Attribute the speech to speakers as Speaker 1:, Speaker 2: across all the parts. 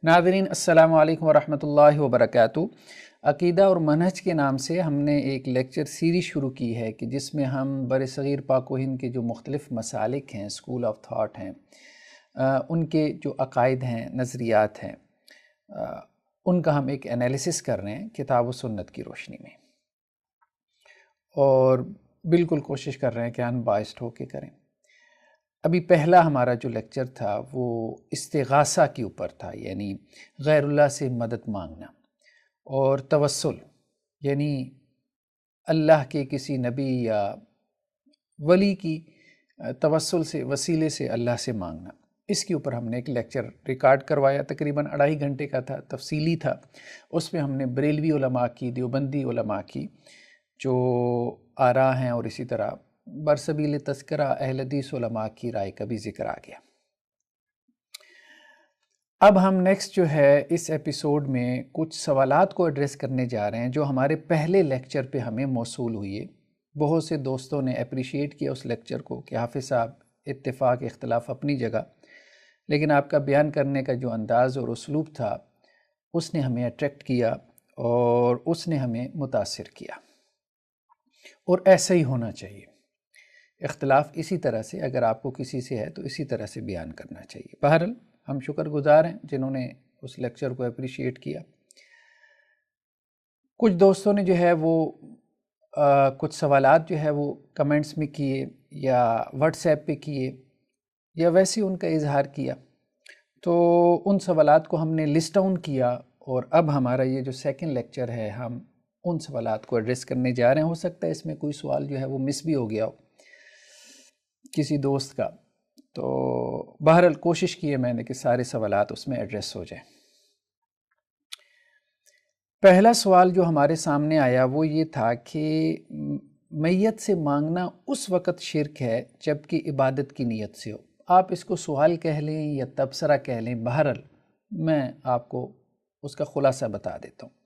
Speaker 1: ناظرین السلام علیکم ورحمۃ اللہ وبرکاتہ۔ عقیدہ اور منہج کے نام سے ہم نے ایک لیکچر سیریز شروع کی ہے کہ جس میں ہم برصغیر پاک و ہند کے جو مختلف مسالک ہیں، اسکول آف تھاٹ ہیں، ان کے جو عقائد ہیں، نظریات ہیں، ان کا ہم ایک انالیسس کر رہے ہیں کتاب و سنت کی روشنی میں، اور بالکل کوشش کر رہے ہیں کہ ان بائسڈ ہو کے کریں۔ ابھی پہلا ہمارا جو لیکچر تھا وہ استغاثہ کے اوپر تھا، یعنی غیر اللہ سے مدد مانگنا، اور توسل یعنی اللہ کے کسی نبی یا ولی کی توسل سے، وسیلے سے اللہ سے مانگنا۔ اس کے اوپر ہم نے ایک لیکچر ریکارڈ کروایا، تقریباً 2.5 گھنٹے کا تھا، تفصیلی تھا۔ اس میں ہم نے بریلوی علماء کی، دیوبندی علماء کی جو آراء ہیں، اور اسی طرح برسبیل تذکرہ اہل حدیث علماء کی رائے کا بھی ذکر آ گیا۔ اب ہم نیکسٹ جو ہے اس ایپیسوڈ میں کچھ سوالات کو ایڈریس کرنے جا رہے ہیں جو ہمارے پہلے لیکچر پہ ہمیں موصول ہوئے۔ بہت سے دوستوں نے اپریشیٹ کیا اس لیکچر کو کہ حافظ صاحب، اتفاق اختلاف اپنی جگہ، لیکن آپ کا بیان کرنے کا جو انداز اور اسلوب تھا اس نے ہمیں اٹریکٹ کیا اور اس نے ہمیں متاثر کیا، اور ایسا ہی ہونا چاہیے۔ اختلاف اسی طرح سے، اگر آپ کو کسی سے ہے تو اسی طرح سے بیان کرنا چاہیے۔ بہرحال ہم شکر گزار ہیں جنہوں نے اس لیکچر کو اپریشیٹ کیا۔ کچھ دوستوں نے جو ہے وہ کچھ سوالات جو ہے وہ کمنٹس میں کیے، یا واٹس ایپ پہ کیے، یا ویسے ان کا اظہار کیا، تو ان سوالات کو ہم نے لسٹ ڈاؤن کیا، اور اب ہمارا یہ جو سیکنڈ لیکچر ہے ہم ان سوالات کو ایڈریس کرنے جا رہے ہیں۔ ہو سکتا ہے اس میں کوئی سوال جو ہے وہ مس بھی ہو گیا ہو کسی دوست کا، تو بہرحال کوشش کی ہے میں نے کہ سارے سوالات اس میں ایڈریس ہو جائیں۔ پہلا سوال جو ہمارے سامنے آیا وہ یہ تھا کہ میت سے مانگنا اس وقت شرک ہے جب کہ عبادت کی نیت سے ہو۔ آپ اس کو سوال کہہ لیں یا تبصرہ کہہ لیں، بہرحال میں آپ کو اس کا خلاصہ بتا دیتا ہوں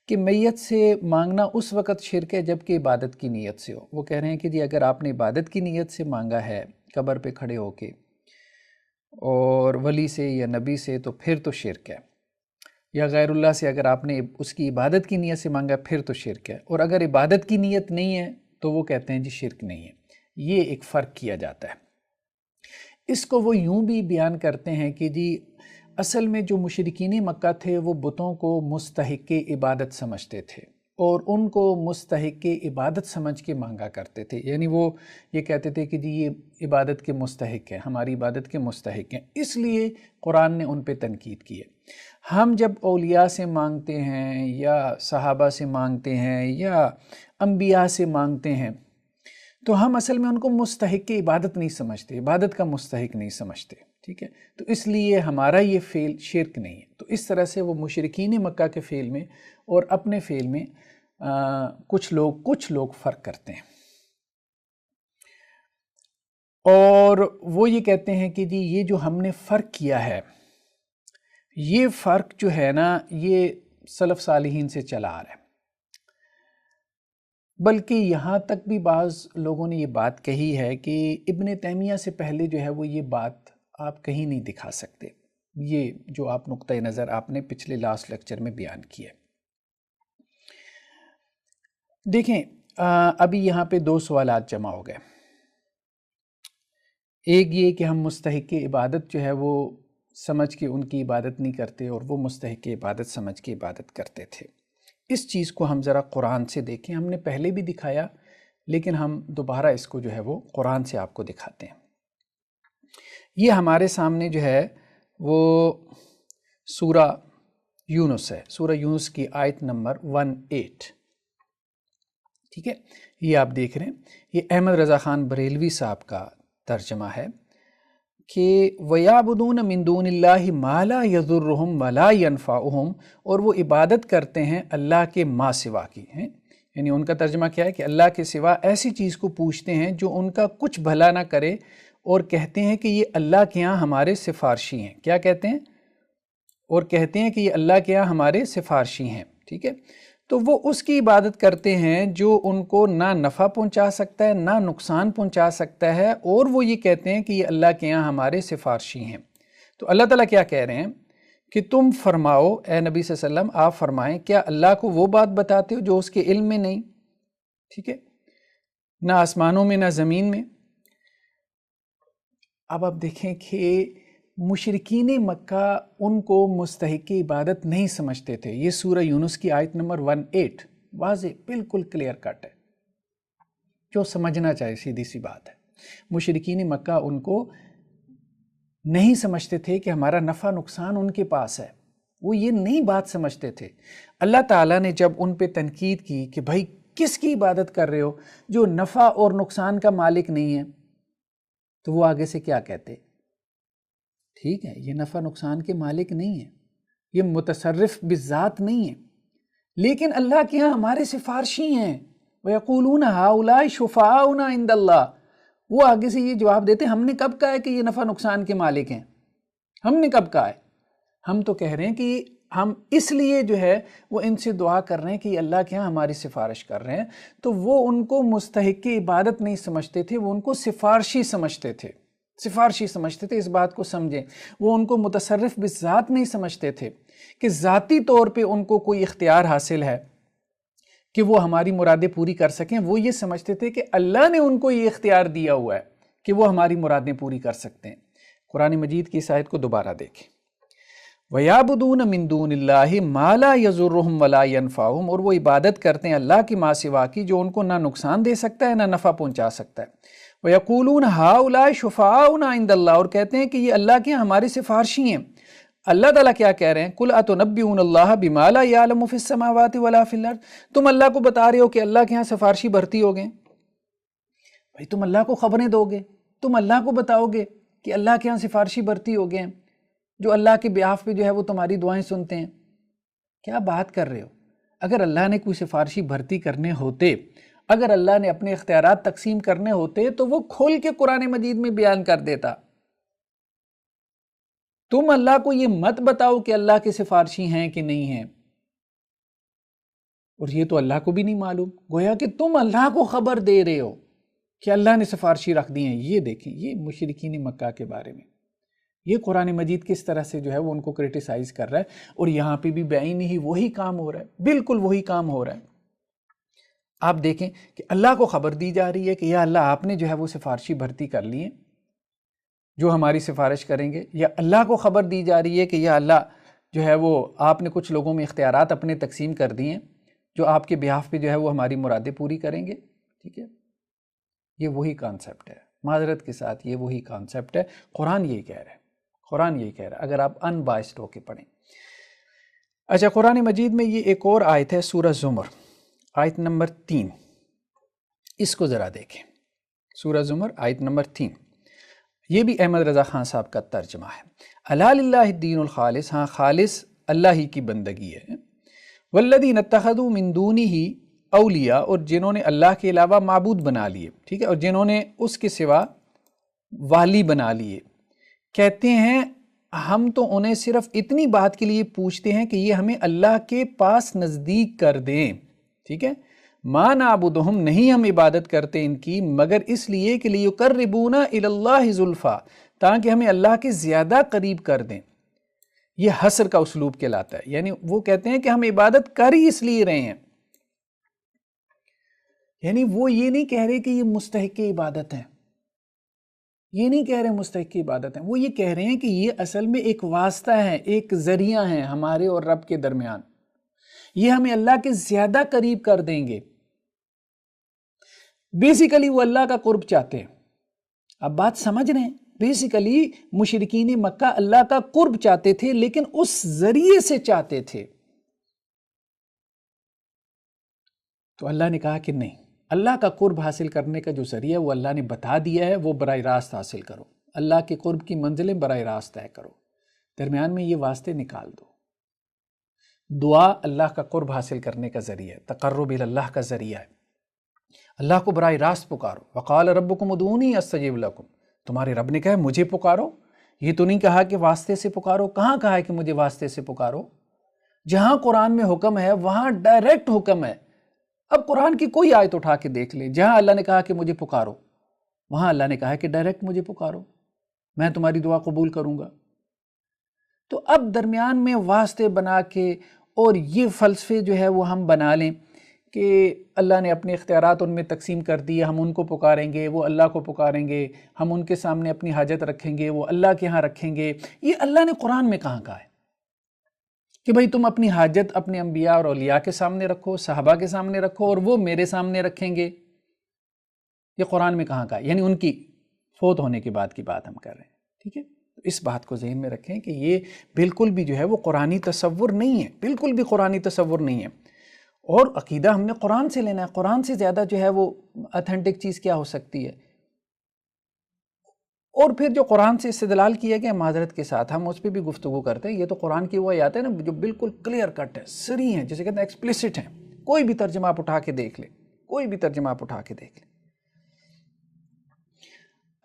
Speaker 1: کہ میت سے مانگنا اس وقت شرک ہے جب کہ عبادت کی نیت سے ہو۔ وہ کہہ رہے ہیں کہ جی اگر آپ نے عبادت کی نیت سے مانگا ہے قبر پہ کھڑے ہو کے اور ولی سے یا نبی سے، تو پھر تو شرک ہے، یا غیر اللہ سے اگر آپ نے اس کی عبادت کی نیت سے مانگا پھر تو شرک ہے، اور اگر عبادت کی نیت نہیں ہے تو وہ کہتے ہیں جی شرک نہیں ہے۔ یہ ایک فرق کیا جاتا ہے۔ اس کو وہ یوں بھی بیان کرتے ہیں کہ جی اصل میں جو مشرکین مکہ تھے وہ بتوں کو مستحق عبادت سمجھتے تھے، اور ان کو مستحق عبادت سمجھ کے مانگا کرتے تھے، یعنی وہ یہ کہتے تھے کہ جی یہ عبادت کے مستحق ہیں، ہماری عبادت کے مستحق ہیں، اس لیے قرآن نے ان پہ تنقید کی ہے۔ ہم جب اولیاء سے مانگتے ہیں یا صحابہ سے مانگتے ہیں یا انبیاء سے مانگتے ہیں تو ہم اصل میں ان کو مستحق عبادت نہیں سمجھتے، عبادت کا مستحق نہیں سمجھتے، ٹھیک ہے؟ تو اس لیے ہمارا یہ فعل شرک نہیں ہے۔ تو اس طرح سے وہ مشرکین مکہ کے فعل میں اور اپنے فعل میں کچھ لوگ فرق کرتے ہیں، اور وہ یہ کہتے ہیں کہ جی یہ جو ہم نے فرق کیا ہے، یہ فرق جو ہے نا یہ سلف صالحین سے چلا آ رہا ہے، بلکہ یہاں تک بھی بعض لوگوں نے یہ بات کہی ہے کہ ابن تیمیہ سے پہلے جو ہے وہ یہ بات آپ کہیں نہیں دکھا سکتے، یہ جو آپ نقطۂ نظر آپ نے پچھلے لاسٹ لیکچر میں بیان کیا۔ دیکھیں ابھی یہاں پہ 2 سوالات جمع ہو گئے۔ ایک یہ کہ ہم مستحق عبادت جو ہے وہ سمجھ کے ان کی عبادت نہیں کرتے، اور وہ مستحق عبادت سمجھ کے عبادت کرتے تھے۔ اس چیز کو ہم ذرا قرآن سے دیکھیں، ہم نے پہلے بھی دکھایا لیکن ہم دوبارہ اس کو جو ہے وہ قرآن سے آپ کو دکھاتے ہیں۔ یہ ہمارے سامنے جو ہے وہ سورہ یونس ہے، سورہ یونس کی آیت نمبر 18، ٹھیک ہے؟ یہ آپ دیکھ رہے ہیں، یہ احمد رضا خان بریلوی صاحب کا ترجمہ ہے کہ وَيَعْبُدُونَ مِن دُونِ اللَّهِ مَا لَا يَضُرُّهُمْ وَلَا يَنْفَعُهُمْ، اور وہ عبادت کرتے ہیں اللہ کے ما سوا کی ہیں، یعنی ان کا ترجمہ کیا ہے کہ اللہ کے سوا ایسی چیز کو پوچھتے ہیں جو ان کا کچھ بھلا نہ کرے، اور کہتے ہیں کہ یہ اللہ کے ہاں ہمارے سفارشی ہیں۔ کیا کہتے ہیں؟ اور کہتے ہیں کہ یہ اللہ کے ہاں ہمارے سفارشی ہیں، ٹھیک ہے؟ تو وہ اس کی عبادت کرتے ہیں جو ان کو نہ نفع پہنچا سکتا ہے نہ نقصان پہنچا سکتا ہے، اور وہ یہ کہتے ہیں کہ یہ اللہ کے یہاں ہمارے سفارشی ہیں۔ تو اللہ تعالیٰ کیا کہہ رہے ہیں کہ تم فرماؤ اے نبی صلی اللہ علیہ وسلم، آپ فرمائیں کیا اللہ کو وہ بات بتاتے ہو جو اس کے علم میں نہیں؟ ٹھیک ہے، نہ آسمانوں میں نہ زمین میں۔ اب آپ دیکھیں کہ مشرکین مکہ ان کو مستحق عبادت نہیں سمجھتے تھے۔ یہ سورہ یونس کی آیت نمبر 18 واضح بالکل کلیئر کٹ ہے، جو سمجھنا چاہے سیدھی سی بات ہے۔ مشرکین مکہ ان کو نہیں سمجھتے تھے کہ ہمارا نفع نقصان ان کے پاس ہے، وہ یہ نہیں بات سمجھتے تھے۔ اللہ تعالیٰ نے جب ان پہ تنقید کی کہ بھائی کس کی عبادت کر رہے ہو جو نفع اور نقصان کا مالک نہیں ہے، تو وہ آگے سے کیا کہتے؟ ٹھیک ہے، یہ نفع نقصان کے مالک نہیں ہے، یہ متصرف بذات نہیں ہے، لیکن اللہ کے ہاں ہمارے سفارشی ہیں۔ وَيَقُولُونَ هَؤُلَاءِ شُفَعَاؤُنَا عِندَ اللَّهِ، وہ آگے سے یہ جواب دیتے ہم نے کب کہا ہے کہ یہ نفع نقصان کے مالک ہیں؟ ہم نے کب کہا ہے؟ ہم تو کہہ رہے ہیں کہ ہم اس لیے جو ہے وہ ان سے دعا کر رہے ہیں کہ یہ اللہ کے ہاں ہماری سفارش کر رہے ہیں۔ تو وہ ان کو مستحق عبادت نہیں سمجھتے تھے، وہ ان کو سفارشی سمجھتے تھے، سفارشی سمجھتے تھے۔ اس بات کو سمجھیں، وہ ان کو متصرف بذات نہیں سمجھتے تھے کہ ذاتی طور پہ ان کو کوئی اختیار حاصل ہے کہ وہ ہماری مرادیں پوری کر سکیں۔ وہ یہ سمجھتے تھے کہ اللہ نے ان کو یہ اختیار دیا ہوا ہے کہ وہ ہماری مرادیں پوری کر سکتے ہیں۔ قرآن مجید کی اس آیت کو دوبارہ دیکھیں، وَيَعْبُدُونَ مِن دُونِ اللَّهِ مَا لَا يَضُرُّهُمْ وَلَا يَنفَعُهُمْ، اور وہ عبادت کرتے ہیں اللہ کی ماں سوا کی جو ان کو نہ نقصان دے سکتا ہے نہ نفع پہنچا سکتا ہے۔ وَيَقُولُونَ هَؤُلَاءِ شُفَعَاؤُنَا عِندَ اللَّهِ، اور کہتے ہیں کہ یہ اللہ کے ہمارے سفارشی ہیں۔ اللہ تعالیٰ کیا کہہ رہے ہیں؟ قُلْ أَتُنَبِّئُونَ اللَّهَ بِمَا لَا يَعْلَمُ فِي السَّمَاوَاتِ وَلَا فِي الْأَرْضِ، تم اللہ کو بتا رہے ہو کہ اللہ کے ہاں سفارشی بھرتی ہو گئے۔ بھائی تم اللہ کو خبریں دو گے، تم اللہ کو بتاؤ گے کہ اللہ کے ہاں سفارشی بھرتی ہو گئے ہیں جو اللہ کے بیاف پہ جو ہے وہ تمہاری دعائیں سنتے ہیں۔ کیا بات کر رہے ہو؟ اگر اللہ نے کوئی سفارشی بھرتی کرنے ہوتے، اگر اللہ نے اپنے اختیارات تقسیم کرنے ہوتے تو وہ کھول کے قرآن مجید میں بیان کر دیتا۔ تم اللہ کو یہ مت بتاؤ کہ اللہ کے سفارشی ہیں کہ نہیں ہیں، اور یہ تو اللہ کو بھی نہیں معلوم، گویا کہ تم اللہ کو خبر دے رہے ہو کہ اللہ نے سفارشی رکھ دی ہیں۔ یہ دیکھیں، یہ مشرکین مکہ کے بارے میں یہ قرآن مجید کس طرح سے جو ہے وہ ان کو کرٹیسائز کر رہا ہے، اور یہاں پہ بھی بعینی ہی وہی کام ہو رہا ہے، بالکل وہی کام ہو رہا ہے۔ آپ دیکھیں کہ اللہ کو خبر دی جا رہی ہے کہ یا اللہ آپ نے جو ہے وہ سفارشی بھرتی کر لی ہیں جو ہماری سفارش کریں گے، یا اللہ کو خبر دی جا رہی ہے کہ یا اللہ جو ہے وہ آپ نے کچھ لوگوں میں اختیارات اپنے تقسیم کر دیے ہیں جو آپ کے بیہاف پہ جو ہے وہ ہماری مرادیں پوری کریں گے۔ ٹھیک ہے، یہ وہی کانسیپٹ ہے، معذرت کے ساتھ یہ وہی کانسیپٹ ہے۔ قرآن یہی کہہ رہا ہے، قرآن یہی کہہ رہا ہے، اگر آپ ان بائسڈ ہو کے پڑھیں۔ اچھا، قرآن مجید میں یہ ایک اور آیت ہے، سورہ زمر آیت نمبر 3، اس کو ذرا دیکھیں۔ سورہ زمر آیت نمبر 3، یہ بھی احمد رضا خان صاحب کا ترجمہ ہے۔ الا للہ الدین الخالص، ہاں خالص اللہ ہی کی بندگی ہے۔ والذین اتخذوا من دونہ اولیاء، اور جنہوں نے اللہ کے علاوہ معبود بنا لیے، ٹھیک ہے، اور جنہوں نے اس کے سوا والی بنا لیے، کہتے ہیں ہم تو انہیں صرف اتنی بات کے لیے پوچھتے ہیں کہ یہ ہمیں اللہ کے پاس نزدیک کر دیں۔ ٹھیک ہے، ما نعبدہم، نہیں ہم عبادت کرتے ان کی مگر اس لیے کہ لیقربونا الی اللہ زلفیٰ، تاکہ ہمیں اللہ کے زیادہ قریب کر دیں۔ یہ حصر کا اسلوب کہلاتا ہے، یعنی وہ کہتے ہیں کہ ہم عبادت کر ہی اس لیے رہے ہیں، یعنی وہ یہ نہیں کہہ رہے کہ یہ مستحق عبادت ہے، یہ نہیں کہہ رہے مستحق عبادت ہیں، وہ یہ کہہ رہے ہیں کہ یہ اصل میں ایک واسطہ ہے، ایک ذریعہ ہے ہمارے اور رب کے درمیان، یہ ہمیں اللہ کے زیادہ قریب کر دیں گے۔ بیسیکلی وہ اللہ کا قرب چاہتے ہیں۔ اب بات سمجھ رہے ہیں، بیسیکلی مشرکین مکہ اللہ کا قرب چاہتے تھے، لیکن اس ذریعے سے چاہتے تھے۔ تو اللہ نے کہا کہ نہیں، اللہ کا قرب حاصل کرنے کا جو ذریعہ وہ اللہ نے بتا دیا ہے، وہ براہ راست حاصل کرو، اللہ کے قرب کی منزلیں براہ راست طے کرو، درمیان میں یہ واسطے نکال دو۔ دعا اللہ کا قرب حاصل کرنے کا ذریعہ ہے، تقرب اللہ کا ذریعہ ہے، اللہ کو براہ راست پکارو۔ وقال ربکم ادعونی استجب لکم، تمہارے رب نے کہا مجھے پکارو، یہ تو نہیں کہا کہ واسطے سے پکارو۔ کہاں کہا ہے کہ مجھے واسطے سے پکارو؟ جہاں قرآن میں حکم ہے وہاں ڈائریکٹ حکم ہے۔ اب قرآن کی کوئی آیت اٹھا کے دیکھ لیں، جہاں اللہ نے کہا کہ مجھے پکارو، وہاں اللہ نے کہا کہ ڈائریکٹ مجھے پکارو، میں تمہاری دعا قبول کروں گا۔ تو اب درمیان میں واسطے بنا کے اور یہ فلسفے جو ہے وہ ہم بنا لیں کہ اللہ نے اپنے اختیارات ان میں تقسیم کر دیے، ہم ان کو پکاریں گے، وہ اللہ کو پکاریں گے، ہم ان کے سامنے اپنی حاجت رکھیں گے، وہ اللہ کے ہاں رکھیں گے. یہ اللہ نے قرآن میں کہاں کہا ہے کہ بھئی تم اپنی حاجت اپنے انبیاء اور اولیاء کے سامنے رکھو، صحابہ کے سامنے رکھو اور وہ میرے سامنے رکھیں گے؟ یہ قرآن میں کہاں کہا ہے؟ یعنی ان کی فوت ہونے کے بعد کی بات ہم کر رہے ہیں. ٹھیک ہے، تو اس بات کو ذہن میں رکھیں کہ یہ بالکل بھی جو ہے وہ قرآنی تصور نہیں ہے، بالکل بھی قرآنی تصور نہیں ہے. اور عقیدہ ہم نے قرآن سے لینا ہے. قرآن سے زیادہ جو ہے وہ اتھینٹک چیز کیا ہو سکتی ہے؟ اور پھر جو قرآن سے استدلال کیا گیا معذرت کے ساتھ ہم اس پہ بھی گفتگو کرتے ہیں. یہ تو قرآن کی وہ آیات ہے نا جو بالکل کلیئر کٹ ہے، سری ہیں، جسے کہتے ہیں ایکسپلیسٹ ہیں. کوئی بھی ترجمہ آپ اٹھا کے دیکھ لیں، کوئی بھی ترجمہ آپ اٹھا کے دیکھ لیں.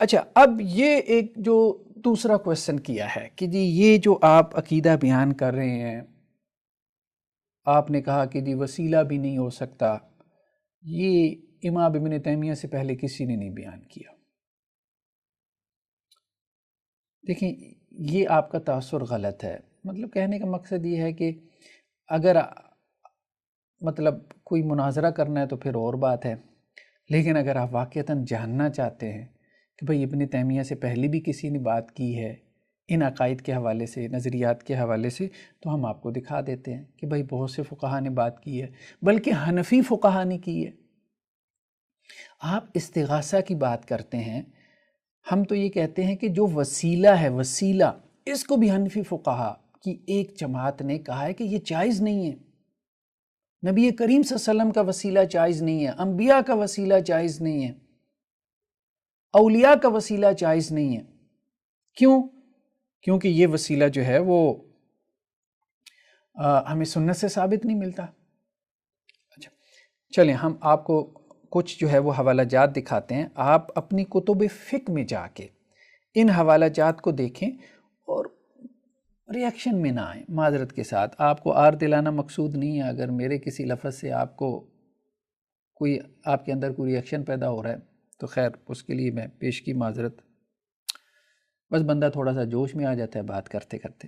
Speaker 1: اچھا، اب یہ ایک جو دوسرا کویسچن کیا ہے کہ جی یہ جو آپ عقیدہ بیان کر رہے ہیں، آپ نے کہا کہ جی وسیلہ بھی نہیں ہو سکتا، یہ امام ابن تیمیہ سے پہلے کسی نے نہیں بیان کیا. دیکھیں یہ آپ کا تاثر غلط ہے. مطلب کہنے کا مقصد یہ ہے کہ اگر مطلب کوئی مناظرہ کرنا ہے تو پھر اور بات ہے، لیکن اگر آپ واقعتاً جاننا چاہتے ہیں کہ بھئی ابن تیمیہ سے پہلے بھی کسی نے بات کی ہے ان عقائد کے حوالے سے، نظریات کے حوالے سے، تو ہم آپ کو دکھا دیتے ہیں کہ بھئی بہت سے فقہا نے بات کی ہے، بلکہ حنفی فقہا نے کی ہے. آپ استغاثہ کی بات کرتے ہیں، ہم تو یہ کہتے ہیں کہ جو وسیلہ ہے، وسیلہ، اس کو بھی حنفی فقہا کی ایک جماعت نے کہا ہے کہ یہ جائز نہیں ہے. نبی کریم صلی اللہ علیہ وسلم کا وسیلہ جائز نہیں ہے، انبیاء کا وسیلہ جائز نہیں ہے، اولیاء کا وسیلہ جائز نہیں ہے. کیوں؟ کیونکہ یہ وسیلہ جو ہے وہ ہمیں سنت سے ثابت نہیں ملتا. اچھا چلیں ہم آپ کو کچھ جو ہے وہ حوالہ جات دکھاتے ہیں. آپ اپنی کتب فقہ میں جا کے ان حوالہ جات کو دیکھیں اور ریاکشن میں نہ آئیں. معذرت کے ساتھ آپ کو آر دلانا مقصود نہیں ہے. اگر میرے کسی لفظ سے آپ کو کوئی آپ کے اندر کوئی ریاکشن پیدا ہو رہا ہے تو خیر اس کے لیے میں پیش کی معذرت. بس بندہ تھوڑا سا جوش میں آ جاتا ہے بات کرتے کرتے.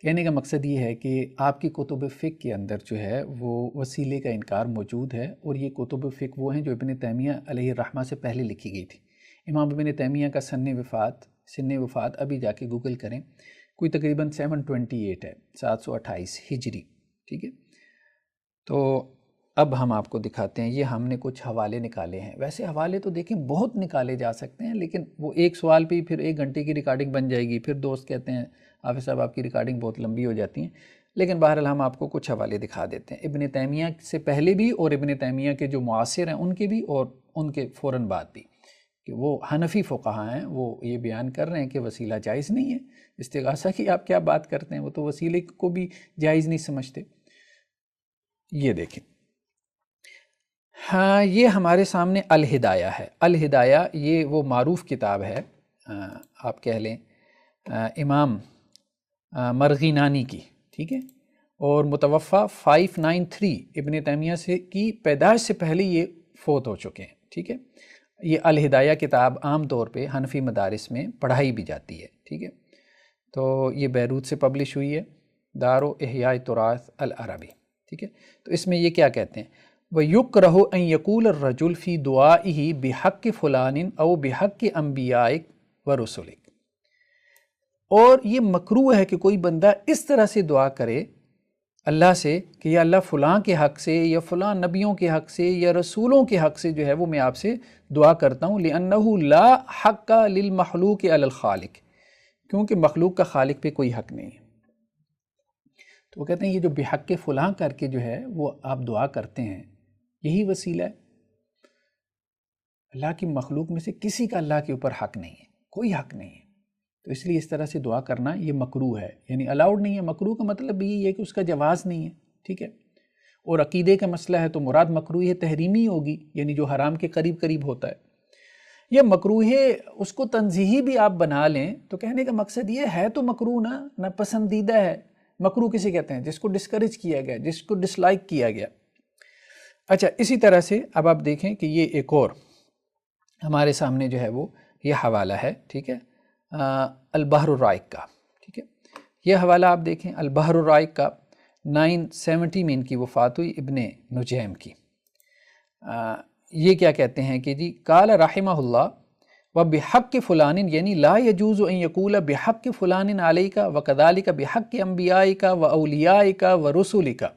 Speaker 1: کہنے کا مقصد یہ ہے کہ آپ کی کتب فقہ کے اندر جو ہے وہ وسیلے کا انکار موجود ہے، اور یہ کتب فقہ وہ ہیں جو ابن تیمیہ علیہ الرحمہ سے پہلے لکھی گئی تھی. امام ابن تیمیہ کا سن وفات ابھی جا کے گوگل کریں، کوئی تقریباً 728 ہے، 728 ہجری. ٹھیک ہے، تو اب ہم آپ کو دکھاتے ہیں. یہ ہم نے کچھ حوالے نکالے ہیں. ویسے حوالے تو دیکھیں بہت نکالے جا سکتے ہیں، لیکن وہ ایک سوال پہ ہی پھر 1 گھنٹے کی ریکارڈنگ بن جائے گی. پھر دوست کہتے ہیں حافظ صاحب آپ کی ریکارڈنگ بہت لمبی ہو جاتی ہیں. لیکن بہرحال ہم آپ کو کچھ حوالے دکھا دیتے ہیں، ابن تیمیہ سے پہلے بھی اور ابن تیمیہ کے جو معاصر ہیں ان کے بھی اور ان کے فوراً بعد بھی، کہ وہ حنفی فقہا ہیں. وہ یہ بیان کر رہے ہیں کہ وسیلہ جائز نہیں ہے. استغاثہ کی آپ کیا بات کرتے ہیں، وہ تو وسیلے کو بھی جائز نہیں سمجھتے. یہ دیکھیں، ہاں یہ ہمارے سامنے الہدایہ ہے. الہدایہ یہ وہ معروف کتاب ہے، آپ کہہ لیں امام مرغینانی کی. ٹھیک ہے، اور متوفہ 593 ابن تیمیہ سے کی پیدائش سے پہلے یہ فوت ہو چکے ہیں. ٹھیک ہے، یہ الہدایہ کتاب عام طور پہ حنفی مدارس میں پڑھائی بھی جاتی ہے. ٹھیک ہے، تو یہ بیروت سے پبلش ہوئی ہے، دار و احیاء تراث العربی. ٹھیک ہے، تو اس میں یہ کیا کہتے ہیں، وَيُكْرَهُ أَن يَقُولَ الرَّجُلُ فِي دُعَائِهِ بِحَقِّ فُلَانٍ أَوْ بِحَقِّ أَنْبِيَائِكَ وَرُسُلِكَ. اور یہ مکروہ ہے کہ کوئی بندہ اس طرح سے دعا کرے اللہ سے کہ یا اللہ فلاں کے حق سے یا فلاں نبیوں کے حق سے یا رسولوں کے حق سے جو ہے وہ میں آپ سے دعا کرتا ہوں. لِأَنَّهُ لَا حَقَّ لِلْمَخْلُوقِ عَلَى الْخَالِقِ، کیونکہ مخلوق کا خالق پہ کوئی حق نہیں ہے. تو وہ کہتے ہیں یہ جو بحق فلاں کر کے جو ہے وہ آپ دعا کرتے ہیں یہی وسیلہ ہے. اللہ کی مخلوق میں سے کسی کا اللہ کے اوپر حق نہیں ہے، کوئی حق نہیں ہے. تو اس لیے اس طرح سے دعا کرنا یہ مکروہ ہے، یعنی الاؤڈ نہیں ہے. مکروہ کا مطلب یہ ہے کہ اس کا جواز نہیں ہے. ٹھیک ہے، اور عقیدے کا مسئلہ ہے تو مراد مکروہ تحریمی ہوگی، یعنی جو حرام کے قریب قریب ہوتا ہے. یا مکروہ اس کو تنزیہی بھی آپ بنا لیں تو کہنے کا مقصد یہ ہے تو مکروہ نہ پسندیدہ ہے. مکروہ کسے کہتے ہیں؟ جس کو ڈسکریج کیا گیا، جس کو ڈس لائک کیا گیا. اچھا اسی طرح سے اب آپ دیکھیں کہ یہ ایک اور ہمارے سامنے جو ہے وہ یہ حوالہ ہے. ٹھیک ہے، البحر الرائق کا. ٹھیک ہے، یہ حوالہ آپ دیکھیں البحر الرائق کا، 970 میں ان کی وفات ہوئی، ابن نجیم کی۔ یہ کیا کہتے ہیں کہ جی قال رحمہ اللہ وبحق فلان، یعنی لا يجوز ان يقول بحق فلان عليك وكذلك بحق انبيائك واوليائك ورسلك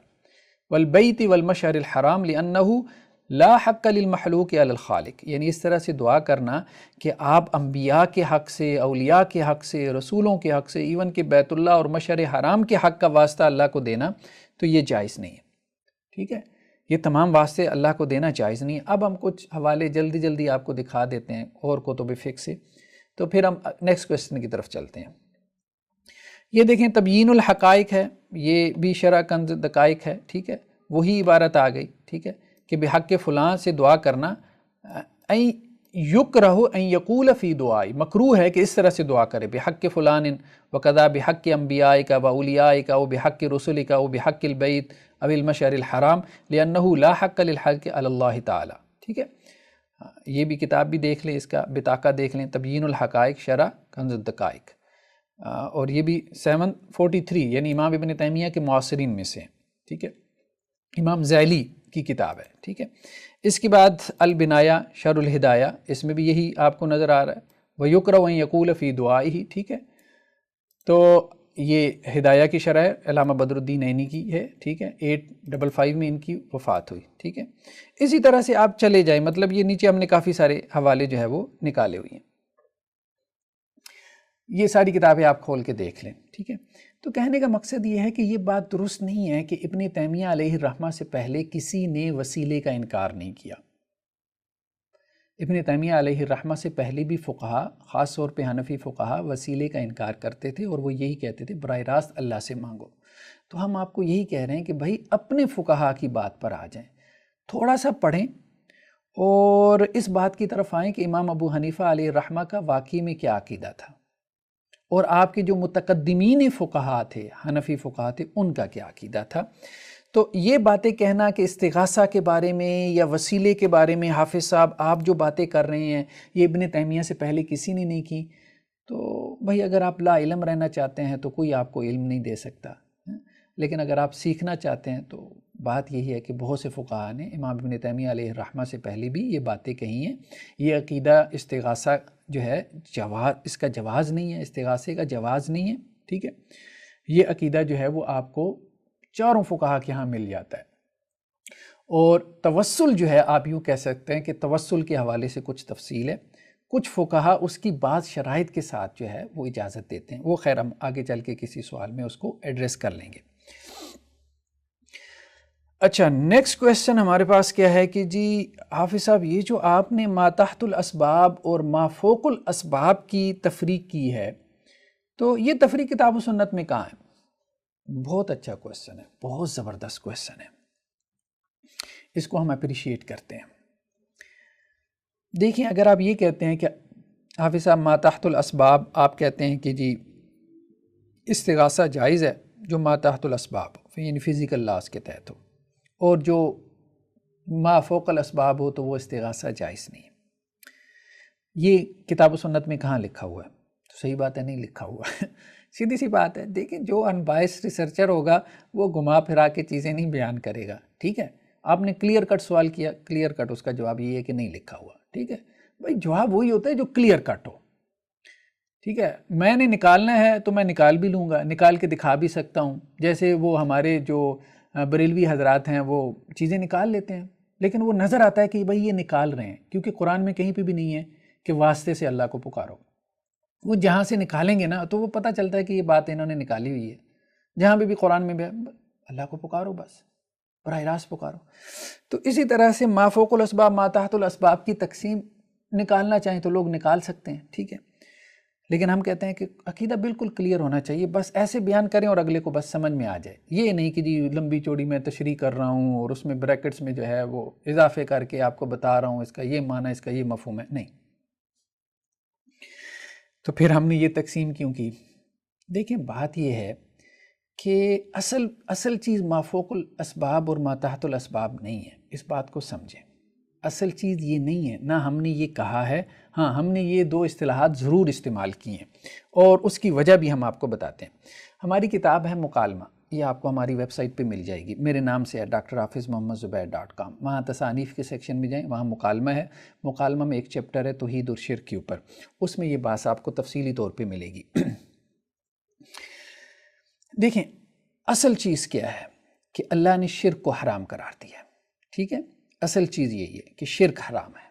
Speaker 1: والبيت والمشعر الحرام لانه لا حق للمخلوق علی الخالق، یعنی اس طرح سے دعا کرنا کہ آپ انبیاء کے حق سے، اولیاء کے حق سے، رسولوں کے حق سے، ایون کہ بیت اللہ اور مشعر حرام کے حق کا واسطہ اللہ کو دینا تو یہ جائز نہیں ہے، ٹھیک ہے، یہ تمام واسطے اللہ کو دینا جائز نہیں ہے۔ اب ہم کچھ حوالے جلدی جلدی آپ کو دکھا دیتے ہیں اور کتب فقہ سے، تو پھر ہم نیکسٹ کویسچن کی طرف چلتے ہیں۔ یہ دیکھیں تبیین الحقائق ہے، یہ بھی شرح کنز دقائق ہے، ٹھیک ہے، وہی عبارت آ گئی، ٹھیک ہے، کہ بحق فلاں سے دعا کرنا، این یکرہ ان یقول فی دعائی، مکروہ ہے کہ اس طرح سے دعا کرے، بحق فلان وقضا بحق انبیائک و اولیائک و بحق رسلک و بحق البیت او المشعر الحرام لانہ لا حق للحق علی اللہ تعالی، ٹھیک ہے۔ یہ بھی کتاب بھی دیکھ لیں، اس کا بطاقہ دیکھ لیں، تبیین الحقائق شرح کنز الدقائق، اور یہ بھی 743 یعنی امام ابن تیمیہ کے معاصرین میں سے، ٹھیک ہے، امام زیلی کی کتاب ہے، ٹھیک ہے۔ اس کے بعد البنایہ شرح الہدایہ، اس میں بھی یہی آپ کو نظر آ رہا ہے، وَيُكْرَهُ أَن يَقُولَ فِي دُعَائِهِ، ٹھیک ہے، تو یہ ہدایہ کی شرح ہے، علامہ بدر الدین عینی کی ہے، ٹھیک ہے، 855 میں ان کی وفات ہوئی، ٹھیک ہے۔ اسی طرح سے آپ چلے جائیں، مطلب یہ نیچے ہم نے کافی سارے حوالے جو ہے وہ نکالے ہوئے ہیں، یہ ساری کتابیں آپ کھول کے دیکھ لیں، ٹھیک ہے۔ تو کہنے کا مقصد یہ ہے کہ یہ بات درست نہیں ہے کہ ابن تیمیہ علیہ الرحمہ سے پہلے کسی نے وسیلے کا انکار نہیں کیا۔ ابن تیمیہ علیہ الرحمہ سے پہلے بھی فقہا، خاص طور پہ حنفی فقہا، وسیلے کا انکار کرتے تھے اور وہ یہی کہتے تھے براہ راست اللہ سے مانگو۔ تو ہم آپ کو یہی کہہ رہے ہیں کہ بھائی اپنے فقہا کی بات پر آ جائیں، تھوڑا سا پڑھیں اور اس بات کی طرف آئیں کہ امام ابو حنیفہ علیہ الرحمہ کا واقعی میں کیا عقیدہ تھا، اور آپ کے جو متقدمین فقہا تھے، حنفی فقہا تھے، ان کا کیا عقیدہ تھا۔ تو یہ باتیں کہنا کہ استغاثہ کے بارے میں یا وسیلے کے بارے میں حافظ صاحب آپ جو باتیں کر رہے ہیں یہ ابن تیمیہ سے پہلے کسی نے نہیں کی، تو بھائی اگر آپ لا علم رہنا چاہتے ہیں تو کوئی آپ کو علم نہیں دے سکتا، لیکن اگر آپ سیکھنا چاہتے ہیں تو بات یہی ہے کہ بہت سے فقہا نے امام ابن تیمیہ علیہ الرحمہ سے پہلے بھی یہ باتیں کہی ہیں۔ یہ عقیدہ استغاثہ جو ہے جواز، اس کا جواز نہیں ہے، استغاثے کا جواز نہیں ہے، ٹھیک ہے، یہ عقیدہ جو ہے وہ آپ کو چاروں فقہا کے ہاں مل جاتا ہے۔ اور توسل جو ہے آپ یوں کہہ سکتے ہیں کہ توسل کے حوالے سے کچھ تفصیل ہے، کچھ فقہا اس کی بعض شرائط کے ساتھ جو ہے وہ اجازت دیتے ہیں، وہ خیر ہم آگے چل کے کسی سوال میں اس کو ایڈریس کر لیں گے۔ اچھا، نیکسٹ کویسچن ہمارے پاس کیا ہے کہ جی حافظ صاحب یہ جو آپ نے ما تحت الاسباب اور ما فوق الاسباب کی تفریق کی ہے، تو یہ تفریق کتاب و سنت میں کہاں ہے؟ بہت اچھا کویسچن ہے، بہت زبردست کویسچن ہے، اس کو ہم اپریشیٹ کرتے ہیں۔ دیکھیں اگر آپ یہ کہتے ہیں کہ حافظ صاحب ما تحت الاسباب، آپ کہتے ہیں کہ جی استغاثہ جائز ہے جو ما تحت الاسباب یعنی فزیکل لاز کے تحت ہو، اور جو ما فوق الاسباب ہو تو وہ استغاثہ جائز نہیں ہے۔ یہ کتاب و سنت میں کہاں لکھا ہوا ہے؟ تو صحیح بات ہے، نہیں لکھا ہوا ہے، سیدھی سی بات ہے۔ دیکھیں جو ان بائس ریسرچر ہوگا وہ گھما پھرا کے چیزیں نہیں بیان کرے گا، ٹھیک ہے۔ آپ نے کلیئر کٹ سوال کیا، کلیئر کٹ اس کا جواب یہ ہے کہ نہیں لکھا ہوا، ٹھیک ہے بھائی، جواب وہی ہوتا ہے جو کلیئر کٹ ہو، ٹھیک ہے۔ میں نے نکالنا ہے تو میں نکال بھی لوں گا، نکال کے دکھا بھی سکتا ہوں، جیسے وہ ہمارے جو بریلوی حضرات ہیں وہ چیزیں نکال لیتے ہیں، لیکن وہ نظر آتا ہے کہ بھائی یہ نکال رہے ہیں، کیونکہ قرآن میں کہیں پہ بھی نہیں ہے کہ واسطے سے اللہ کو پکارو۔ وہ جہاں سے نکالیں گے نا تو وہ پتہ چلتا ہے کہ یہ بات انہوں نے نکالی ہوئی ہے، جہاں پہ بھی قرآن میں بھی اللہ کو پکارو، بس براہ راست پکارو۔ تو اسی طرح سے ما فوق الاسباب ما تحت الاسباب کی تقسیم نکالنا چاہیں تو لوگ نکال سکتے ہیں، ٹھیک ہے، لیکن ہم کہتے ہیں کہ عقیدہ بالکل کلیئر ہونا چاہیے، بس ایسے بیان کریں اور اگلے کو بس سمجھ میں آ جائے، یہ نہیں کہ جی لمبی چوڑی میں تشریح کر رہا ہوں اور اس میں بریکٹس میں جو ہے وہ اضافے کر کے آپ کو بتا رہا ہوں اس کا یہ معنی، اس کا یہ مفہوم ہے، نہیں۔ تو پھر ہم نے یہ تقسیم کیوں کی؟ دیکھیں بات یہ ہے کہ اصل چیز ما فوق الاسباب اور ما تحت الاسباب نہیں ہے، اس بات کو سمجھیں۔ اصل چیز یہ نہیں ہے، نہ ہم نے یہ کہا ہے، ہاں ہم نے یہ دو اصطلاحات ضرور استعمال کی ہیں اور اس کی وجہ بھی ہم آپ کو بتاتے ہیں۔ ہماری کتاب ہے مکالمہ، یہ آپ کو ہماری ویب سائٹ پہ مل جائے گی، میرے نام سے ہے drhafizmohammadzubیر.com، وہاں تصانیف کے سیکشن میں جائیں، وہاں مکالمہ ہے، مکالمہ میں ایک چیپٹر ہے توحید اور شرک کے اوپر، اس میں یہ بات آپ کو تفصیلی طور پہ ملے گی۔ دیکھیں اصل چیز کیا ہے کہ اللہ نے شرک کو حرام قرار دیا ہے، ٹھیک ہے، اصل چیز یہی ہے کہ شرک حرام ہے۔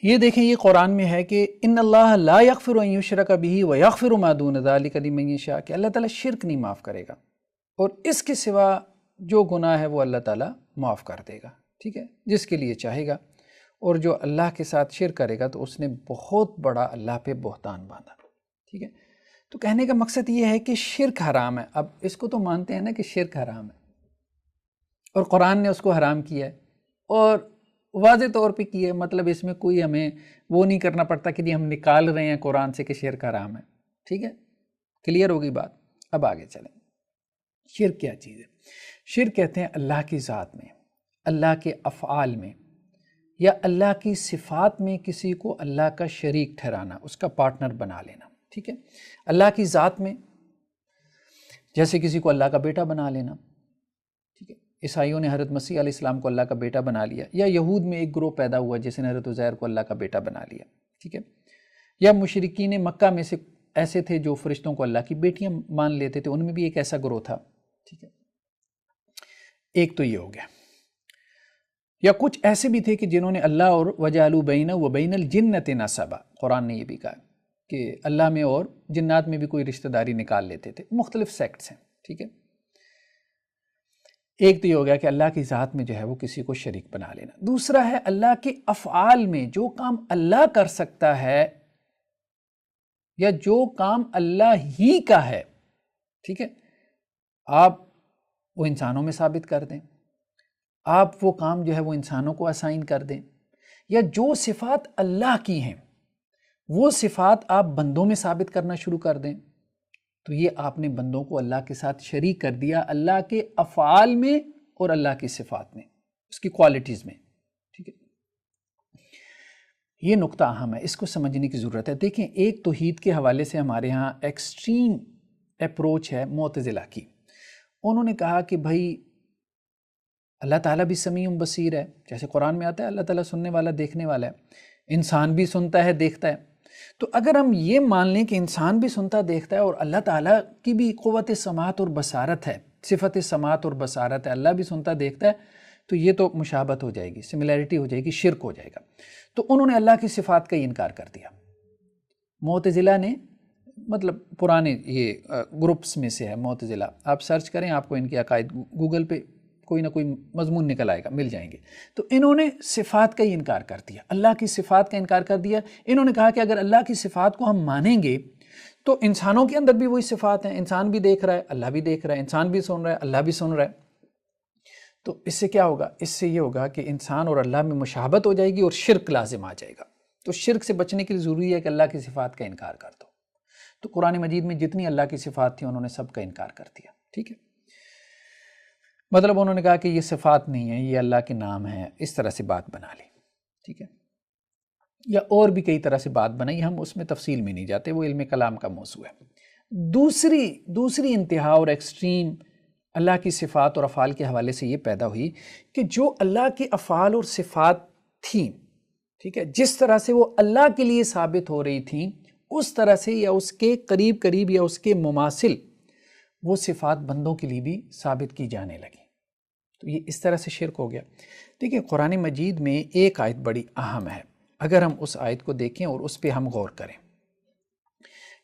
Speaker 1: یہ دیکھیں یہ قرآن میں ہے کہ ان اللہ لا یغفر ان یشرک بہ ویغفر ما دون ذلک لمن یشاء، کہ اللہ تعالیٰ شرک نہیں معاف کرے گا اور اس کے سوا جو گناہ ہے وہ اللہ تعالیٰ معاف کر دے گا، ٹھیک ہے، جس کے لیے چاہے گا۔ اور جو اللہ کے ساتھ شرک کرے گا تو اس نے بہت بڑا اللہ پہ بہتان باندھا، ٹھیک ہے۔ تو کہنے کا مقصد یہ ہے کہ شرک حرام ہے۔ اب اس کو تو مانتے ہیں نا کہ شرک حرام ہے اور قرآن نے اس کو حرام کیا ہے اور واضح طور پہ کی ہے، مطلب اس میں کوئی ہمیں وہ نہیں کرنا پڑتا کہ ہم نکال رہے ہیں قرآن سے کہ شرک حرام ہے، ٹھیک ہے، کلیئر ہوگی بات۔ اب آگے چلیں، شرک کیا چیز ہے؟ شرک کہتے ہیں اللہ کی ذات میں، اللہ کے افعال میں یا اللہ کی صفات میں کسی کو اللہ کا شریک ٹھہرانا، اس کا پارٹنر بنا لینا، ٹھیک ہے۔ اللہ کی ذات میں جیسے کسی کو اللہ کا بیٹا بنا لینا، ٹھیک ہے، عیسائیوں نے حضرت مسیح علیہ السلام کو اللہ کا بیٹا بنا لیا، یا یہود میں ایک گروہ پیدا ہوا جس نے حضرت عزیر کو اللہ کا بیٹا بنا لیا، ٹھیک ہے، یا مشرکین مکہ میں سے ایسے تھے جو فرشتوں کو اللہ کی بیٹیاں مان لیتے تھے، ان میں بھی ایک ایسا گروہ تھا، ٹھیک ہے۔ ایک تو یہ ہو گیا، یا کچھ ایسے بھی تھے کہ جنہوں نے اللہ اور وجعلوا بینہ وبین الجنۃ نسبا، قرآن نے یہ بھی کہا کہ اللہ میں اور جنات میں بھی کوئی رشتہ داری نکال لیتے تھے، مختلف سیکٹس ہیں، ٹھیک ہے۔ ایک تو یہ ہو گیا کہ اللہ کی ذات میں جو ہے وہ کسی کو شریک بنا لینا۔ دوسرا ہے اللہ کے افعال میں جو کام اللہ کر سکتا ہے یا جو کام اللہ ہی کا ہے، ٹھیک ہے، آپ وہ انسانوں میں ثابت کر دیں، آپ وہ کام جو ہے وہ انسانوں کو اسائن کر دیں، یا جو صفات اللہ کی ہیں وہ صفات آپ بندوں میں ثابت کرنا شروع کر دیں، تو یہ آپ نے بندوں کو اللہ کے ساتھ شریک کر دیا اللہ کے افعال میں اور اللہ کی صفات میں، اس کی کوالٹیز میں، ٹھیک ہے۔ یہ نقطہ اہم ہے، اس کو سمجھنے کی ضرورت ہے۔ دیکھیں ایک توحید کے حوالے سے ہمارے ہاں ایکسٹریم اپروچ ہے معتزلہ کی، انہوں نے کہا کہ بھائی اللہ تعالیٰ بھی سمیع بصیر ہے، جیسے قرآن میں آتا ہے اللہ تعالیٰ سننے والا دیکھنے والا ہے، انسان بھی سنتا ہے دیکھتا ہے، تو اگر ہم یہ مان لیں کہ انسان بھی سنتا دیکھتا ہے اور اللہ تعالیٰ کی بھی قوت سماعت اور بصارت ہے، صفت سماعت اور بصارت ہے، اللہ بھی سنتا دیکھتا ہے، تو یہ تو مشابہت ہو جائے گی، سملیرٹی ہو جائے گی، شرک ہو جائے گا۔ تو انہوں نے اللہ کی صفات کا انکار کر دیا، معتزلہ نے، مطلب پرانے یہ گروپس میں سے ہے معتزلہ، آپ سرچ کریں آپ کو ان کے عقائد گوگل پہ کوئی نہ کوئی مضمون نکل آئے گا، مل جائیں گے۔ تو انہوں نے صفات کا ہی انکار کر دیا، اللہ کی صفات کا انکار کر دیا۔ انہوں نے کہا کہ اگر اللہ کی صفات کو ہم مانیں گے تو انسانوں کے اندر بھی وہی صفات ہیں، انسان بھی دیکھ رہا ہے اللہ بھی دیکھ رہا ہے، انسان بھی سن رہا ہے اللہ بھی سن رہا ہے، تو اس سے کیا ہوگا؟ اس سے یہ ہوگا کہ انسان اور اللہ میں مشابہت ہو جائے گی اور شرک لازم آ جائے گا۔ تو شرک سے بچنے کے لیے ضروری ہے کہ اللہ کی صفات کا انکار کر دو۔ تو قرآن مجید میں جتنی اللہ کی صفات تھیں انہوں نے سب کا انکار کر دیا، ٹھیک ہے۔ مطلب انہوں نے کہا کہ یہ صفات نہیں ہے، یہ اللہ کے نام ہیں، اس طرح سے بات بنا لی، ٹھیک ہے، یا اور بھی کئی طرح سے بات بنائی، ہم اس میں تفصیل میں نہیں جاتے، وہ علم کلام کا موضوع ہے۔ دوسری انتہا اور ایکسٹریم اللہ کی صفات اور افعال کے حوالے سے یہ پیدا ہوئی کہ جو اللہ کے افعال اور صفات تھیں، ٹھیک ہے، جس طرح سے وہ اللہ کے لیے ثابت ہو رہی تھیں اس طرح سے یا اس کے قریب یا اس کے مماثل وہ صفات بندوں کے لیے بھی ثابت کی جانے لگی، تو یہ اس طرح سے شرک ہو گیا۔ دیکھیں قرآن مجید میں ایک آیت بڑی اہم ہے، اگر ہم اس آیت کو دیکھیں اور اس پہ ہم غور کریں،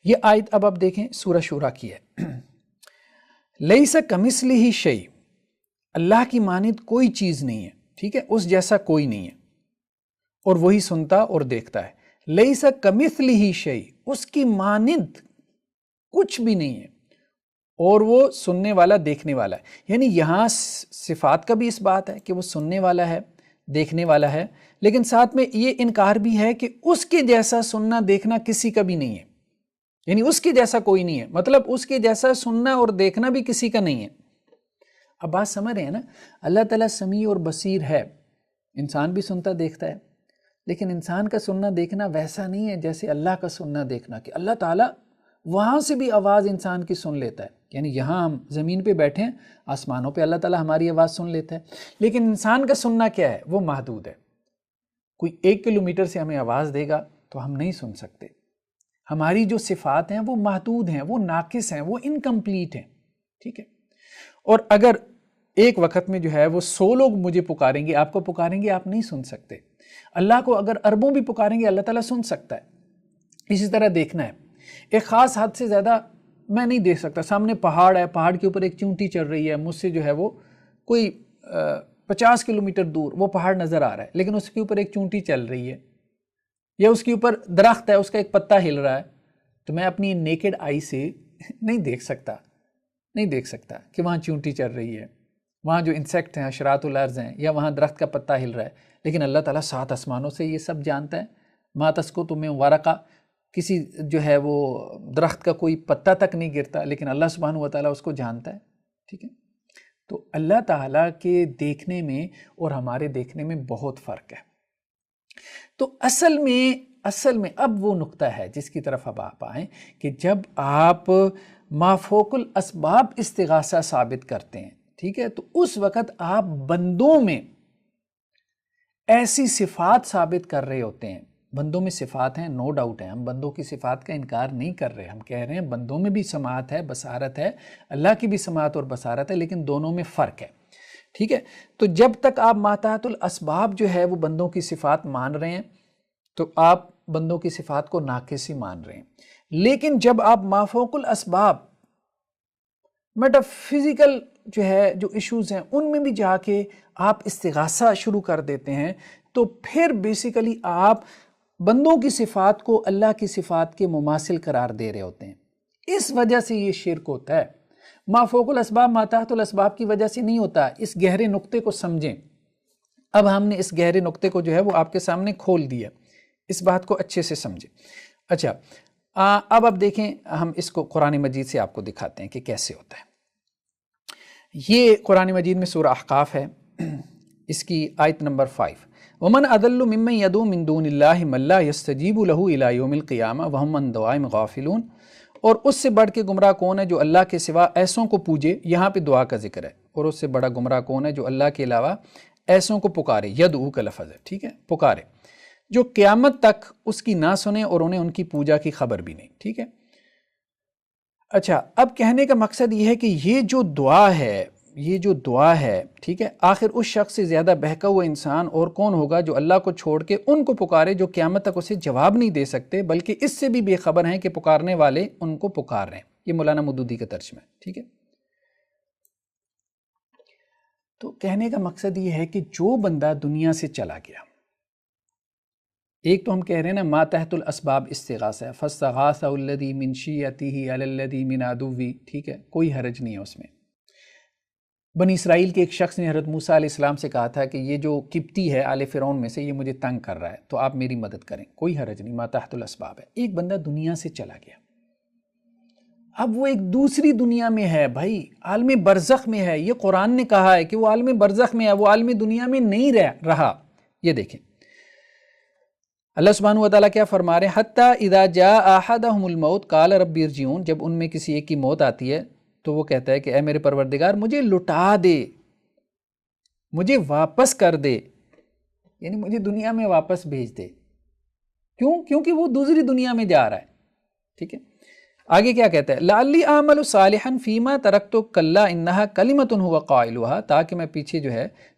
Speaker 1: یہ آیت اب آپ دیکھیں سورہ شورا کی ہے، لیس کمثلہ شیء، اللہ کی مانند کوئی چیز نہیں ہے، ٹھیک ہے، اس جیسا کوئی نہیں ہے، اور وہی سنتا اور دیکھتا ہے۔ لیس کمثلہ شیء، اس کی مانند کچھ بھی نہیں ہے، اور وہ سننے والا دیکھنے والا ہے۔ یعنی یہاں صفات کا بھی اس بات ہے کہ وہ سننے والا ہے دیکھنے والا ہے، لیکن ساتھ میں یہ انکار بھی ہے کہ اس کے جیسا سننا دیکھنا کسی کا بھی نہیں ہے، یعنی اس کے جیسا کوئی نہیں ہے، مطلب اس کے جیسا سننا اور دیکھنا بھی کسی کا نہیں ہے۔ اب بات سمجھ رہے ہیں نا، اللہ تعالیٰ سمیع اور بصیر ہے، انسان بھی سنتا دیکھتا ہے، لیکن انسان کا سننا دیکھنا ویسا نہیں ہے جیسے اللہ کا سننا دیکھنا، کہ اللہ تعالیٰ وہاں سے بھی آواز انسان کی سن لیتا ہے. یعنی یہاں ہم زمین پہ بیٹھے ہیں، آسمانوں پہ اللہ تعالیٰ ہماری آواز سن لیتا ہے، لیکن انسان کا سننا کیا ہے؟ وہ محدود ہے. کوئی 1 کلومیٹر سے ہمیں آواز دے گا تو ہم نہیں سن سکتے. ہماری جو صفات ہیں وہ محدود ہیں، وہ ناقص ہیں، وہ انکمپلیٹ ہیں. ٹھیک ہے. اور اگر ایک وقت میں جو ہے وہ 100 لوگ مجھے پکاریں گے، آپ کو پکاریں گے، آپ نہیں سن سکتے. اللہ کو اگر اربوں بھی پکاریں گے اللہ تعالیٰ سن سکتا ہے. اسی طرح دیکھنا ہے، ایک خاص حد سے زیادہ میں نہیں دیکھ سکتا. سامنے پہاڑ ہے، پہاڑ کے اوپر ایک چونٹی چل رہی ہے، مجھ سے جو ہے وہ کوئی 50 کلومیٹر دور وہ پہاڑ نظر آ رہا ہے، لیکن اس کے اوپر ایک چونٹی چل رہی ہے، یا اس کے اوپر درخت ہے، اس کا ایک پتا ہل رہا ہے، تو میں اپنی نیکڈ آئی سے نہیں دیکھ سکتا کہ وہاں چونٹی چل رہی ہے، وہاں جو انسیکٹ ہیں، حشرات الارض ہیں، یا وہاں درخت کا پتا ہل رہا ہے. لیکن اللہ تعالیٰ 7 آسمانوں سے یہ سب جانتا ہے. ما تسقط من ورقہ، کسی جو ہے وہ درخت کا کوئی پتا تک نہیں گرتا، لیکن اللہ سبحانہ و تعالیٰ اس کو جانتا ہے. ٹھیک ہے. تو اللہ تعالیٰ کے دیکھنے میں اور ہمارے دیکھنے میں بہت فرق ہے. تو اصل میں اب وہ نقطہ ہے جس کی طرف اب آپ آئیں کہ جب آپ مافوق الاسباب استغاثہ ثابت کرتے ہیں، ٹھیک ہے، تو اس وقت آپ بندوں میں ایسی صفات ثابت کر رہے ہوتے ہیں. بندوں میں صفات ہیں، نو ڈاؤٹ ہے، ہم بندوں کی صفات کا انکار نہیں کر رہے. ہم کہہ رہے ہیں بندوں میں بھی سماعت ہے، بصارت ہے، اللہ کی بھی سماعت اور بصارت ہے، لیکن دونوں میں فرق ہے. ٹھیک ہے. تو جب تک آپ ماتحت الاسباب جو ہے وہ بندوں کی صفات مان رہے ہیں تو آپ بندوں کی صفات کو ناقص ہی مان رہے ہیں. لیکن جب آپ مافوق الاسباب میٹا فزیکل جو ہے جو ایشوز ہیں ان میں بھی جا کے آپ استغاثہ شروع کر دیتے ہیں، تو پھر بیسیکلی آپ بندوں کی صفات کو اللہ کی صفات کے مماثل قرار دے رہے ہوتے ہیں. اس وجہ سے یہ شرک ہوتا ہے. مافوق الاسباب ماتحت الاسباب کی وجہ سے نہیں ہوتا. اس گہرے نقطے کو سمجھیں. اب ہم نے اس گہرے نقطے کو جو ہے وہ آپ کے سامنے کھول دیا. اس بات کو اچھے سے سمجھیں. اچھا، اب دیکھیں، ہم اس کو قرآن مجید سے آپ کو دکھاتے ہیں کہ کیسے ہوتا ہے. یہ قرآن مجید میں سورہ احقاف ہے، اس کی آیت نمبر 5. ومن اضل ممن يدعو من دون اللہ من لا يستجیب له الى یوم القیامہ وهم عن دعائهم غافلون. اور اس سے بڑھ کے گمراہ کون ہے جو اللہ کے سوا ایسوں کو پوجے، یہاں پہ دعا کا ذکر ہے. اور اس سے بڑا گمراہ کون ہے جو اللہ کے علاوہ ایسوں کو پکارے. یدعو کا لفظ ہے، ٹھیک ہے، پکارے، جو قیامت تک اس کی نہ سنے اور انہیں ان کی پوجا کی خبر بھی نہیں. ٹھیک ہے. اچھا، اب کہنے کا مقصد یہ ہے کہ یہ جو دعا ہے، ٹھیک ہے، آخر اس شخص سے زیادہ بہکا ہوا انسان اور کون ہوگا جو اللہ کو چھوڑ کے ان کو پکارے جو قیامت تک اسے جواب نہیں دے سکتے، بلکہ اس سے بھی بے خبر ہیں کہ پکارنے والے ان کو پکار رہے ہیں. یہ مولانا مودودی کا ترجمہ ہے. ٹھیک ہے. تو کہنے کا مقصد یہ ہے کہ جو بندہ دنیا سے چلا گیا، ایک تو ہم کہہ رہے ہیں نا ماتحت الاسباب استغاثہ ہے، فاستغاثہ الذی من شیعتہ علی الذی من عدوہ. ٹھیک ہے، کوئی حرج نہیں ہے اس میں. بنی اسرائیل کے ایک شخص نے حضرت موسیٰ علیہ السلام سے کہا تھا کہ یہ جو قبطی ہے آل فرعون میں سے، یہ مجھے تنگ کر رہا ہے، تو آپ میری مدد کریں. کوئی حرج نہیں، ماتحت الاسباب ہے. ایک بندہ دنیا سے چلا گیا، اب وہ ایک دوسری دنیا میں ہے، بھائی عالم برزخ میں ہے. یہ قرآن نے کہا ہے کہ وہ عالم برزخ میں ہے، وہ عالم دنیا میں نہیں رہا. یہ دیکھیں اللہ سبحانہ وتعالیٰ کیا فرما رہے ہیں، حتیٰ اذا جاء احدهم الموت قال رب ارجعون. جب ان میں کسی ایک کی موت آتی ہے تو وہ کہتا ہے کہ اے میرے پروردگار مجھے لٹا دے، مجھے واپس کر دے، یعنی مجھے دنیا میں واپس بھیج دے. کیونکہ وہ دوسری دنیا میں جا رہا ہے. ٹھیک ہے. آگے کیا کہتا ہے، لعلی اعمل صالحا فیما ترکت کلا انہا کلمۃ هو قائلها، تاکہ میں پیچھے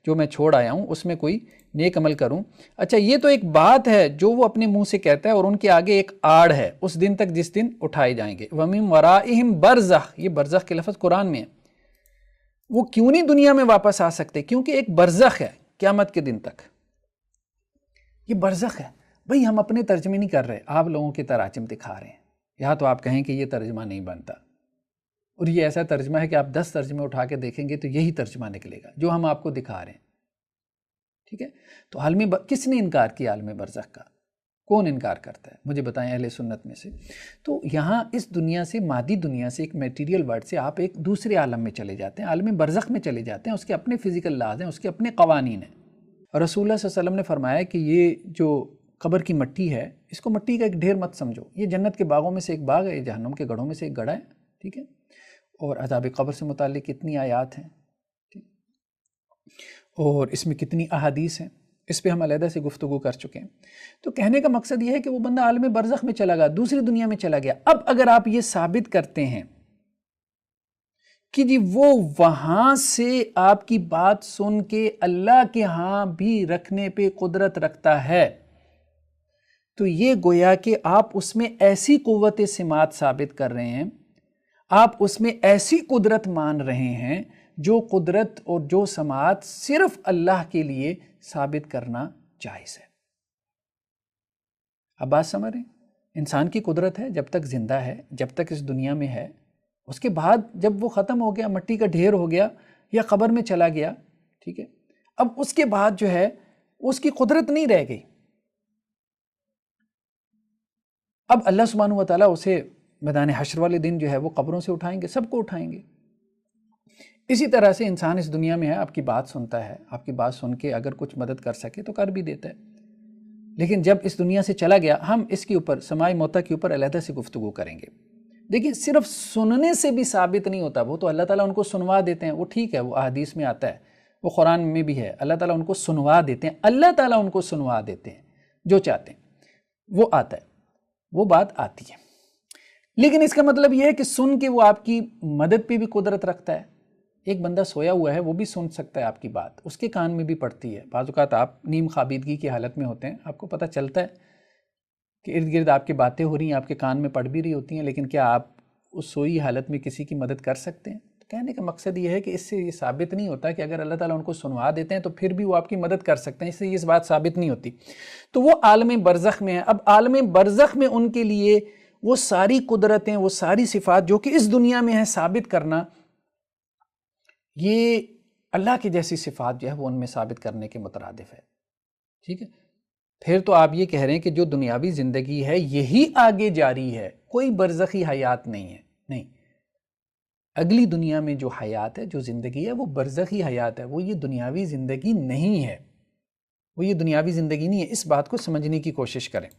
Speaker 1: جو میں چھوڑ آیا ہوں اس میں کوئی نیک عمل کروں. اچھا، یہ تو ایک بات ہے جو وہ اپنے منہ سے کہتا ہے، اور ان کے آگے ایک آڑ ہے اس دن تک جس دن اٹھائے جائیں گے. وَمِن وَرَائِهِمْ برزخ، یہ برزخ کے لفظ قرآن میں ہے. وہ کیوں نہیں دنیا میں واپس آ سکتے؟ کیونکہ ایک برزخ ہے قیامت کے دن تک. یہ برزخ ہے. بھئی ہم اپنے ترجمے نہیں کر رہے، آپ لوگوں کے تراجم دکھا رہے ہیں. یا تو آپ کہیں کہ یہ ترجمہ نہیں بنتا، اور یہ ایسا ترجمہ ہے کہ آپ 10 ترجمے اٹھا کے دیکھیں گے تو یہی ترجمہ نکلے گا جو ہم آپ کو دکھا رہے ہیں. ٹھیک ہے. تو کس نے انکار کیا عالم برزخ کا؟ کون انکار کرتا ہے؟ مجھے بتائیں اہل سنت میں سے. تو یہاں اس دنیا سے، مادی دنیا سے، ایک میٹیریل ورلڈ سے آپ ایک دوسرے عالم میں چلے جاتے ہیں، عالم برزخ میں چلے جاتے ہیں. اس کے اپنے فزیکل لاز ہیں، اس کے اپنے قوانین ہیں. اور رسول اللہ صلی اللہ علیہ وسلم نے فرمایا کہ یہ جو قبر کی مٹی ہے، اس کو مٹی کا ایک ڈھیر مت سمجھو، یہ جنت کے باغوں میں سے ایک باغ ہے، یہ جہنم کے گڑھوں میں سے ایک گڑھا ہے، ٹھیک ہے؟ اور عذاب قبر سے متعلق کتنی آیات ہیں، ٹھیک؟ اور اس میں کتنی احادیث ہیں، اس پہ ہم علیحدہ سے گفتگو کر چکے ہیں۔ تو کہنے کا مقصد یہ ہے کہ وہ بندہ عالم برزخ میں چلا گیا، دوسری دنیا میں چلا گیا۔ اب اگر آپ یہ ثابت کرتے ہیں کہ جی وہ وہاں سے آپ کی بات سن کے اللہ کے ہاں بھی رکھنے پہ قدرت رکھتا ہے، تو یہ گویا کہ آپ اس میں ایسی قوت سماعت ثابت کر رہے ہیں، آپ اس میں ایسی قدرت مان رہے ہیں جو قدرت اور جو سماعت صرف اللہ کے لیے ثابت کرنا جائز ہے۔ اب بات سمجھ رہے ہیں؟ انسان کی قدرت ہے جب تک زندہ ہے، جب تک اس دنیا میں ہے، اس کے بعد جب وہ ختم ہو گیا، مٹی کا ڈھیر ہو گیا یا قبر میں چلا گیا، ٹھیک ہے، اب اس کے بعد جو ہے اس کی قدرت نہیں رہ گئی۔ اب اللہ سبحانہ و تعالیٰ اسے میدان حشر والے دن جو ہے وہ قبروں سے اٹھائیں گے، سب کو اٹھائیں گے۔ اسی طرح سے انسان اس دنیا میں ہے، آپ کی بات سنتا ہے، آپ کی بات سن کے اگر کچھ مدد کر سکے تو کر بھی دیتا ہے، لیکن جب اس دنیا سے چلا گیا، ہم اس کے اوپر سماع موتیٰ کے اوپر علیحدہ سے گفتگو کریں گے۔ دیکھیں صرف سننے سے بھی ثابت نہیں ہوتا، وہ تو اللہ تعالیٰ ان کو سنوا دیتے ہیں، وہ ٹھیک ہے، وہ احادیث میں آتا ہے، وہ قرآن میں بھی ہے، اللہ تعالیٰ ان کو سنوا دیتے ہیں، اللہ تعالیٰ ان کو سنوا دیتے ہیں جو چاہتے ہیں، وہ آتا ہے، وہ بات آتی ہے۔ لیکن اس کا مطلب یہ ہے کہ سن کے وہ آپ کی مدد پہ بھی قدرت رکھتا ہے۔ ایک بندہ سویا ہوا ہے، وہ بھی سن سکتا ہے آپ کی بات، اس کے کان میں بھی پڑتی ہے۔ بعض اوقات آپ نیم خوابیدگی کی حالت میں ہوتے ہیں، آپ کو پتہ چلتا ہے کہ ارد گرد آپ کی باتیں ہو رہی ہیں، آپ کے کان میں پڑ بھی رہی ہوتی ہیں، لیکن کیا آپ اس سوئی حالت میں کسی کی مدد کر سکتے ہیں؟ تو کہنے کا مقصد یہ ہے کہ اس سے یہ ثابت نہیں ہوتا کہ اگر اللہ تعالیٰ ان کو سنوا دیتے ہیں تو پھر بھی وہ آپ کی مدد کر سکتے ہیں، اس سے یہ بات ثابت نہیں ہوتی۔ تو وہ عالم برزخ میں ہے۔ اب عالم برزخ میں ان کے لیے وہ ساری قدرتیں، وہ ساری صفات جو کہ اس دنیا میں ہیں، ثابت کرنا، یہ اللہ کی جیسی صفات جو ہے وہ ان میں ثابت کرنے کے مترادف ہے، ٹھیک ہے؟ پھر تو آپ یہ کہہ رہے ہیں کہ جو دنیاوی زندگی ہے یہی آگے جاری ہے، کوئی برزخی حیات نہیں ہے۔ نہیں، اگلی دنیا میں جو حیات ہے، جو زندگی ہے، وہ برزخی حیات ہے، وہ یہ دنیاوی زندگی نہیں ہے، وہ یہ دنیاوی زندگی نہیں ہے۔ اس بات کو سمجھنے کی کوشش کریں۔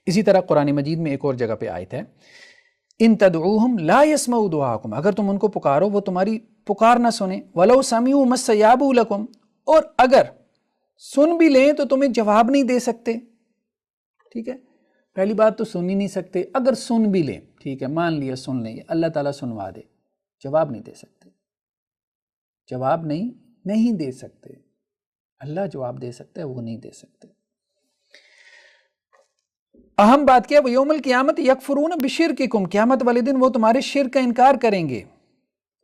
Speaker 1: اسی طرح قرآن مجید میں ایک اور جگہ پہ آیت ہے، ان تدعوہم لا یسمعوا دعاءکم، اگر تم ان کو پکارو وہ تمہاری پکار نہ سنیں، ولو سمعوا ما استجابوا لکم، اور اگر سن بھی لیں تو تمہیں جواب نہیں دے سکتے، ٹھیک ہے؟ پہلی بات تو سن ہی نہیں سکتے، اگر سن بھی لیں، ٹھیک ہے، مان لیا سن لیں، اللہ تعالیٰ سنوا دے، جواب نہیں دے سکتے، جواب نہیں دے سکتے۔ اللہ جواب دے سکتا ہے، وہ نہیں دے سکتے۔ اہم بات کیا ہے؟ وَيَوْمَ الْقِيَامَةِ يَكْفُرُونَ بِشِرْكِكُمْ، قیامت والے دن وہ تمہارے شرک کا انکار کریں گے،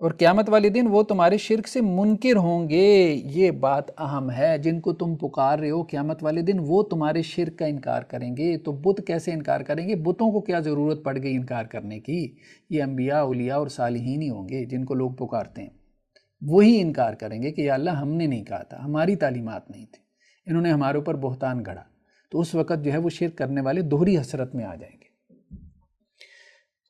Speaker 1: اور قیامت والے دن وہ تمہارے شرک سے منکر ہوں گے۔ یہ بات اہم ہے، جن کو تم پکار رہے ہو قیامت والے دن وہ تمہارے شرک کا انکار کریں گے۔ تو بت کیسے انکار کریں گے؟ بتوں کو کیا ضرورت پڑ گئی انکار کرنے کی؟ یہ انبیاء، اولیاء اور صالحین ہی ہوں گے جن کو لوگ پکارتے ہیں، وہی انکار کریں گے کہ یا اللہ ہم نے نہیں کہا تھا، ہماری تعلیمات نہیں تھی، انہوں نے ہمارے اوپر بہتان گھڑا۔ تو اس وقت جو ہے وہ شرک کرنے والے دوہری حسرت میں آ جائیں گے۔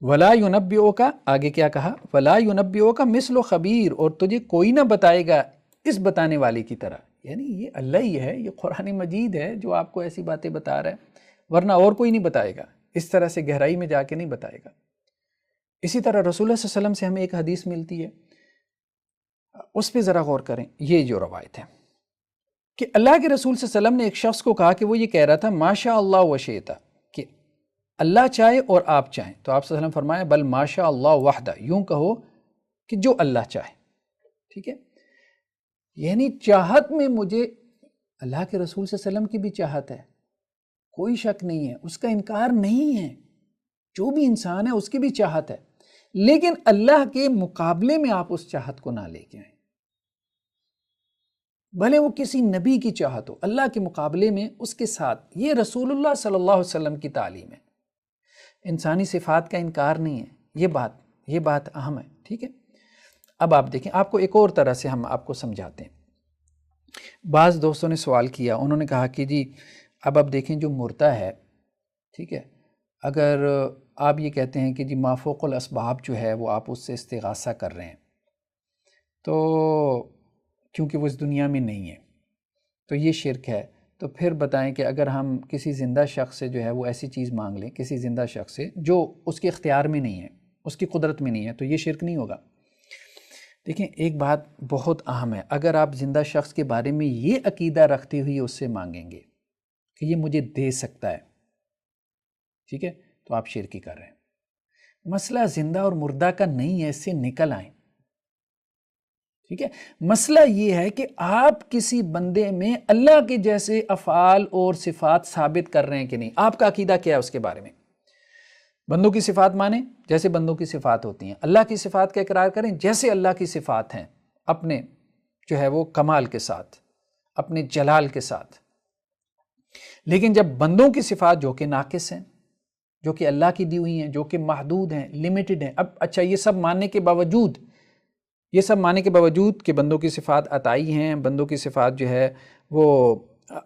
Speaker 1: وَلَا يُنَبِّئُكَ، آگے کیا کہا؟ وَلَا يُنَبِّئُكَ مِثْلُ خَبِيرٌ، اور تجھے کوئی نہ بتائے گا اس بتانے والے کی طرح، یعنی یہ اللہ ہی ہے، یہ قرآن مجید ہے جو آپ کو ایسی باتیں بتا رہا ہے، ورنہ اور کوئی نہیں بتائے گا، اس طرح سے گہرائی میں جا کے نہیں بتائے گا۔ اسی طرح رسول اللہ صلی اللہ علیہ وسلم سے ہمیں ایک حدیث ملتی ہے، اس پہ ذرا غور کریں۔ یہ جو روایت ہے کہ اللہ کے رسول صلی اللہ علیہ وسلم نے ایک شخص کو کہا کہ وہ یہ کہہ رہا تھا ماشاء اللہ وشیتا، کہ اللہ چاہے اور آپ چاہیں، تو آپ صلی اللہ علیہ وسلم فرمایا بل ماشاء اللہ وحدہ، یوں کہو کہ جو اللہ چاہے، ٹھیک ہے؟ یعنی چاہت میں مجھے اللہ کے رسول صلی اللہ علیہ وسلم کی بھی چاہت ہے، کوئی شک نہیں ہے، اس کا انکار نہیں ہے، جو بھی انسان ہے اس کی بھی چاہت ہے، لیکن اللہ کے مقابلے میں آپ اس چاہت کو نہ لے کے آئیں، بھلے وہ کسی نبی کی چاہت ہو، اللہ کے مقابلے میں اس کے ساتھ۔ یہ رسول اللہ صلی اللہ علیہ وسلم کی تعلیم ہے، انسانی صفات کا انکار نہیں ہے، یہ بات اہم ہے، ٹھیک ہے؟ اب آپ دیکھیں، آپ کو ایک اور طرح سے ہم آپ کو سمجھاتے ہیں۔ بعض دوستوں نے سوال کیا، انہوں نے کہا کہ جی اب دیکھیں جو مردہ ہے، ٹھیک ہے، اگر آپ یہ کہتے ہیں کہ جی ما فوق الاسباب جو ہے وہ آپ اس سے استغاثہ کر رہے ہیں، تو کیونکہ وہ اس دنیا میں نہیں ہے تو یہ شرک ہے، تو پھر بتائیں کہ اگر ہم کسی زندہ شخص سے جو ہے وہ ایسی چیز مانگ لیں، کسی زندہ شخص سے جو اس کے اختیار میں نہیں ہے، اس کی قدرت میں نہیں ہے، تو یہ شرک نہیں ہوگا؟ دیکھیں ایک بات بہت اہم ہے، اگر آپ زندہ شخص کے بارے میں یہ عقیدہ رکھتے ہوئے اس سے مانگیں گے کہ یہ مجھے دے سکتا ہے، ٹھیک ہے، تو آپ شرکی کر رہے ہیں۔ مسئلہ زندہ اور مردہ کا نہیں ہے، اس سے نکل آئیں، ٹھیک ہے۔ مسئلہ یہ ہے کہ آپ کسی بندے میں اللہ کے جیسے افعال اور صفات ثابت کر رہے ہیں کہ نہیں، آپ کا عقیدہ کیا ہے اس کے بارے میں؟ بندوں کی صفات مانیں جیسے بندوں کی صفات ہوتی ہیں، اللہ کی صفات کا اقرار کریں جیسے اللہ کی صفات ہیں، اپنے جو ہے وہ کمال کے ساتھ، اپنے جلال کے ساتھ۔ لیکن جب بندوں کی صفات جو کہ ناقص ہیں، جو کہ اللہ کی دی ہوئی ہیں، جو کہ محدود ہیں، لیمیٹڈ ہیں، اب اچھا یہ سب ماننے کے باوجود کہ بندوں کی صفات عطائی ہیں، بندوں کی صفات جو ہے وہ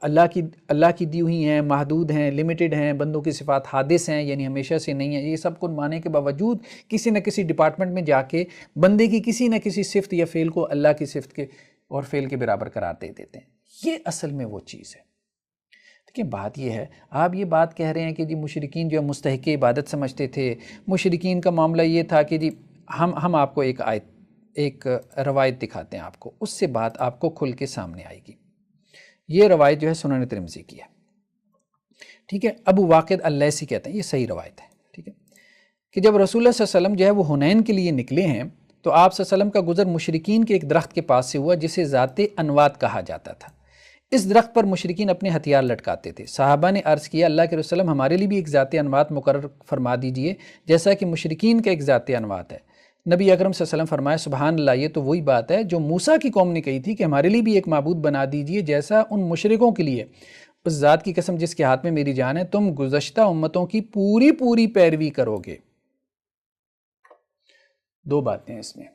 Speaker 1: اللہ کی دی ہوئی ہیں، محدود ہیں، لیمیٹڈ ہیں، بندوں کی صفات حادث ہیں یعنی ہمیشہ سے نہیں ہیں، یہ سب کو ماننے کے باوجود کسی نہ کسی ڈپارٹمنٹ میں جا کے بندے کی کسی نہ کسی صفت یا فعل کو اللہ کی صفت کے اور فعل کے برابر قرار دے دیتے ہیں۔ یہ اصل میں وہ چیز ہے۔ دیکھیں بات یہ ہے، آپ یہ بات کہہ رہے ہیں کہ جی مشرکین جو مستحق عبادت سمجھتے تھے، مشرکین کا معاملہ یہ تھا کہ جی ہم آپ کو ایک روایت دکھاتے ہیں آپ کو، اس سے بات آپ کو کھل کے سامنے آئے گی۔ یہ روایت جو ہے سنن ترمذی کی ہے، ٹھیک ہے۔ ابو واقد اللیثی کہتے ہیں، یہ صحیح روایت ہے، ٹھیک ہے، کہ جب رسول اللہ صلی اللہ علیہ وسلم جو ہے وہ حنین کے لیے نکلے ہیں تو آپ صلی اللہ علیہ وسلم کا گزر مشرکین کے ایک درخت کے پاس سے ہوا جسے ذات انوات کہا جاتا تھا۔ اس درخت پر مشرکین اپنے ہتھیار لٹکاتے تھے۔ صحابہ نے عرض کیا اللہ کے رسول ہمارے لیے بھی ایک ذات انوات مقرر فرما دیجئے جیسا کہ مشرکین کا ایک ذات انوات ہے۔ نبی اکرم صلی اللہ علیہ وسلم فرمایا سبحان اللہ، یہ تو وہی بات ہے جو موسیٰ کی قوم نے کہی تھی کہ ہمارے لیے بھی ایک معبود بنا دیجئے جیسا ان مشرکوں کے لیے۔ اس ذات کی قسم جس کے ہاتھ میں میری جان ہے، تم گزشتہ امتوں کی پوری پیروی کرو گے۔ دو باتیں اس میں،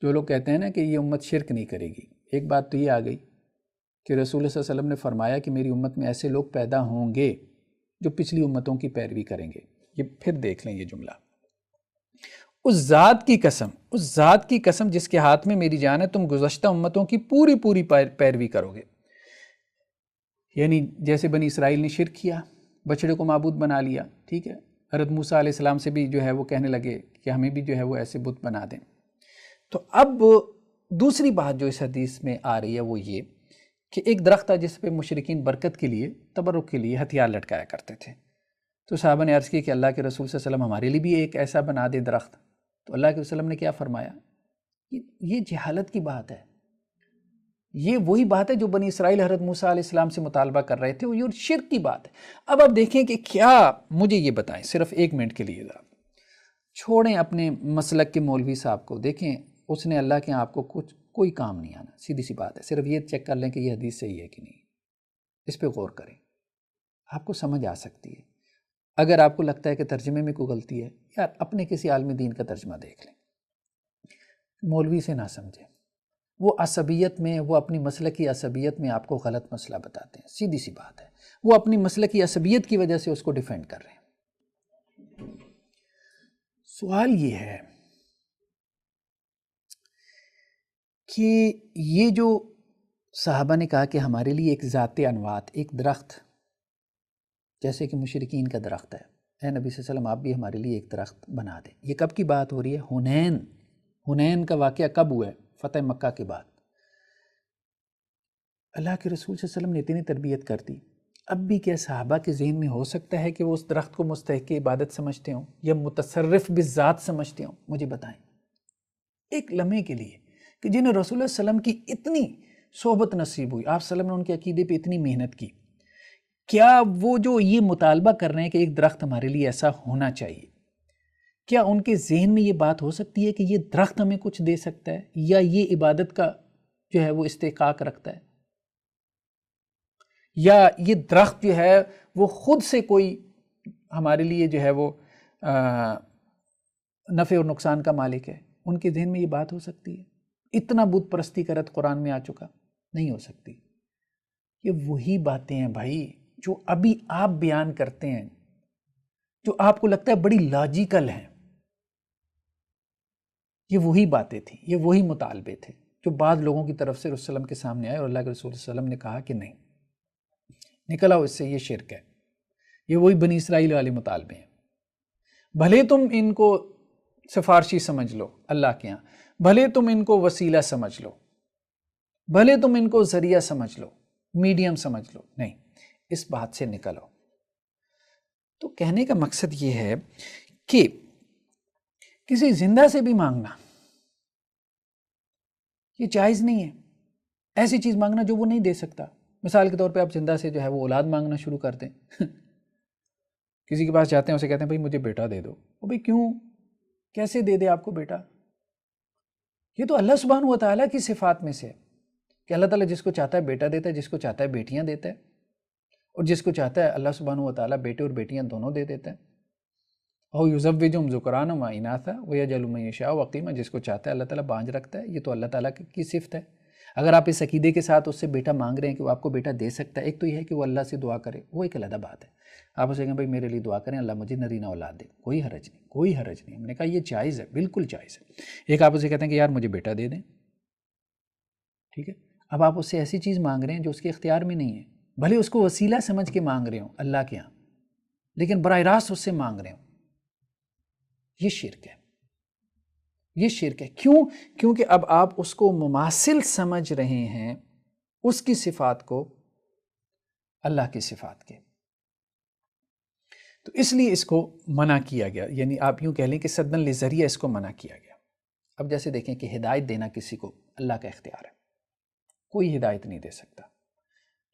Speaker 1: جو لوگ کہتے ہیں نا کہ یہ امت شرک نہیں کرے گی، ایک بات تو یہ آ گئی کہ رسول اللہ صلی اللہ علیہ وسلم نے فرمایا کہ میری امت میں ایسے لوگ پیدا ہوں گے جو پچھلی امتوں کی پیروی کریں گے۔ یہ پھر دیکھ لیں یہ جملہ، اس ذات کی قسم جس کے ہاتھ میں میری جان ہے، تم گزشتہ امتوں کی پوری پیروی کرو گے۔ یعنی جیسے بنی اسرائیل نے شرک کیا، بچڑے کو معبود بنا لیا، ٹھیک ہے، حضرت موسیٰ علیہ السلام سے بھی جو ہے وہ کہنے لگے کہ ہمیں بھی جو ہے وہ ایسے بت بنا دیں۔ تو اب دوسری بات جو اس حدیث میں آ رہی ہے وہ یہ کہ ایک درخت تھا جس پہ مشرکین برکت کے لیے، تبرک کے لیے ہتھیار لٹکایا کرتے تھے۔ تو صحابہ نے عرض کی کہ اللہ کے رسول صلی اللہ علیہ وسلم ہمارے لیے بھی ایک ایسا بنا دے درخت۔ تو اللہ کے وسلم نے کیا فرمایا؟ یہ جہالت کی بات ہے، یہ وہی بات ہے جو بنی اسرائیل حضرت موسیٰ علیہ السلام سے مطالبہ کر رہے تھے، یہ شرک کی بات ہے۔ اب آپ دیکھیں کہ کیا، مجھے یہ بتائیں صرف ایک منٹ کے لیے، چھوڑیں اپنے مسلک کے مولوی صاحب کو، دیکھیں اس نے اللہ کے آپ کو کوئی کام نہیں آنا، سیدھی سی بات ہے، صرف یہ چیک کر لیں کہ یہ حدیث صحیح ہے کہ نہیں، اس پہ غور کریں، آپ کو سمجھ آ سکتی ہے۔ اگر آپ کو لگتا ہے کہ ترجمے میں کوئی غلطی ہے، یار اپنے کسی عالم دین کا ترجمہ دیکھ لیں، مولوی سے نہ سمجھیں، وہ عصبیت میں، وہ اپنی مسلکی عصبیت میں آپ کو غلط مسئلہ بتاتے ہیں، سیدھی سی بات ہے، وہ اپنی مسلکی عصبیت کی وجہ سے اس کو ڈیفینڈ کر رہے ہیں۔ سوال یہ ہے کہ یہ جو صحابہ نے کہا کہ ہمارے لیے ایک ذات انوات، ایک درخت جیسے کہ مشرکین کا درخت ہے، اے نبی صلی اللہ علیہ وسلم آپ بھی ہمارے لیے ایک درخت بنا دیں، یہ کب کی بات ہو رہی ہے؟ حنین کا واقعہ کب ہوا ہے؟ فتح مکہ کے بعد۔ اللہ کے رسول صلی اللہ علیہ وسلم نے اتنی تربیت کر دی، اب بھی کیا صحابہ کے ذہن میں ہو سکتا ہے کہ وہ اس درخت کو مستحق عبادت سمجھتے ہوں یا متصرف بالذات سمجھتے ہوں؟ مجھے بتائیں ایک لمحے کے لیے کہ جنہیں رسول اللہ صلی اللہ علیہ وسلم کی اتنی صحبت نصیب ہوئی، آپ صلی اللہ علیہ وسلم نے ان کے عقیدے پہ اتنی محنت کی، کیا وہ جو یہ مطالبہ کر رہے ہیں کہ ایک درخت ہمارے لیے ایسا ہونا چاہیے، کیا ان کے ذہن میں یہ بات ہو سکتی ہے کہ یہ درخت ہمیں کچھ دے سکتا ہے یا یہ عبادت کا جو ہے وہ استحقاق رکھتا ہے، یا یہ درخت جو ہے وہ خود سے کوئی ہمارے لیے جو ہے وہ نفع اور نقصان کا مالک ہے؟ ان کے ذہن میں یہ بات ہو سکتی ہے؟ اتنا بت پرستی کا رد قرآن میں آ چکا، نہیں ہو سکتی۔ یہ وہی باتیں ہیں بھائی جو ابھی آپ بیان کرتے ہیں، جو آپ کو لگتا ہے بڑی لاجیکل ہیں، یہ وہی باتیں تھیں، یہ وہی مطالبے تھے جو بعض لوگوں کی طرف سے رسول اللہ کے سامنے آئے اور اللہ کے رسول صلی اللہ علیہ وسلم نے کہا کہ نہیں، نکل آؤ اس سے، یہ شرک ہے، یہ وہی بنی اسرائیل والے مطالبے ہیں۔ بھلے تم ان کو سفارشی سمجھ لو اللہ کے یہاں، بھلے تم ان کو وسیلہ سمجھ لو، بھلے تم ان کو ذریعہ سمجھ لو، میڈیم سمجھ لو، نہیں، اس بات سے نکل آؤ۔ تو کہنے کا مقصد یہ ہے کہ کسی زندہ سے بھی مانگنا یہ جائز نہیں ہے، ایسی چیز مانگنا جو وہ نہیں دے سکتا۔ مثال کے طور پہ آپ زندہ سے جو ہے وہ اولاد مانگنا شروع کر دیں کسی کے پاس جاتے ہیں، اسے کہتے ہیں بھائی مجھے بیٹا دے دو، وہ بھائی کیوں، کیسے دے دے آپ کو بیٹا؟ یہ تو اللہ سبحانہ و تعالیٰ کی صفات میں سے ہے کہ اللہ تعالیٰ جس کو چاہتا ہے بیٹا دیتا ہے، جس کو چاہتا ہے بیٹیاں دیتا ہے، اور جس کو چاہتا ہے اللہ سبحانہ و تعالیٰ بیٹے اور بیٹیاں دونوں دے دیتا ہے۔ او یزوجہم ذکرانا و اناثا ویجعل من یشاء عقیما، جس کو چاہتا ہے اللہ تعالیٰ بانج رکھتا ہے۔ یہ تو اللہ تعالیٰ کی صفت ہے۔ اگر آپ اس عقیدے کے ساتھ اس سے بیٹا مانگ رہے ہیں کہ وہ آپ کو بیٹا دے سکتا ہے، ایک تو یہ ہے کہ وہ اللہ سے دعا کرے، وہ ایک علیحدہ بات ہے۔ آپ اسے کہیں بھائی میرے لیے دعا کریں اللہ مجھے نرینہ اولاد دے، کوئی حرج نہیں، کوئی حرج نہیں۔ ہم نے کہا یہ جائز ہے، بالکل جائز ہے۔ ایک آپ اسے کہتے ہیں کہ یار مجھے بیٹا دے دیں، ٹھیک ہے، اب آپ اس سے ایسی چیز مانگ رہے ہیں جو اس کے اختیار میں نہیں ہے، بھلے اس کو وسیلہ سمجھ کے مانگ رہے ہوں اللہ کے ہاں، لیکن براہ راست اس سے مانگ رہے ہوں، یہ شرک ہے، یہ شرک ہے۔ کیوں؟ کیونکہ اب آپ اس کو مماثل سمجھ رہے ہیں اس کی صفات کو اللہ کی صفات کے، تو اس لیے اس کو منع کیا گیا، یعنی آپ یوں کہہ لیں کہ سدن لذریعہ اس کو منع کیا گیا۔ اب جیسے دیکھیں کہ ہدایت دینا کسی کو اللہ کا اختیار ہے، کوئی ہدایت نہیں دے سکتا،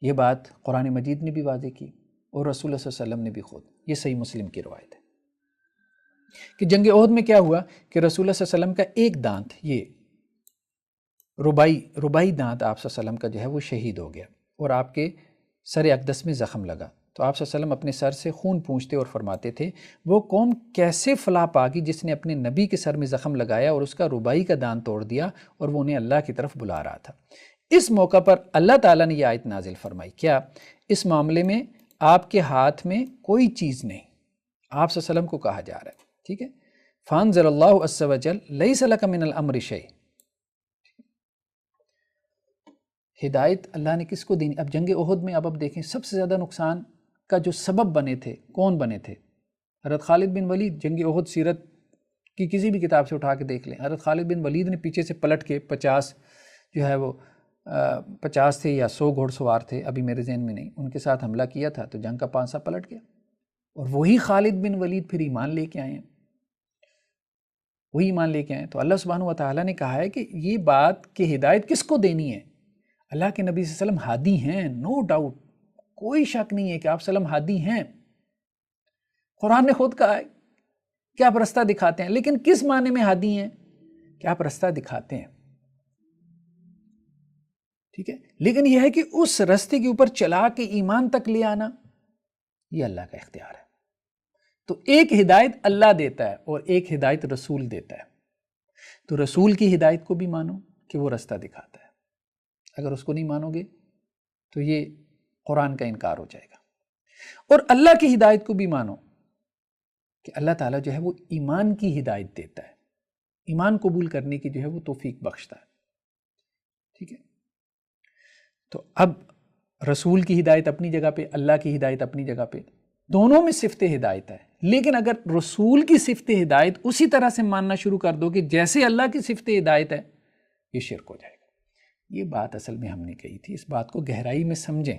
Speaker 1: یہ بات قرآن مجید نے بھی واضح کی اور رسول اللہ صلی اللہ علیہ وسلم نے بھی خود، یہ صحیح مسلم کی روایت ہے کہ جنگ احد میں کیا ہوا کہ رسول اللہ صلی اللہ علیہ وسلم کا ایک دانت، یہ ربائی دانت آپ صلی اللہ علیہ وسلم کا جو ہے وہ شہید ہو گیا اور آپ کے سر اقدس میں زخم لگا، تو آپ صلی اللہ علیہ وسلم اپنے سر سے خون پونچھتے اور فرماتے تھے وہ قوم کیسے فلاح پاگی جس نے اپنے نبی کے سر میں زخم لگایا اور اس کا ربائی کا دانت توڑ دیا اور وہ انہیں اللہ کی طرف بلا رہا تھا۔ اس موقع پر اللہ تعالیٰ نے یہ آیت نازل فرمائی، کیا اس معاملے میں آپ کے ہاتھ میں کوئی چیز نہیں، آپ صلی اللہ علیہ وسلم کو کہا جا رہا ہے، ٹھیک ہے، فانزل اللہ عز وجل لیس لک من الامر شیء، ہدایت اللہ نے کس کو دینی؟ اب جنگ احد میں اب دیکھیں سب سے زیادہ نقصان کا جو سبب بنے تھے کون بنے تھے؟ حضرت خالد بن ولید۔ جنگ احد سیرت کی کسی بھی کتاب سے اٹھا کے دیکھ لیں، حضرت خالد بن ولید نے پیچھے سے پلٹ کے 50 جو ہے وہ 50 تھے یا 100 گھوڑ سوار تھے، ابھی میرے ذہن میں نہیں، ان کے ساتھ حملہ کیا تھا تو جنگ کا پانسا پلٹ گیا، اور وہی خالد بن ولید پھر ایمان لے کے آئے ہیں، وہی ایمان لے کے آئے ہیں۔ تو اللہ سبحانہ و تعالیٰ نے کہا ہے کہ یہ بات کہ ہدایت کس کو دینی ہے؟ اللہ کے نبی صلی اللہ علیہ وسلم ہادی ہیں، نو ڈاؤٹ، کوئی شک نہیں ہے کہ آپ صلی اللہ علیہ وسلم ہادی ہیں، قرآن نے خود کہا ہے کہ آپ رستہ دکھاتے ہیں، لیکن کس معنی میں ہادی ہیں؟ کہ آپ رستہ دکھاتے ہیں، ٹھیک ہے، لیکن یہ ہے کہ اس رستے کے اوپر چلا کے ایمان تک لے آنا یہ اللہ کا اختیار ہے۔ تو ایک ہدایت اللہ دیتا ہے اور ایک ہدایت رسول دیتا ہے، تو رسول کی ہدایت کو بھی مانو کہ وہ رستہ دکھاتا ہے، اگر اس کو نہیں مانو گے تو یہ قرآن کا انکار ہو جائے گا، اور اللہ کی ہدایت کو بھی مانو کہ اللہ تعالیٰ جو ہے وہ ایمان کی ہدایت دیتا ہے، ایمان قبول کرنے کی جو ہے وہ توفیق بخشتا ہے، ٹھیک ہے۔ تو اب رسول کی ہدایت اپنی جگہ پہ، اللہ کی ہدایت اپنی جگہ پہ، دونوں میں صفت ہدایت ہے، لیکن اگر رسول کی صفت ہدایت اسی طرح سے ماننا شروع کر دو کہ جیسے اللہ کی صفت ہدایت ہے، یہ شرک ہو جائے گا۔ یہ بات اصل میں ہم نے کہی تھی، اس بات کو گہرائی میں سمجھیں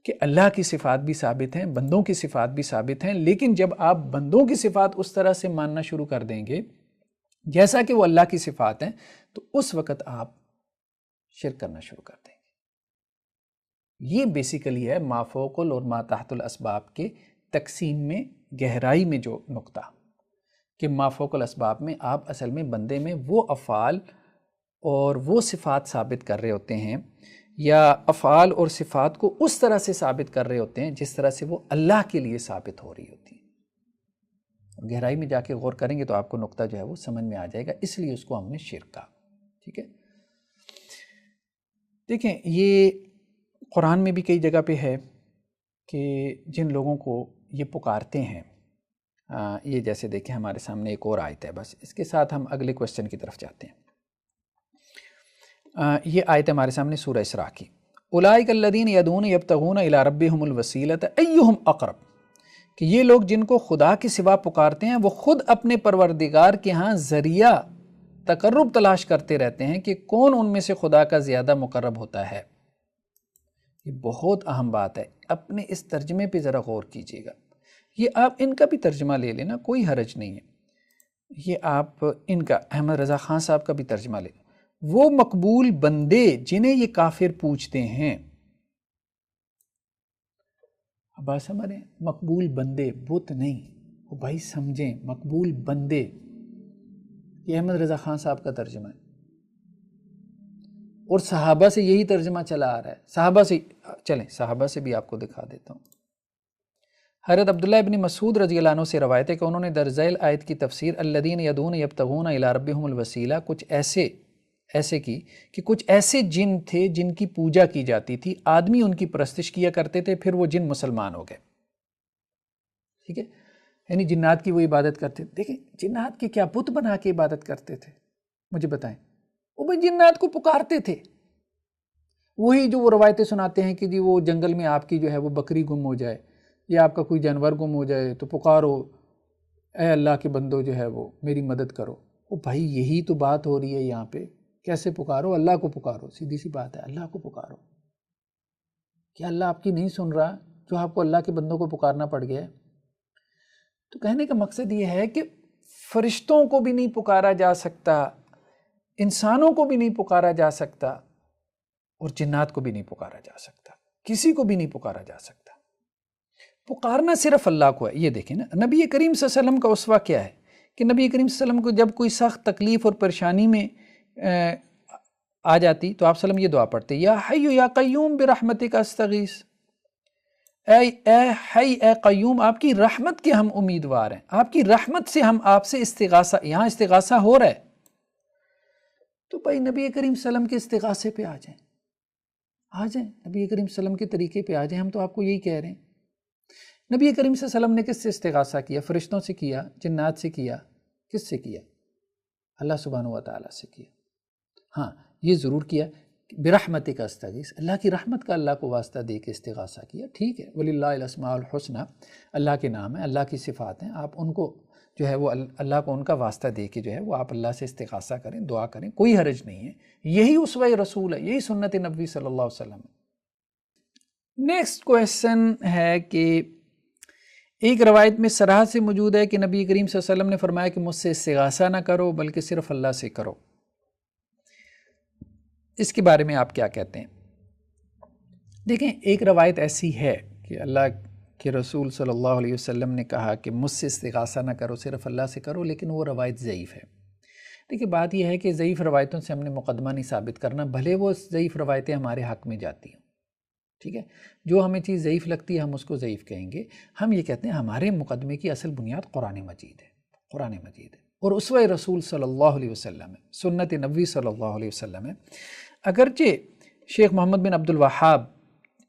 Speaker 1: کہ اللہ کی صفات بھی ثابت ہیں، بندوں کی صفات بھی ثابت ہیں، لیکن جب آپ بندوں کی صفات اس طرح سے ماننا شروع کر دیں گے جیسا کہ وہ اللہ کی صفات ہیں، تو اس وقت آپ شرک کرنا شروع کر دیں گے۔ یہ بیسیکلی ہے ما فوق اور ما تحت الاسباب کے تقسیم میں گہرائی میں جو نقطہ، کہ ما فوق الاسباب میں آپ اصل میں بندے میں وہ افعال اور وہ صفات ثابت کر رہے ہوتے ہیں، یا افعال اور صفات کو اس طرح سے ثابت کر رہے ہوتے ہیں جس طرح سے وہ اللہ کے لیے ثابت ہو رہی ہوتی ہیں۔ گہرائی میں جا کے غور کریں گے تو آپ کو نقطہ جو ہے وہ سمجھ میں آ جائے گا، اس لیے اس کو ہم نے شرک کہا، ٹھیک ہے۔ دیکھیں یہ قرآن میں بھی کئی جگہ پہ ہے کہ جن لوگوں کو یہ پکارتے ہیں، یہ جیسے دیکھیں ہمارے سامنے ایک اور آیت ہے، بس اس کے ساتھ ہم اگلے کوسچن کی طرف جاتے ہیں۔ یہ آیت ہمارے سامنے سورہ اسراء کی، اولئک الذین یدعون یبتغون الی ربہم الوسیلۃ ایہم اقرب، کہ یہ لوگ جن کو خدا کے سوا پکارتے ہیں وہ خود اپنے پروردگار کے ہاں ذریعہ تقرب تلاش کرتے رہتے ہیں کہ کون ان میں سے خدا کا زیادہ مقرب ہوتا ہے۔ یہ بہت اہم بات ہے، اپنے اس ترجمے پہ ذرا غور کیجیے گا۔ یہ آپ ان کا بھی ترجمہ لے لینا، کوئی حرج نہیں ہے، یہ آپ ان کا احمد رضا خان صاحب کا بھی ترجمہ لے لینا۔ وہ مقبول بندے جنہیں یہ کافر پوچھتے ہیں، اب بات سمجھ رہے ہیں، مقبول بندے، بت نہیں، وہ بھائی سمجھیں، مقبول بندے، یہ احمد رضا خان صاحب کا ترجمہ ہے، اور صحابہ سے یہی ترجمہ چلا آ رہا ہے۔ صحابہ سے چلیں، صحابہ سے بھی آپ کو دکھا دیتا ہوں۔ حضرت عبداللہ ابن مسعود رضی اللہ عنہ سے روایت ہے کہ انہوں نے در ذیل آیت کی تفسیر الذین یدعون یبتغون الی ربہم الوسیلہ کچھ ایسے کی کہ کچھ ایسے جن تھے جن کی پوجا کی جاتی تھی، آدمی ان کی پرستش کیا کرتے تھے، پھر وہ جن مسلمان ہو گئے۔ ٹھیک ہے، یعنی جنات کی وہ عبادت کرتے تھے۔ دیکھیں جنات کے کیا بت بنا کے عبادت کرتے تھے، مجھے بتائیں۔ وہ بھائی جنات کو پکارتے تھے، وہی جو وہ روایتیں سناتے ہیں کہ جی وہ جنگل میں آپ کی جو ہے وہ بکری گم ہو جائے یا آپ کا کوئی جانور گم ہو جائے تو پکارو اے اللہ کے بندو جو ہے وہ میری مدد کرو۔ وہ بھائی یہی تو بات ہو رہی ہے یہاں پہ، کیسے پکارو؟ اللہ کو پکارو، سیدھی سی بات ہے، اللہ کو پکارو۔ کیا اللہ آپ کی نہیں سن رہا جو آپ کو اللہ کے بندوں کو پکارنا پڑ گیا ہے؟ تو کہنے کا مقصد یہ ہے کہ فرشتوں کو بھی نہیں پکارا جا سکتا، انسانوں کو بھی نہیں پکارا جا سکتا، اور جنات کو بھی نہیں پکارا جا سکتا، کسی کو بھی نہیں پکارا جا سکتا۔ پکارنا صرف اللہ کو ہے۔ یہ دیکھیں نا، نبی کریم صلی اللہ علیہ وسلم کا اسوہ کیا ہے کہ نبی کریم صلی اللہ علیہ وسلم کو جب کوئی سخت تکلیف اور پریشانی میں آ جاتی تو آپ صلی اللہ علیہ وسلم یہ دعا پڑھتے، یا حی یا قیوم برحمتک استغیث، اے حی اے قیوم، آپ کی رحمت کے ہم امیدوار ہیں، آپ کی رحمت سے ہم آپ سے استغاثہ، یہاں استغاثہ ہو رہا ہے، تو بھائی نبی کریم صلی اللہ علیہ وسلم کے استغاثے پہ آ جائیں، نبی کریم صلی اللہ علیہ وسلم کے طریقے پہ آ جائیں۔ ہم تو آپ کو یہی کہہ رہے ہیں۔ نبی کریم صلی اللہ علیہ وسلم نے کس سے استغاثہ کیا؟ فرشتوں سے کیا، جنات سے کیا، کس سے کیا؟ اللہ سبحانہ و تعالیٰ سے کیا۔ ہاں یہ ضرور کیا برحمتک استغیث، اللہ کی رحمت کا اللہ کو واسطہ دے کے استغاثہ کیا، ٹھیک ہے، وللہ الاسماء الحسنی، اللہ کے نام ہیں، اللہ کی صفات ہیں، آپ ان کو جو ہے وہ اللہ کو ان کا واسطہ دے کے جو ہے وہ آپ اللہ سے استغاثہ کریں، دعا کریں، کوئی حرج نہیں ہے۔ یہی اسوہ رسول ہے، یہی سنت نبوی صلی اللہ علیہ وسلم ہے۔ نیکسٹ کویسچن ہے کہ ایک روایت میں صراحت سے موجود ہے کہ نبی کریم صلی اللہ علیہ وسلم نے فرمایا کہ مجھ سے استغاثہ نہ کرو بلکہ صرف اللہ سے کرو، اس کے بارے میں آپ کیا کہتے ہیں؟ دیکھیں ایک روایت ایسی ہے کہ اللہ کے رسول صلی اللہ علیہ وسلم نے کہا کہ مجھ سے استغاثہ نہ کرو، صرف اللہ سے کرو، لیکن وہ روایت ضعیف ہے۔ دیکھیں بات یہ ہے کہ ضعیف روایتوں سے ہم نے مقدمہ نہیں ثابت کرنا، بھلے وہ ضعیف روایتیں ہمارے حق میں جاتی ہیں، ٹھیک ہے، جو ہمیں چیز ضعیف لگتی ہے ہم اس کو ضعیف کہیں گے۔ ہم یہ کہتے ہیں ہمارے مقدمے کی اصل بنیاد قرآن مجید ہے، قرآن مجید ہے اور اسوہ رسول صلی اللہ علیہ وسلم ہے، سنت نبوی صلی اللہ علیہ وسلم ہے۔ اگرچہ شیخ محمد بن عبد الوہاب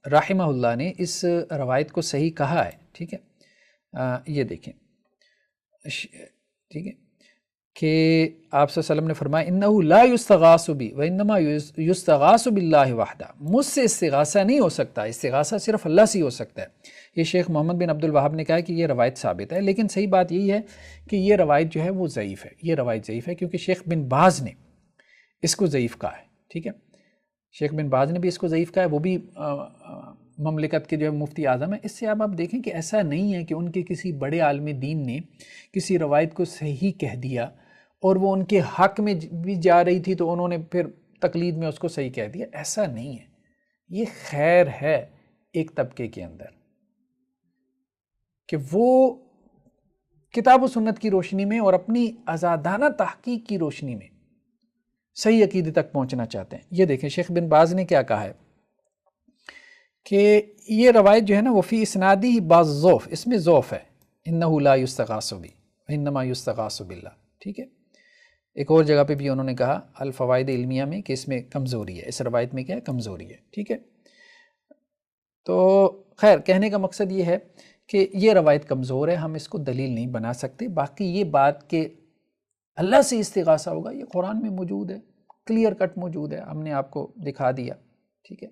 Speaker 1: رحمہ اللہ نے اس روایت کو صحیح کہا ہے، ٹھیک ہے، یہ دیکھیں، ٹھیک ہے، کہ آپ صلی اللہ علیہ وسلم نے فرمایا انہو لا یستغاث بی وانما یستغاث باللہ وحدہ، مجھ سے استغاثہ نہیں ہو سکتا، استغاثہ صرف اللہ سے ہو سکتا ہے۔ یہ شیخ محمد بن عبد الوہاب نے کہا کہ یہ روایت ثابت ہے، لیکن صحیح بات یہی ہے کہ یہ روایت جو ہے وہ ضعیف ہے، یہ روایت ضعیف ہے کیونکہ شیخ بن باز نے اس کو ضعیف کہا ہے، ٹھیک ہے، شیخ بن باز نے بھی اس کو ضعیف کہا ہے، وہ بھی مملکت کے جو ہے مفتی اعظم ہے۔ اس سے آپ دیکھیں کہ ایسا نہیں ہے کہ ان کے کسی بڑے عالم دین نے کسی روایت کو صحیح کہہ دیا اور وہ ان کے حق میں بھی جا رہی تھی تو انہوں نے پھر تقلید میں اس کو صحیح کہہ دیا، ایسا نہیں ہے۔ یہ خیر ہے ایک طبقے کے اندر کہ وہ کتاب و سنت کی روشنی میں اور اپنی آزادانہ تحقیق کی روشنی میں صحیح عقیدے تک پہنچنا چاہتے ہیں۔ یہ دیکھیں شیخ بن باز نے کیا کہا ہے کہ یہ روایت جو ہے نا وہ فی اسنادی بعض ضعف، اس میں ضعف ہے، انہ لا یستغاث بی وانما یستغاث باللہ، ٹھیک ہے۔ ایک اور جگہ پہ بھی انہوں نے کہا الفوائد علمیہ میں کہ اس میں کمزوری ہے، اس روایت میں کیا ہے؟ کمزوری ہے، ٹھیک ہے۔ تو خیر کہنے کا مقصد یہ ہے کہ یہ روایت کمزور ہے، ہم اس کو دلیل نہیں بنا سکتے۔ باقی یہ بات کہ اللہ سے استغاثہ ہوگا یہ قرآن میں موجود ہے، کلیئر کٹ موجود ہے، ہم نے آپ کو دکھا دیا، ٹھیک ہے۔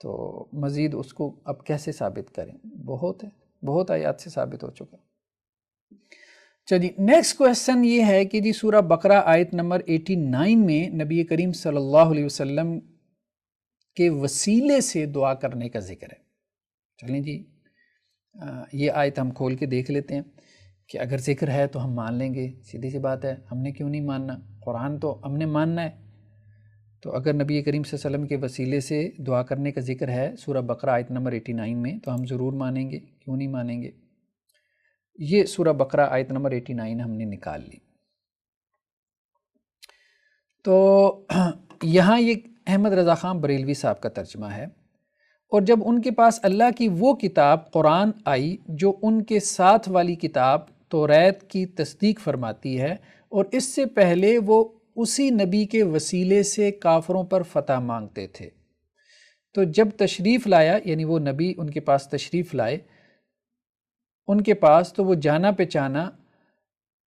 Speaker 1: تو مزید اس کو اب کیسے ثابت کریں؟ بہت آیات سے ثابت ہو چکا۔ چلیے نیکسٹ کویسچن یہ ہے کہ جی سورہ بقرہ آیت نمبر 89 میں نبی کریم صلی اللہ علیہ وسلم کے وسیلے سے دعا کرنے کا ذکر ہے۔ چلیں جی یہ آیت ہم کھول کے دیکھ لیتے ہیں کہ اگر ذکر ہے تو ہم مان لیں گے، سیدھی سی بات ہے، ہم نے کیوں نہیں ماننا؟ قرآن تو ہم نے ماننا ہے۔ تو اگر نبی کریم صلی اللہ علیہ وسلم کے وسیلے سے دعا کرنے کا ذکر ہے سورہ بقرہ آیت نمبر 89 میں تو ہم ضرور مانیں گے، کیوں نہیں مانیں گے؟ یہ سورہ بقرہ آیت نمبر 89 ہم نے نکال لی۔ تو یہاں یہ احمد رضا خان بریلوی صاحب کا ترجمہ ہے، اور جب ان کے پاس اللہ کی وہ کتاب قرآن آئی جو ان کے ساتھ والی کتاب توریت کی تصدیق فرماتی ہے، اور اس سے پہلے وہ اسی نبی کے وسیلے سے کافروں پر فتح مانگتے تھے، تو جب تشریف لایا یعنی وہ نبی ان کے پاس تشریف لائے ان کے پاس، تو وہ جانا پہچانا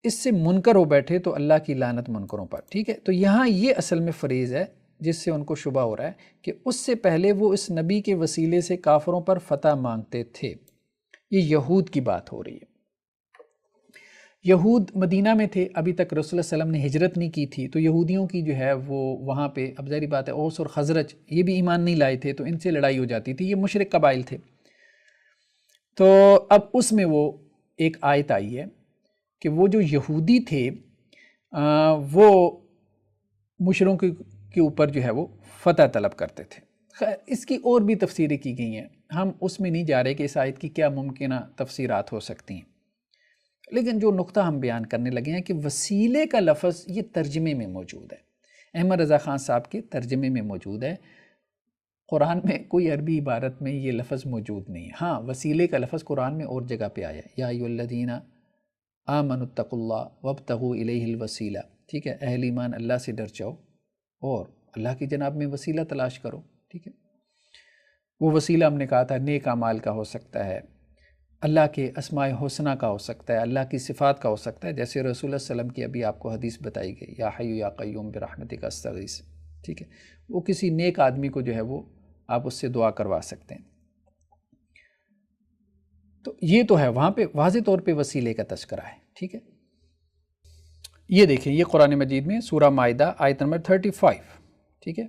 Speaker 1: اس سے منکر ہو بیٹھے، تو اللہ کی لعنت منکروں پر۔ ٹھیک ہے، تو یہاں یہ اصل میں فریز ہے جس سے ان کو شبہ ہو رہا ہے کہ اس سے پہلے وہ اس نبی کے وسیلے سے کافروں پر فتح مانگتے تھے۔ یہ یہود کی بات ہو رہی ہے۔ یہود مدینہ میں تھے، ابھی تک رسول اللہ علیہ وسلم نے ہجرت نہیں کی تھی، تو یہودیوں کی جو ہے وہ وہاں پہ، اب ظاہری بات ہے اوس اور خزرج یہ بھی ایمان نہیں لائے تھے، تو ان سے لڑائی ہو جاتی تھی، یہ مشرک قبائل تھے۔ تو اب اس میں وہ ایک آیت آئی ہے کہ وہ جو یہودی تھے وہ مشرکوں کے اوپر جو ہے وہ فتح طلب کرتے تھے۔ خیر اس کی اور بھی تفسیریں کی گئی ہیں، ہم اس میں نہیں جا رہے کہ اس آیت کی کیا ممکنہ تفسیرات ہو سکتی ہیں، لیکن جو نقطہ ہم بیان کرنے لگے ہیں کہ وسیلے کا لفظ یہ ترجمے میں موجود ہے، احمد رضا خان صاحب کے ترجمے میں موجود ہے، قرآن میں کوئی عربی عبارت میں یہ لفظ موجود نہیں ہے۔ ہاں وسیلے کا لفظ قرآن میں اور جگہ پہ آیا ہے، یا ایھا الذین آمنوا اتقوا اللہ وابتغوا الیہ الوسیلہ۔ ٹھیک ہے، اہل ایمان اللہ سے ڈر جاؤ اور اللہ کی جناب میں وسیلہ تلاش کرو۔ ٹھیک ہے، وہ وسیلہ ہم نے کہا تھا نیک اعمال کا ہو سکتا ہے، اللہ کے اسماء حسنہ کا ہو سکتا ہے، اللہ کی صفات کا ہو سکتا ہے، جیسے رسول اللہ صلی اللہ علیہ وسلم کی ابھی آپ کو حدیث بتائی گئی، یا حی یا قیوم برحمتک استغیث۔ ٹھیک ہے، وہ کسی نیک آدمی کو جو ہے وہ آپ اس سے دعا کروا سکتے ہیں۔ تو یہ تو ہے، وہاں پہ واضح طور پہ وسیلے کا تذکرہ ہے۔ ٹھیک ہے، یہ دیکھیں یہ قرآن مجید میں سورہ مائدہ آیت نمبر 35۔ ٹھیک ہے،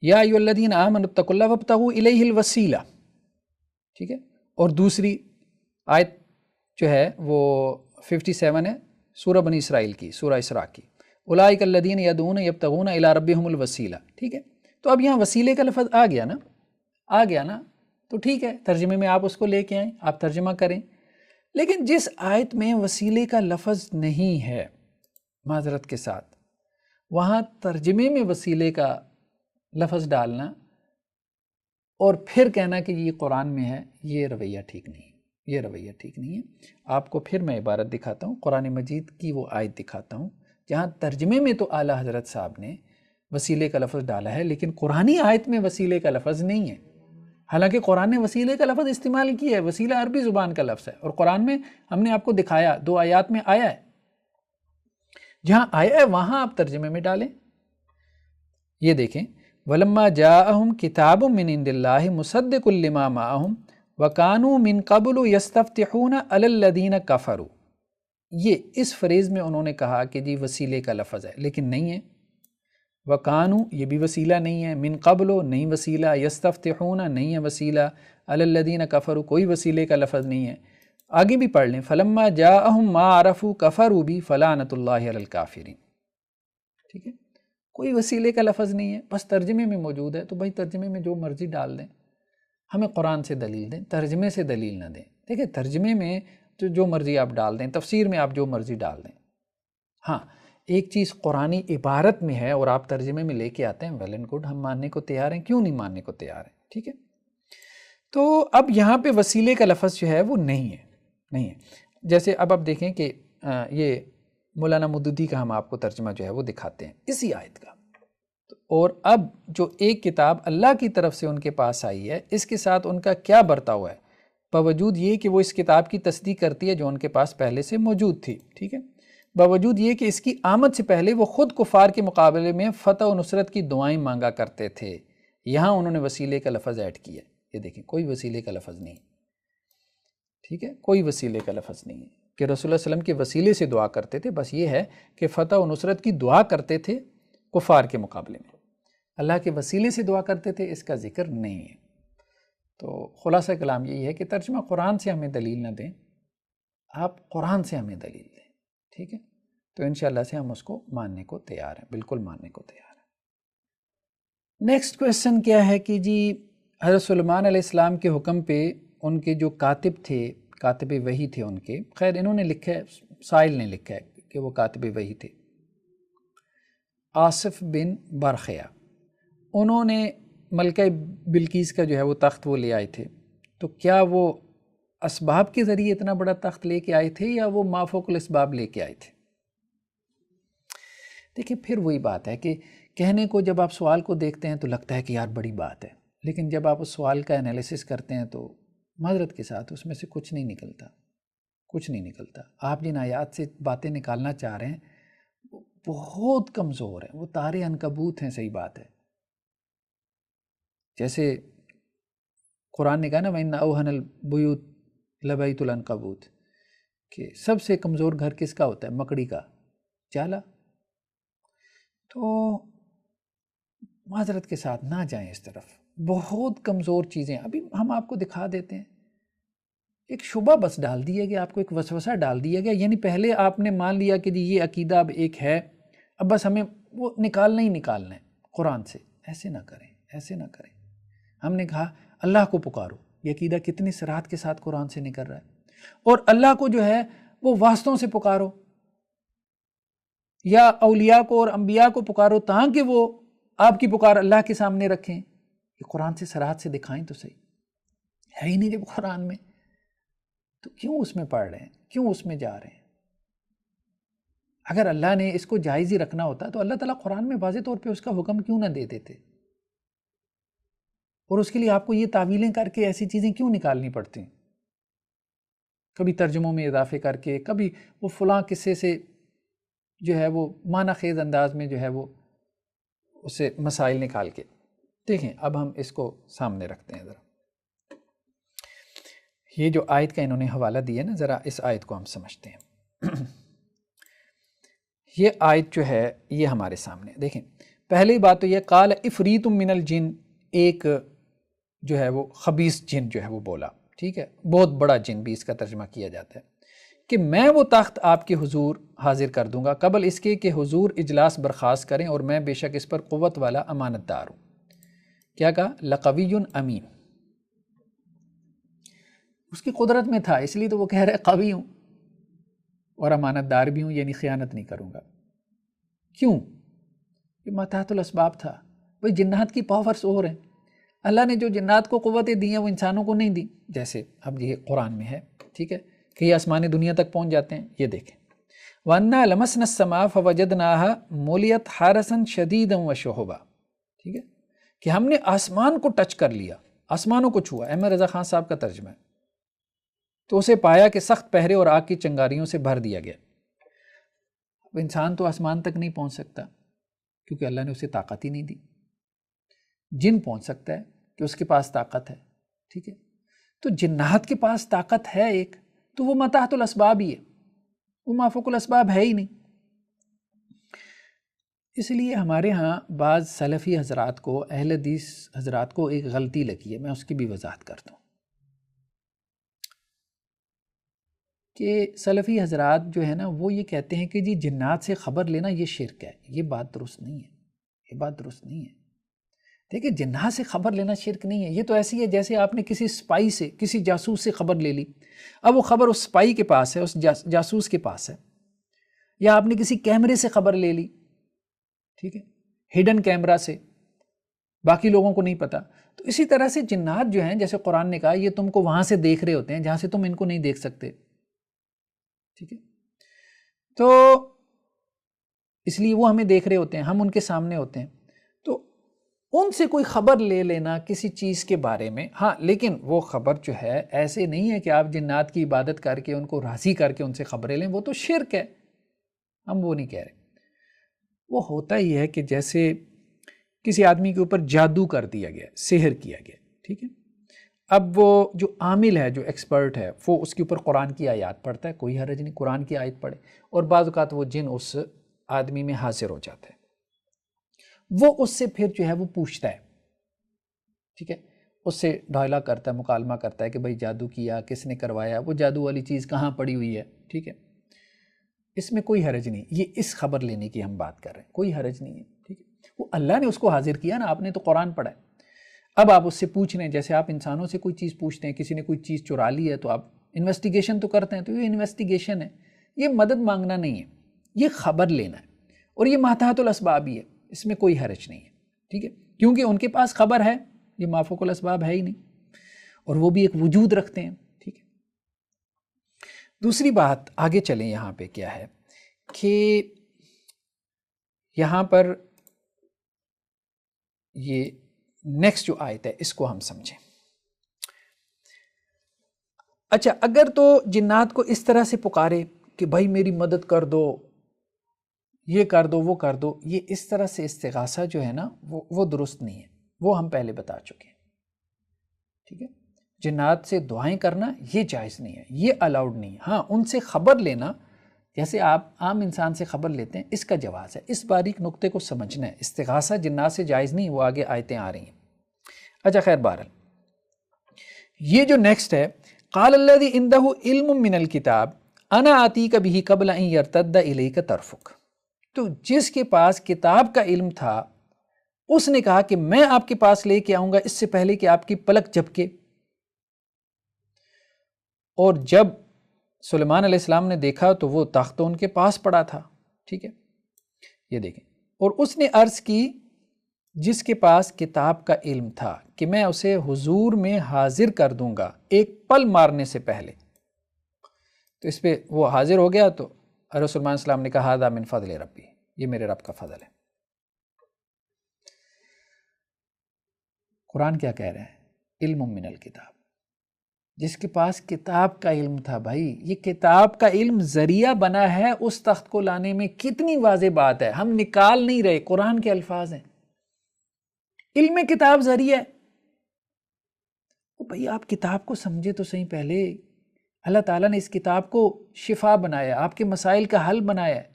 Speaker 1: یا ایھا الذین آمنوا اتقوا اللہ وابتغوا الیہ الوسیلہ۔ ٹھیک ہے، اور دوسری آیت جو ہے وہ 57 ہے سورہ بنی اسرائیل کی، سورہ اسراء کی، اولئک الذین یدعون یبتغون الی ربہم الوسیلہ۔ ٹھیک ہے، تو اب یہاں وسیلے کا لفظ آ گیا نا، تو ٹھیک ہے ترجمے میں آپ اس کو لے کے آئیں، آپ ترجمہ کریں، لیکن جس آیت میں وسیلے کا لفظ نہیں ہے، معذرت کے ساتھ وہاں ترجمے میں وسیلے کا لفظ ڈالنا اور پھر کہنا کہ یہ قرآن میں ہے، یہ رویہ ٹھیک نہیں ہے۔ آپ کو پھر میں عبارت دکھاتا ہوں، قرآن مجید کی وہ آیت دکھاتا ہوں جہاں ترجمے میں تو اعلیٰ حضرت صاحب نے وسیلے کا لفظ ڈالا ہے، لیکن قرآنی آیت میں وسیلے کا لفظ نہیں ہے، حالانکہ قرآن نے وسیلے کا لفظ استعمال کیا ہے، وسیلہ عربی زبان کا لفظ ہے، اور قرآن میں ہم نے آپ کو دکھایا 2 آیات میں آیا ہے، جہاں آیا ہے وہاں آپ ترجمے میں ڈالیں۔ یہ دیکھیں، وَلَمَّا جَاءَهُمْ كِتَابٌ مِّنْ عِندِ اللَّهِ مُصَدِّقٌ لِّمَا مَعَهُمْ وَكَانُوا مِن قَبْلُ يَسْتَفْتِحُونَ عَلَى الَّذِينَ كَفَرُوا۔ یہ اس فریز میں انہوں نے کہا کہ جی وسیلے کا لفظ ہے، لیکن نہیں ہے۔ وَكَانُوا یہ بھی وسیلہ نہیں ہے، مِن قَبْلُ نہیں وسیلہ، يَسْتَفْتِحُونَ نہیں ہے وسیلہ، عَلَى الَّذِينَ كَفَرُوا کوئی وسیلے کا لفظ نہیں ہے۔ آگے بھی پڑھ لیں، فَلَمَّا جَاءَهُم مَا عَرَفُوا كَفَرُوا بِهِ فَلَعْنَةُ اللَّهِ عَلَى الْكَافِرِينَ۔ ٹھیک ہے، کوئی وسیلے کا لفظ نہیں ہے، بس ترجمے میں موجود ہے، تو بھائی ترجمے میں جو مرضی ڈال دیں، ہمیں قرآن سے دلیل دیں، ترجمے سے دلیل نہ دیں۔ دیکھیں ترجمے میں جو مرضی آپ ڈال دیں، تفسیر میں آپ جو مرضی ڈال دیں، ہاں ایک چیز قرآنی عبارت میں ہے اور آپ ترجمے میں لے کے آتے ہیں، ویل اینڈ گڈ، ہم ماننے کو تیار ہیں، کیوں نہیں ماننے کو تیار ہیں۔ ٹھیک ہے، تو اب یہاں پہ وسیلے کا لفظ جو ہے وہ نہیں ہے۔ جیسے اب آپ دیکھیں کہ یہ مولانا مودودی کا ہم آپ کو ترجمہ جو ہے وہ دکھاتے ہیں اسی آیت کا، اور اب جو ایک کتاب اللہ کی طرف سے ان کے پاس آئی ہے، اس کے ساتھ ان کا کیا برتاؤ ہے، باوجود یہ کہ وہ اس کتاب کی تصدیق کرتی ہے جو ان کے پاس پہلے سے موجود تھی۔ ٹھیک ہے، باوجود یہ کہ اس کی آمد سے پہلے وہ خود کفار کے مقابلے میں فتح و نصرت کی دعائیں مانگا کرتے تھے، یہاں انہوں نے وسیلے کا لفظ ایڈ کیا ہے، یہ دیکھیں کوئی وسیلے کا لفظ نہیں، ٹھیک ہے، کوئی وسیلے کا لفظ نہیں ہے کہ رسول اللہ صلی اللہ علیہ وسلم کے وسیلے سے دعا کرتے تھے، بس یہ ہے کہ فتح و نصرت کی دعا کرتے تھے کفار کے مقابلے میں، اللہ کے وسیلے سے دعا کرتے تھے اس کا ذکر نہیں ہے۔ تو خلاصہ کلام یہی ہے کہ ترجمہ قرآن سے ہمیں دلیل نہ دیں، آپ قرآن سے ہمیں دلیل دیں، ٹھیک ہے، تو انشاءاللہ سے ہم اس کو ماننے کو تیار ہیں، بالکل ماننے کو تیار ہیں۔ نیکسٹ کویسچن کیا ہے کہ جی حضرت سلیمان علیہ السلام کے حکم پہ ان کے جو کاتب تھے، کاتب وحی تھے ان کے، خیر انہوں نے لکھا ہے، سائل نے لکھا ہے کہ وہ کاتب وحی تھے، آصف بن برخیا، انہوں نے ملکہ بلقیس کا جو ہے وہ تخت وہ لے آئے تھے، تو کیا وہ اسباب کے ذریعے اتنا بڑا تخت لے کے آئے تھے یا وہ ما فوق الاسباب لے کے آئے تھے؟ دیکھیں پھر وہی بات ہے کہ کہنے کو جب آپ سوال کو دیکھتے ہیں تو لگتا ہے کہ یار بڑی بات ہے، لیکن جب آپ اس سوال کا انالیسس کرتے ہیں تو معذرت کے ساتھ اس میں سے کچھ نہیں نکلتا، کچھ نہیں نکلتا۔ آپ جن آیات سے باتیں نکالنا چاہ رہے ہیں وہ بہت کمزور ہیں، وہ تارے عنکبوت ہیں، صحیح بات ہے۔ جیسے قرآن نے کہا نا وَإِنَّ أَوْهَنَ الْبُيُوتِ لَبَيْتُ الْعَنْكَبُوتِ، کہ سب سے کمزور گھر کس کا ہوتا ہے؟ مکڑی کا جالا۔ تو معذرت کے ساتھ نہ جائیں اس طرف، بہت کمزور چیزیں ابھی ہم آپ کو دکھا دیتے ہیں۔ ایک شبہ بس ڈال دیا گیا، آپ کو ایک وسوسہ ڈال دیا گیا، یعنی پہلے آپ نے مان لیا کہ جی یہ عقیدہ اب ایک ہے، اب بس ہمیں وہ نکالنا ہی نکالنا ہے قرآن سے۔ ایسے نہ کریں، ایسے نہ کریں۔ ہم نے کہا اللہ کو پکارو، یہ عقیدہ کتنی صراحت کے ساتھ قرآن سے نکل رہا ہے، اور اللہ کو جو ہے وہ واسطوں سے پکارو، یا اولیاء کو اور انبیاء کو پکارو تاکہ وہ آپ کی پکار اللہ کے سامنے رکھیں۔ یہ قرآن سے صراحت سے دکھائیں تو صحیح، ہے ہی نہیں جب قرآن میں، تو کیوں اس میں پڑھ رہے ہیں، کیوں اس میں جا رہے ہیں؟ اگر اللہ نے اس کو جائز ہی رکھنا ہوتا تو اللہ تعالیٰ قرآن میں واضح طور پہ اس کا حکم کیوں نہ دے دیتے، اور اس کے لیے آپ کو یہ تعویلیں کر کے ایسی چیزیں کیوں نکالنی پڑتی ہیں؟ کبھی ترجموں میں اضافے کر کے، کبھی وہ فلاں قصے سے جو ہے وہ معنی خیز انداز میں جو ہے وہ اسے مسائل نکال کے۔ دیکھیں اب ہم اس کو سامنے رکھتے ہیں، ذرا یہ جو آیت کا انہوں نے حوالہ دیا نا، ذرا اس آیت کو ہم سمجھتے ہیں۔ یہ آیت جو ہے یہ ہمارے سامنے دیکھیں، پہلی بات تو یہ قال افریت من الجن، ایک جو ہے وہ خبیث جن جو ہے وہ بولا، ٹھیک ہے، بہت بڑا جن بھی اس کا ترجمہ کیا جاتا ہے، کہ میں وہ تخت آپ کے حضور حاضر کر دوں گا قبل اس کے کہ حضور اجلاس برخاست کریں، اور میں بے شک اس پر قوت والا امانت دار ہوں۔ کیا کہا؟ لقوی امین، اس کی قدرت میں تھا، اس لیے تو وہ کہہ رہے قوی ہوں اور امانت دار بھی ہوں، یعنی خیانت نہیں کروں گا۔ کیوں؟ یہ متحت الاسباب تھا، وہی جنات کی پاورز اور ہیں، اللہ نے جو جنات کو قوتیں دی ہیں وہ انسانوں کو نہیں دی، جیسے اب یہ قرآن میں ہے، ٹھیک ہے، کہ یہ آسمانی دنیا تک پہنچ جاتے ہیں۔ یہ دیکھیں وَأَنَّا لَمَسْنَا السَّمَاءَ فَوَجَدْنَاهَا مُلِيَتْ حَارَسًا شَدِيدًا وَشُهُبًا، ٹھیک ہے، کہ ہم نے آسمان کو ٹچ کر لیا، آسمانوں کو چھوا، احمد رضا خان صاحب کا ترجمہ ہے، تو اسے پایا کہ سخت پہرے اور آگ کی چنگاریوں سے بھر دیا گیا۔ اب انسان تو آسمان تک نہیں پہنچ سکتا کیونکہ اللہ نے اسے طاقت ہی نہیں دی، جن پہنچ سکتا ہے کہ اس کے پاس طاقت ہے، ٹھیک ہے، تو جنات کے پاس طاقت ہے ایک، تو وہ متحت الاسباب ہی ہے، وہ ما فوق الاسباب ہے ہی نہیں۔ اس لیے ہمارے ہاں بعض سلفی حضرات کو، اہل حدیث حضرات کو ایک غلطی لگی ہے، میں اس کی بھی وضاحت کرتا ہوں کہ سلفی حضرات جو ہے نا وہ یہ کہتے ہیں کہ جی جنات سے خبر لینا یہ شرک ہے۔ یہ بات درست نہیں ہے، یہ بات درست نہیں ہے۔ دیکھیں جنات سے خبر لینا شرک نہیں ہے، یہ تو ایسی ہے جیسے آپ نے کسی سپائی سے، کسی جاسوس سے خبر لے لی، اب وہ خبر اس سپائی کے پاس ہے، اس جاسوس کے پاس ہے، یا آپ نے کسی کیمرے سے خبر لے لی، ٹھیک ہے، ہڈن کیمرہ سے، باقی لوگوں کو نہیں پتا۔ تو اسی طرح سے جنات جو ہیں، جیسے قرآن نے کہا یہ تم کو وہاں سے دیکھ رہے ہوتے ہیں جہاں سے تم ان کو نہیں دیکھ سکتے، ٹھیک ہے، تو اس لیے وہ ہمیں دیکھ رہے ہوتے ہیں، ہم ان کے سامنے ہوتے ہیں، تو ان سے کوئی خبر لے لینا کسی چیز کے بارے میں، ہاں لیکن وہ خبر جو ہے ایسے نہیں ہے کہ آپ جنات کی عبادت کر کے ان کو راضی کر کے ان سے خبریں لیں، وہ تو شرک ہے، ہم وہ نہیں کہہ رہے۔ وہ ہوتا ہی ہے کہ جیسے کسی آدمی کے اوپر جادو کر دیا گیا، سحر کیا گیا، ٹھیک ہے، اب وہ جو عامل ہے، جو ایکسپرٹ ہے، وہ اس کے اوپر قرآن کی آیات پڑھتا ہے، کوئی حرج نہیں، قرآن کی آیت پڑھے، اور بعض اوقات وہ جن اس آدمی میں حاضر ہو جاتا ہے، وہ اس سے پھر جو ہے وہ پوچھتا ہے، ٹھیک ہے، اس سے ڈھائلا کرتا ہے، مکالمہ کرتا ہے کہ بھائی جادو کیا، کس نے کروایا، وہ جادو والی چیز کہاں پڑی ہوئی ہے، ٹھیک ہے، اس میں کوئی حرج نہیں، یہ اس خبر لینے کی ہم بات کر رہے ہیں، کوئی حرج نہیں ہے، ٹھیک ہے، وہ اللہ نے اس کو حاضر کیا نا، آپ نے تو قرآن پڑھا ہے، اب آپ اس سے پوچھ رہے ہیں، جیسے آپ انسانوں سے کوئی چیز پوچھتے ہیں، کسی نے کوئی چیز چرا لی ہے تو آپ انویسٹیگیشن تو کرتے ہیں، تو یہ انویسٹیگیشن ہے، یہ مدد مانگنا نہیں ہے، یہ خبر لینا ہے، اور یہ ماتحت الاسباب ہی ہے، اس میں کوئی حرج نہیں ہے، ٹھیک ہے، کیونکہ ان کے پاس خبر ہے، یہ مافوق الاسباب ہے ہی نہیں، اور وہ بھی ایک وجود رکھتے ہیں، ٹھیک ہے۔ دوسری بات آگے چلیں، یہاں پہ کیا ہے کہ یہاں پر یہ نیکسٹ جو آیت ہے اس کو ہم سمجھیں۔ اچھا، اگر تو جنات کو اس طرح سے پکارے کہ بھائی میری مدد کر دو، یہ کر دو، وہ کر دو، یہ اس طرح سے استغاثہ جو ہے نا وہ درست نہیں ہے، وہ ہم پہلے بتا چکے ہیں، ٹھیک ہے، جنات سے دعائیں کرنا یہ جائز نہیں ہے، یہ الاؤڈ نہیں ہے، ہاں ان سے خبر لینا جیسے آپ عام انسان سے خبر لیتے ہیں اس کا جواز ہے، اس باریک نقطے کو سمجھنا ہے، استغاثہ جنات سے جائز نہیں، وہ آگے آیتیں آ رہی ہیں۔ اچھا خیر، بہرحال یہ جو نیکسٹ ہے، قال الذی عندہ علم من الکتاب انا آتیک بہ قبل ان یرتد الیک طرفک، تو جس کے پاس کتاب کا علم تھا اس نے کہا کہ میں آپ کے پاس لے کے آؤں گا اس سے پہلے کہ آپ کی پلک جھپکے، اور جب سلیمان علیہ السلام نے دیکھا تو وہ تخت ان کے پاس پڑا تھا، ٹھیک ہے، یہ دیکھیں، اور اس نے عرض کی جس کے پاس کتاب کا علم تھا کہ میں اسے حضور میں حاضر کر دوں گا ایک پل مارنے سے پہلے، تو اس پہ وہ حاضر ہو گیا، تو حضرت سلیمان علیہ السلام نے کہا ھذا من فضل ربی، یہ میرے رب کا فضل ہے۔ قرآن کیا کہہ رہے ہیں؟ علم من الکتاب، جس کے پاس کتاب کا علم تھا، بھائی یہ کتاب کا علم ذریعہ بنا ہے اس تخت کو لانے میں، کتنی واضح بات ہے، ہم نکال نہیں رہے، قرآن کے الفاظ ہیں، علم کتاب ذریعہ ہے۔ بھائی آپ کتاب کو سمجھے تو صحیح، پہلے اللہ تعالیٰ نے اس کتاب کو شفا بنایا، آپ کے مسائل کا حل بنایا ہے،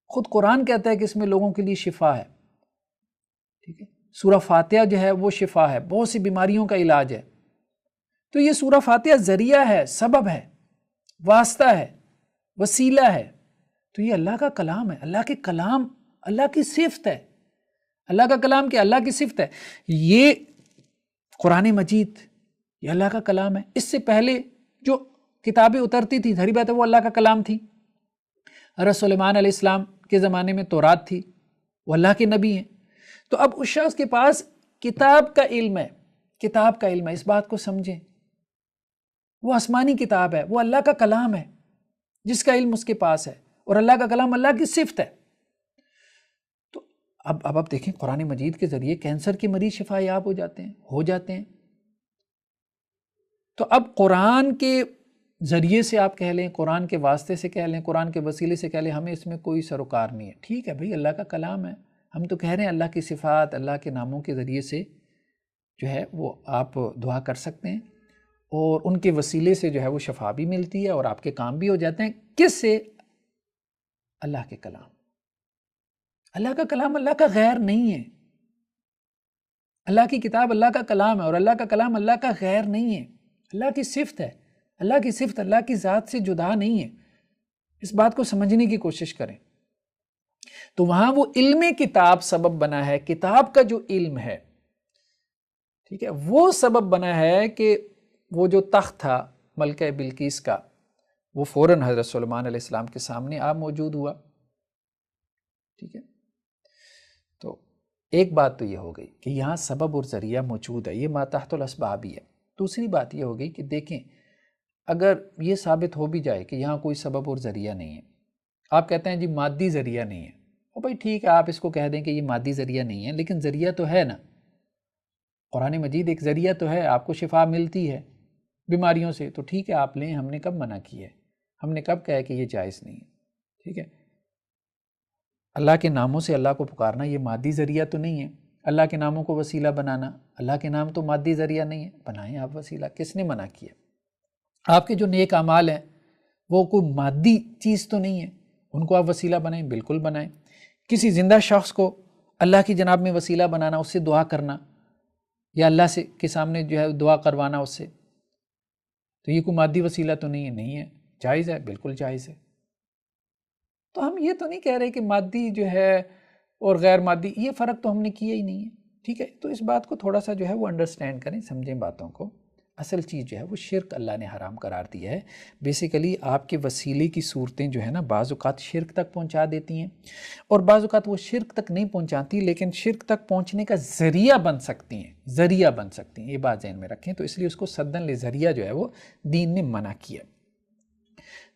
Speaker 1: خود قرآن کہتا ہے کہ اس میں لوگوں کے لیے شفا ہے، ٹھیک ہے، سورہ فاتحہ جو ہے وہ شفا ہے، بہت سی بیماریوں کا علاج ہے، تو یہ سورہ فاتحہ ذریعہ ہے، سبب ہے، واسطہ ہے، وسیلہ ہے، تو یہ اللہ کا کلام ہے، اللہ کے کلام اللہ کی صفت ہے، اللہ کا کلام کہ اللہ کی صفت ہے، یہ قرآن مجید یہ اللہ کا کلام ہے۔ اس سے پہلے جو کتابیں اترتی تھیں، ظاہر بات ہے وہ اللہ کا کلام تھی، حضرت سلیمان علیہ السلام کے زمانے میں تورات تھی، وہ اللہ کے نبی ہیں، تو اب اس شخص کے پاس کتاب کا علم ہے، کتاب کا علم ہے، اس بات کو سمجھیں، وہ آسمانی کتاب ہے، وہ اللہ کا کلام ہے جس کا علم اس کے پاس ہے، اور اللہ کا کلام اللہ کی صفت ہے۔ تو اب آپ دیکھیں قرآن مجید کے ذریعے کینسر کے مریض شفا یاب ہو جاتے ہیں، تو اب قرآن کے ذریعے سے آپ کہہ لیں، قرآن کے واسطے سے کہہ لیں، قرآن کے وسیلے سے کہہ لیں، ہمیں اس میں کوئی سروکار نہیں ہے، ٹھیک ہے بھائی، اللہ کا کلام ہے، ہم تو کہہ رہے ہیں اللہ کی صفات، اللہ کے ناموں کے ذریعے سے جو ہے وہ آپ دعا کر سکتے ہیں، اور ان کے وسیلے سے جو ہے وہ شفا بھی ملتی ہے اور آپ کے کام بھی ہو جاتے ہیں، کس سے؟ اللہ کے کلام، اللہ کا کلام اللہ کا غیر نہیں ہے، اللہ کی کتاب اللہ کا کلام ہے، اور اللہ کا کلام اللہ کا غیر نہیں ہے، اللہ کی صفت ہے، اللہ کی صفت اللہ کی ذات سے جدا نہیں ہے، اس بات کو سمجھنے کی کوشش کریں۔ تو وہاں وہ علم کتاب سبب بنا ہے، کتاب کا جو علم ہے، ٹھیک ہے، وہ سبب بنا ہے کہ وہ جو تخت تھا ملکہ بلقیس کا، وہ فوراً حضرت سلیمان علیہ السلام کے سامنے موجود ہوا، ٹھیک ہے، تو ایک بات تو یہ ہو گئی کہ یہاں سبب اور ذریعہ موجود ہے، یہ ما تحت الاسباب ہی ہے۔ دوسری بات یہ ہو گئی کہ دیکھیں اگر یہ ثابت ہو بھی جائے کہ یہاں کوئی سبب اور ذریعہ نہیں ہے، آپ کہتے ہیں جی مادی ذریعہ نہیں ہے، اور بھائی ٹھیک ہے آپ اس کو کہہ دیں کہ یہ مادی ذریعہ نہیں ہے، لیکن ذریعہ تو ہے نا، قرآن مجید ایک ذریعہ تو ہے، آپ کو شفا ملتی ہے بیماریوں سے، تو ٹھیک ہے آپ لیں، ہم نے کب منع کیا ہے، ہم نے کب کہا کہ یہ جائز نہیں ہے، ٹھیک ہے، اللہ کے ناموں سے اللہ کو پکارنا یہ مادی ذریعہ تو نہیں ہے، اللہ کے ناموں کو وسیلہ بنانا، اللہ کے نام تو مادی ذریعہ نہیں ہے، بنائیں آپ وسیلہ، کس نے منع کیا؟ آپ کے جو نیک اعمال ہیں وہ کوئی مادی چیز تو نہیں ہے، ان کو آپ وسیلہ بنائیں، بالکل بنائیں۔ کسی زندہ شخص کو اللہ کی جناب میں وسیلہ بنانا، اس سے دعا کرنا یا اللہ سے کے سامنے جو ہے دعا کروانا اس سے، تو یہ کوئی مادی وسیلہ تو نہیں ہے؟ نہیں ہے، جائز ہے، بالکل جائز ہے۔ تو ہم یہ تو نہیں کہہ رہے کہ مادی جو ہے اور غیر مادی، یہ فرق تو ہم نے کیا ہی نہیں ہے، ٹھیک ہے؟ تو اس بات کو تھوڑا سا جو ہے وہ انڈرسٹینڈ کریں، سمجھیں باتوں کو۔ اصل چیز جو ہے وہ شرک اللہ نے حرام قرار دیا ہے۔ بیسیکلی آپ کے وسیلے کی صورتیں جو ہے نا بعض اوقات شرک تک پہنچا دیتی ہیں، اور بعض اوقات وہ شرک تک نہیں پہنچاتی لیکن شرک تک پہنچنے کا ذریعہ بن سکتی ہیں، ذریعہ بن سکتی ہیں، یہ بات ذہن میں رکھیں۔ تو اس لیے اس کو سدن لذریعہ جو ہے وہ دین نے منع کیا۔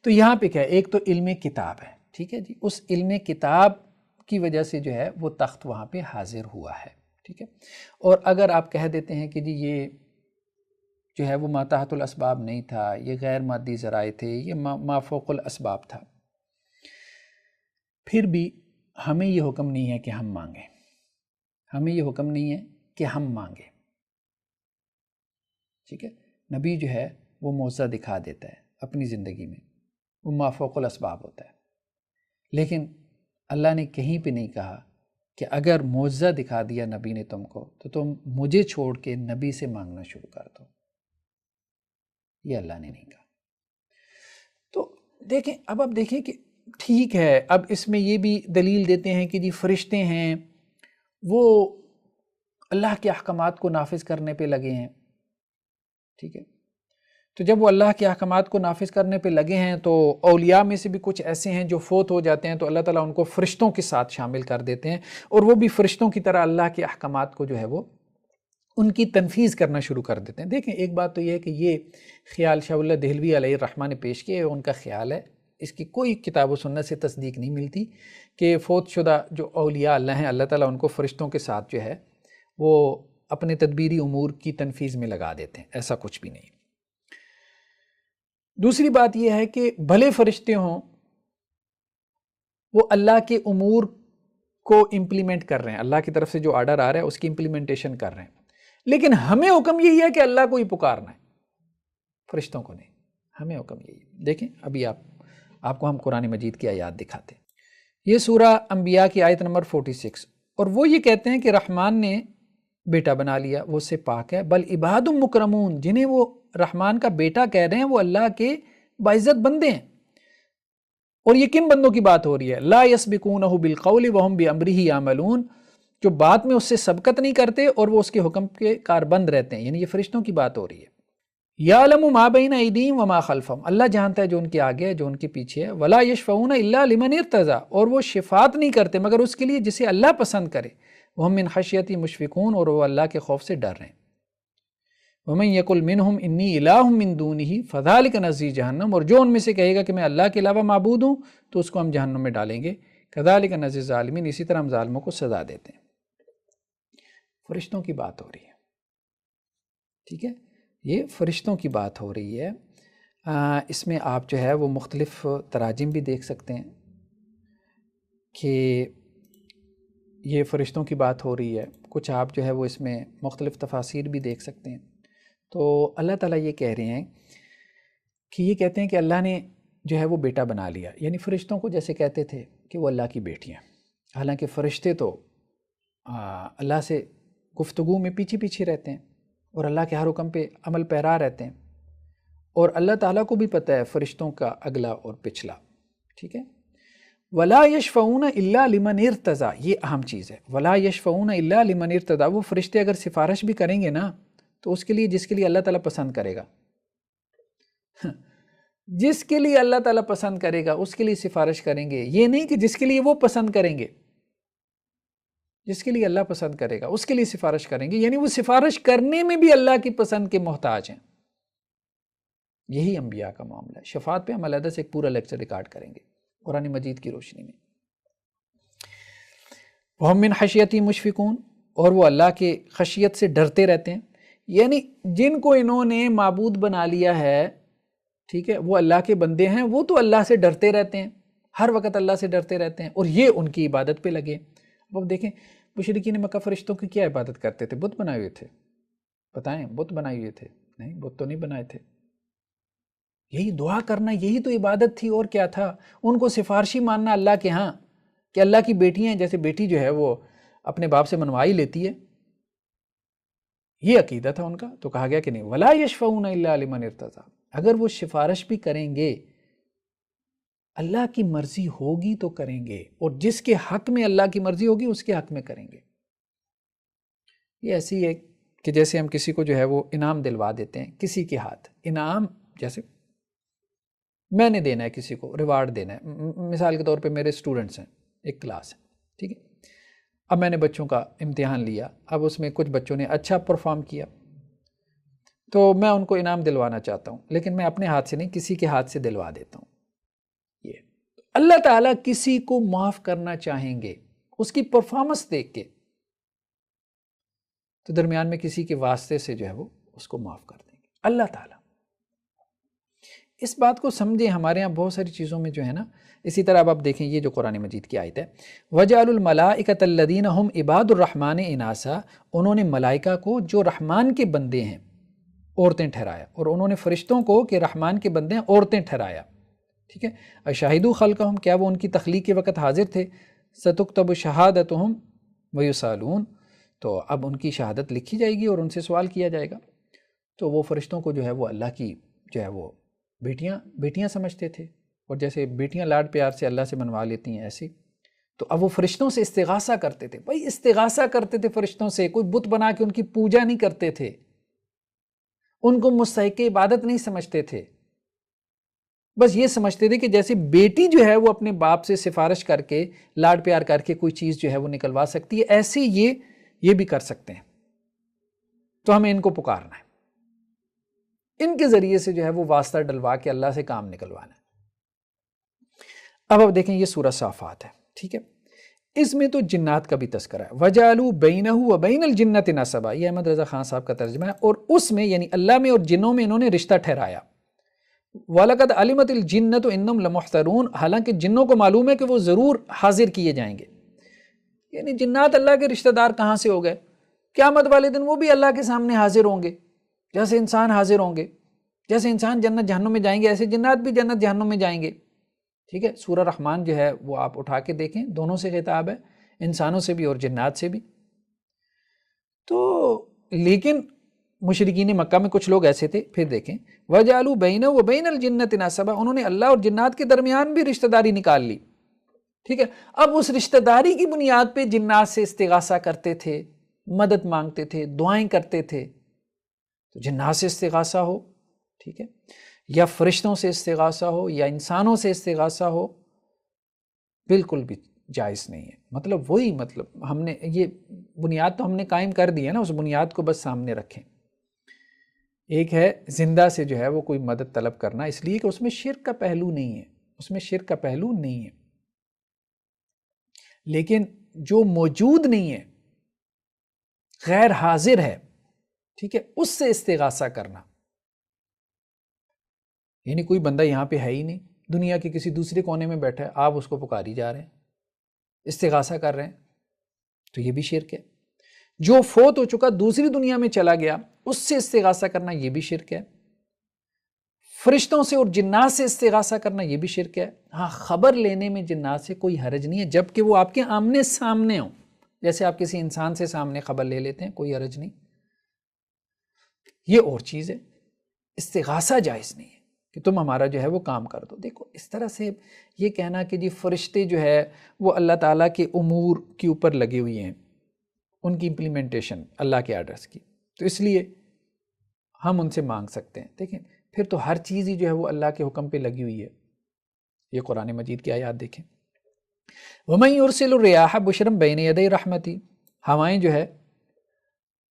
Speaker 1: تو یہاں پہ کیا ہے، ایک تو علم کتاب ہے، ٹھیک ہے جی، اس علم کتاب کی وجہ سے جو ہے وہ تخت وہاں پہ حاضر ہوا ہے، ٹھیک ہے۔ اور اگر آپ کہہ دیتے ہیں کہ جی یہ جو ہے وہ ما تحت الاسباب نہیں تھا، یہ غیر مادی ذرائع تھے، یہ ما فوق الاسباب تھا، پھر بھی ہمیں یہ حکم نہیں ہے کہ ہم مانگیں، ہمیں یہ حکم نہیں ہے کہ ہم مانگیں، ٹھیک ہے۔ نبی جو ہے وہ معجزہ دکھا دیتا ہے اپنی زندگی میں، وہ ما فوق الاسباب ہوتا ہے، لیکن اللہ نے کہیں پہ نہیں کہا کہ اگر معجزہ دکھا دیا نبی نے تم کو تو تم مجھے چھوڑ کے نبی سے مانگنا شروع کر دو، یہ اللہ نے نہیں کہا۔ تو دیکھیں، اب آپ دیکھیں کہ ٹھیک ہے، اب اس میں یہ بھی دلیل دیتے ہیں کہ جی فرشتے ہیں وہ اللہ کے احکامات کو نافذ کرنے پہ لگے ہیں، ٹھیک ہے۔ تو جب وہ اللہ کے احکامات کو نافذ کرنے پہ لگے ہیں تو اولیاء میں سے بھی کچھ ایسے ہیں جو فوت ہو جاتے ہیں تو اللہ تعالیٰ ان کو فرشتوں کے ساتھ شامل کر دیتے ہیں، اور وہ بھی فرشتوں کی طرح اللہ کے احکامات کو جو ہے وہ ان کی تنفیذ کرنا شروع کر دیتے ہیں۔ دیکھیں، ایک بات تو یہ ہے کہ یہ خیال شاہ اللہ دہلوی علیہ الرحمہ نے پیش کیا ہے، ان کا خیال ہے، اس کی کوئی کتاب و سنت سے تصدیق نہیں ملتی کہ فوت شدہ جو اولیاء اللہ ہیں اللہ تعالیٰ ان کو فرشتوں کے ساتھ جو ہے وہ اپنے تدبیری امور کی تنفیذ میں لگا دیتے ہیں، ایسا کچھ بھی نہیں۔ دوسری بات یہ ہے کہ بھلے فرشتے ہوں وہ اللہ کے امور کو امپلیمنٹ کر رہے ہیں، اللہ کی طرف سے جو آرڈر آ رہا ہے اس کی امپلیمنٹیشن کر رہے ہیں، لیکن ہمیں حکم یہی ہے کہ اللہ کو ہی پکارنا ہے، فرشتوں کو نہیں، ہمیں حکم یہی ہے۔ دیکھیں ابھی آپ کو ہم قرآن مجید کی آیات دکھاتے ہیں، یہ سورہ انبیاء کی آیت نمبر 46، اور وہ یہ کہتے ہیں کہ رحمان نے بیٹا بنا لیا، وہ اس سے پاک ہے، بل عباد مکرمون، جنہیں وہ رحمان کا بیٹا کہہ رہے ہیں وہ اللہ کے باعزت بندے ہیں۔ اور یہ کن بندوں کی بات ہو رہی ہے؟ لا یسبقونہ بالقول وہم بامرہ یعملون، جو بات میں اس سے سبقت نہیں کرتے اور وہ اس کے حکم کے کاربند رہتے ہیں، یعنی یہ فرشتوں کی بات ہو رہی ہے۔ یعلم ما بین ایدیہم وما خلفہم، اللہ جانتا ہے جو ان کے آگے ہے جو ان کے پیچھے ہے۔ ولا یشفعون الا لمن ارتضی، اور وہ شفاعت نہیں کرتے مگر اس کے لیے جسے اللہ پسند کرے۔ وہم من خشیتہ مشفقون، اور وہ اللہ کے خوف سے ڈر رہے ہیں۔ ومن یقل منہم انی الہ من دونہ فذلک نجزی جہنم، اور جو ان میں سے کہے گا کہ میں اللہ کے علاوہ معبود ہوں تو اس کو ہم جہنم میں ڈالیں گے۔ کذالک نجزی الظالمین، اسی طرح ہم ظالموں کو سزا دیتے ہیں۔ فرشتوں کی بات ہو رہی ہے، ٹھیک ہے، یہ فرشتوں کی بات ہو رہی ہے۔ اس میں آپ جو ہے وہ مختلف تراجم بھی دیکھ سکتے ہیں کہ یہ فرشتوں کی بات ہو رہی ہے، کچھ آپ جو ہے وہ اس میں مختلف تفاسیر بھی دیکھ سکتے ہیں۔ تو اللہ تعالیٰ یہ کہہ رہے ہیں کہ یہ کہتے ہیں کہ اللہ نے جو ہے وہ بیٹا بنا لیا، یعنی فرشتوں کو جیسے کہتے تھے کہ وہ اللہ کی بیٹیاں، حالانکہ فرشتے تو اللہ سے گفتگو میں پیچھے پیچھے رہتے ہیں اور اللہ کے ہر حکم پہ عمل پیرا رہتے ہیں، اور اللہ تعالیٰ کو بھی پتہ ہے فرشتوں کا اگلا اور پچھلا، ٹھیک ہے۔ ولا یشفعون الا لمن ارتضی، یہ اہم چیز ہے، ولا یشفعون الا لمن ارتضی، وہ فرشتے اگر سفارش بھی کریں گے نا تو اس کے لیے جس کے لیے اللہ تعالیٰ پسند کرے گا، جس کے لیے اللہ تعالیٰ پسند کرے گا اس کے لیے سفارش کریں گے، یہ نہیں کہ جس کے لیے وہ پسند کریں گے، جس کے لیے اللہ پسند کرے گا اس کے لیے سفارش کریں گے، یعنی وہ سفارش کرنے میں بھی اللہ کی پسند کے محتاج ہیں۔ یہی انبیاء کا معاملہ ہے۔ شفاعت پہ ہم علیحدہ سے ایک پورا لیکچر ریکارڈ کریں گے قرآن مجید کی روشنی میں۔ وَهُم مِّن خَشْيَتِهِ مُشْفِقُونَ، اور وہ اللہ کے خشیت سے ڈرتے رہتے ہیں، یعنی جن کو انہوں نے معبود بنا لیا ہے، ٹھیک ہے، وہ اللہ کے بندے ہیں، وہ تو اللہ سے ڈرتے رہتے ہیں، ہر وقت اللہ سے ڈرتے رہتے ہیں، اور یہ ان کی عبادت پہ لگے۔ اب دیکھیں مشرکین مکہ فرشتوں کی کیا عبادت کرتے تھے؟ بت بنائے ہوئے تھے؟ بتائیں، بت بنائے ہوئے تھے؟ نہیں، بت تو نہیں بنائے تھے. یہی دعا کرنا، یہی تو عبادت تھی، اور کیا تھا؟ ان کو سفارشی ماننا اللہ کے ہاں، کہ اللہ کی بیٹی ہیں، جیسے بیٹی جو ہے وہ اپنے باپ سے منوا ہی لیتی ہے، یہ عقیدہ تھا ان کا. تو کہا گیا کہ نہیں، وَلَا يَشْفَعُونَ إِلَّا لِمَنِ ارْتَضَىٰ، اگر وہ سفارش بھی کریں گے اللہ کی مرضی ہوگی تو کریں گے، اور جس کے حق میں اللہ کی مرضی ہوگی اس کے حق میں کریں گے. یہ ایسی ہے کہ جیسے ہم کسی کو جو ہے وہ انعام دلوا دیتے ہیں کسی کے ہاتھ. انعام جیسے میں نے دینا ہے کسی کو، ریوارڈ دینا ہے. مثال کے طور پہ میرے اسٹوڈنٹس ہیں، ایک کلاس ہے، ٹھیک ہے. اب میں نے بچوں کا امتحان لیا، اب اس میں کچھ بچوں نے اچھا پرفارم کیا، تو میں ان کو انعام دلوانا چاہتا ہوں، لیکن میں اپنے ہاتھ سے نہیں، کسی کے ہاتھ سے دلوا دیتا ہوں. یہ اللہ تعالیٰ کسی کو معاف کرنا چاہیں گے اس کی پرفارمنس دیکھ کے، تو درمیان میں کسی کے واسطے سے جو ہے وہ اس کو معاف کر دیں گے اللہ تعالیٰ. اس بات کو سمجھیں. ہمارے ہاں بہت ساری چیزوں میں جو ہے نا، اسی طرح اب آپ دیکھیں یہ جو قرآن مجید کی آیت ہے، وَجَعَلُوا الْمَلَائِكَةَ الَّذِينَ هُمْ عِبَادُ الرَّحْمَنِ إِنَاثًا، انہوں نے ملائکہ کو جو رحمان کے بندے ہیں عورتیں ٹھہرایا، اور انہوں نے فرشتوں کو کہ رحمان کے بندے ہیں عورتیں ٹھہرایا. ٹھیک ہے. اَشَهِدُوا خَلْقَهُمْ، کیا وہ ان کی تخلیق کے وقت حاضر تھے؟ سَتُكْتَبُ شَهَادَتُهُمْ وَيُسْأَلُونَ، تو اب ان کی شہادت لکھی جائے گی اور ان سے سوال کیا جائے گا. تو وہ فرشتوں کو جو ہے وہ اللہ کی جو ہے وہ بیٹیاں سمجھتے تھے، اور جیسے بیٹیاں لاڈ پیار سے اللہ سے منوا لیتی ہیں ایسے. تو اب وہ فرشتوں سے استغاثہ کرتے تھے. بھائی استغاثہ کرتے تھے فرشتوں سے، کوئی بت بنا کے ان کی پوجا نہیں کرتے تھے، ان کو مستحق عبادت نہیں سمجھتے تھے. بس یہ سمجھتے تھے کہ جیسے بیٹی جو ہے وہ اپنے باپ سے سفارش کر کے لاڈ پیار کر کے کوئی چیز جو ہے وہ نکلوا سکتی ہے، ایسے یہ بھی کر سکتے ہیں، تو ہمیں ان کو پکارنا ہے، ان کے ذریعے سے جو ہے وہ واسطہ ڈلوا کے اللہ سے کام نکلوانا ہے. اب دیکھیں یہ سورہ صافات ہے، ٹھیک ہے. اس میں تو جنات کا بھی تذکرہ ہے. وَجَعَلُوا بَيْنَهُ وَبَيْنَ الْجِنَّةِ نَسَبًا، یہ احمد رضا خان صاحب کا ترجمہ ہے. اور اس میں یعنی اللہ میں اور جنوں میں انہوں نے رشتہ ٹھہرایا. وَلَقَدْ عَلِمَتِ الْجِنَّةُ إِنَّهُمْ لَمُحْضَرُونَ، حالانکہ جنوں کو معلوم ہے کہ وہ ضرور حاضر کیے جائیں گے. یعنی جنات اللہ کے رشتہ دار کہاں سے ہو گئے؟ قیامت والے دن وہ بھی اللہ کے سامنے حاضر ہوں گے، جیسے انسان حاضر ہوں گے. جیسے انسان جنت جہنم میں جائیں گے ایسے جنات بھی جنت جہنم میں جائیں گے. ٹھیک ہے. سورہ رحمان جو ہے وہ آپ اٹھا کے دیکھیں، دونوں سے خطاب ہے، انسانوں سے بھی اور جنات سے بھی. تو لیکن مشرکین مکہ میں کچھ لوگ ایسے تھے. پھر دیکھیں وَجَعَلُوا بَيْنَهُ وَبَيْنَ الْجِنَّةِ نَسَبًا، انہوں نے اللہ اور جنات کے درمیان بھی رشتہ داری نکال لی. ٹھیک ہے. اب اس رشتہ داری کی بنیاد پہ جنات سے استغاثہ کرتے تھے، مدد مانگتے تھے، دعائیں کرتے تھے. تو جنات سے استغاثہ ہو، ٹھیک ہے، یا فرشتوں سے استغاثہ ہو یا انسانوں سے استغاثہ ہو، بالکل بھی جائز نہیں ہے. مطلب وہی ہم نے یہ بنیاد تو ہم نے قائم کر دی ہے نا، اس بنیاد کو بس سامنے رکھیں. ایک ہے زندہ سے جو ہے وہ کوئی مدد طلب کرنا، اس لیے کہ اس میں شرک کا پہلو نہیں ہے، اس میں شرک کا پہلو نہیں ہے. لیکن جو موجود نہیں ہے، غیر حاضر ہے، ٹھیک ہے، اس سے استغاثہ کرنا. یعنی کوئی بندہ یہاں پہ ہے ہی نہیں، دنیا کے کسی دوسرے کونے میں بیٹھا ہے، آپ اس کو پکاری جا رہے ہیں، استغاثہ کر رہے ہیں، تو یہ بھی شرک ہے. جو فوت ہو چکا دوسری دنیا میں چلا گیا، اس سے استغاثہ کرنا یہ بھی شرک ہے. فرشتوں سے اور جنات سے استغاثہ کرنا یہ بھی شرک ہے. ہاں، خبر لینے میں جنات سے کوئی حرج نہیں ہے جبکہ وہ آپ کے آمنے سامنے ہوں، جیسے آپ کسی انسان سے سامنے خبر لے لیتے ہیں، کوئی حرج نہیں. یہ اور چیز ہے، استغاثہ جائز نہیں ہے کہ تم ہمارا جو ہے وہ کام کر دو. دیکھو اس طرح سے یہ کہنا کہ جی فرشتے جو ہے وہ اللہ تعالیٰ کے امور کے اوپر لگے ہوئے ہیں، ان کی امپلیمنٹیشن اللہ کے آرڈرز کی، تو اس لیے ہم ان سے مانگ سکتے ہیں. دیکھیں پھر تو ہر چیز ہی جو ہے وہ اللہ کے حکم پہ لگی ہوئی ہے. یہ قرآن مجید کی آیات دیکھیں. وَمَن يُرْسِلُ الرِّيَاحَ بُشْرًا بَيْنَ يَدَيْ رَحْمَتِهِ، ہوائیں جو ہے،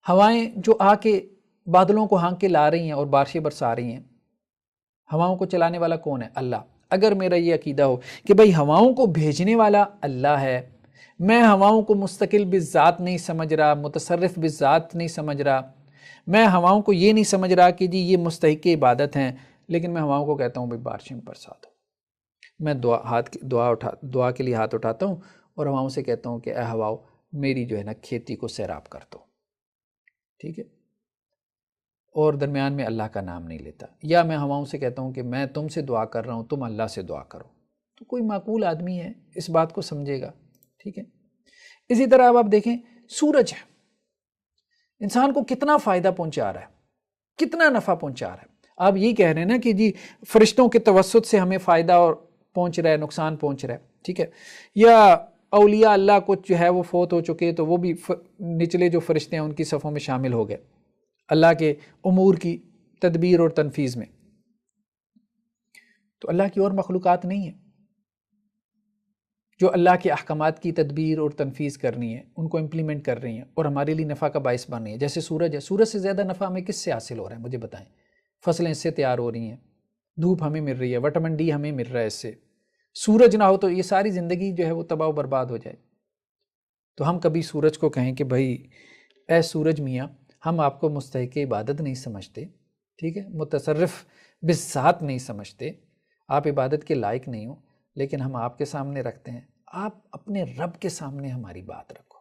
Speaker 1: ہوائیں جو آ کے بادلوں کو ہانک کے لا رہی ہیں اور بارشیں برسا رہی ہیں. ہواؤں کو چلانے والا کون ہے؟ اللہ. اگر میرا یہ عقیدہ ہو کہ بھئی ہواؤں کو بھیجنے والا اللہ ہے، میں ہواؤں کو مستقل بالذات نہیں سمجھ رہا، متصرف بالذات نہیں سمجھ رہا، میں ہواؤں کو یہ نہیں سمجھ رہا کہ جی یہ مستحق عبادت ہیں، لیکن میں ہواؤں کو کہتا ہوں بھئی بارشیں برسا دو. میں دعا کے لیے ہاتھ اٹھاتا ہوں اور ہواؤں سے کہتا ہوں کہ اے ہواؤ میری جو ہے نا کھیتی کو سیراب کر دو، ٹھیک ہے، اور درمیان میں اللہ کا نام نہیں لیتا، یا میں ہواؤں سے کہتا ہوں کہ میں تم سے دعا کر رہا ہوں، تم اللہ سے دعا کرو، تو کوئی معقول آدمی ہے اس بات کو سمجھے گا، ٹھیک ہے۔ اسی طرح اب آپ دیکھیں سورج ہے، انسان کو کتنا فائدہ پہنچا رہا ہے، کتنا نفع پہنچا رہا ہے۔ آپ یہی کہہ رہے ہیں نا کہ جی فرشتوں کے توسط سے ہمیں فائدہ اور پہنچ رہا ہے، نقصان پہنچ رہا ہے، ٹھیک ہے، یا اولیاء اللہ کو جو ہے وہ فوت ہو چکے تو وہ بھی نچلے جو فرشتے ہیں ان کی صفوں میں شامل ہو گئے اللہ کے امور کی تدبیر اور تنفیذ میں۔ تو اللہ کی اور مخلوقات نہیں ہیں جو اللہ کے احکامات کی تدبیر اور تنفیذ کرنی ہے، ان کو امپلیمنٹ کر رہی ہیں اور ہمارے لیے نفع کا باعث بن رہی ہیں۔ جیسے سورج ہے، سورج سے زیادہ نفع ہمیں کس سے حاصل ہو رہا ہے مجھے بتائیں؟ فصلیں اس سے تیار ہو رہی ہیں، دھوپ ہمیں مل رہی ہے، وٹامن ڈی ہمیں مل رہا ہے اس سے۔ سورج نہ ہو تو یہ ساری زندگی جو ہے وہ تباہ و برباد ہو جائے۔ تو ہم کبھی سورج کو کہیں کہ بھائی اے سورج میاں، ہم آپ کو مستحق عبادت نہیں سمجھتے، ٹھیک ہے، متصرف بالذات نہیں سمجھتے، آپ عبادت کے لائق نہیں ہو، لیکن ہم آپ کے سامنے رکھتے ہیں، آپ اپنے رب کے سامنے ہماری بات رکھو۔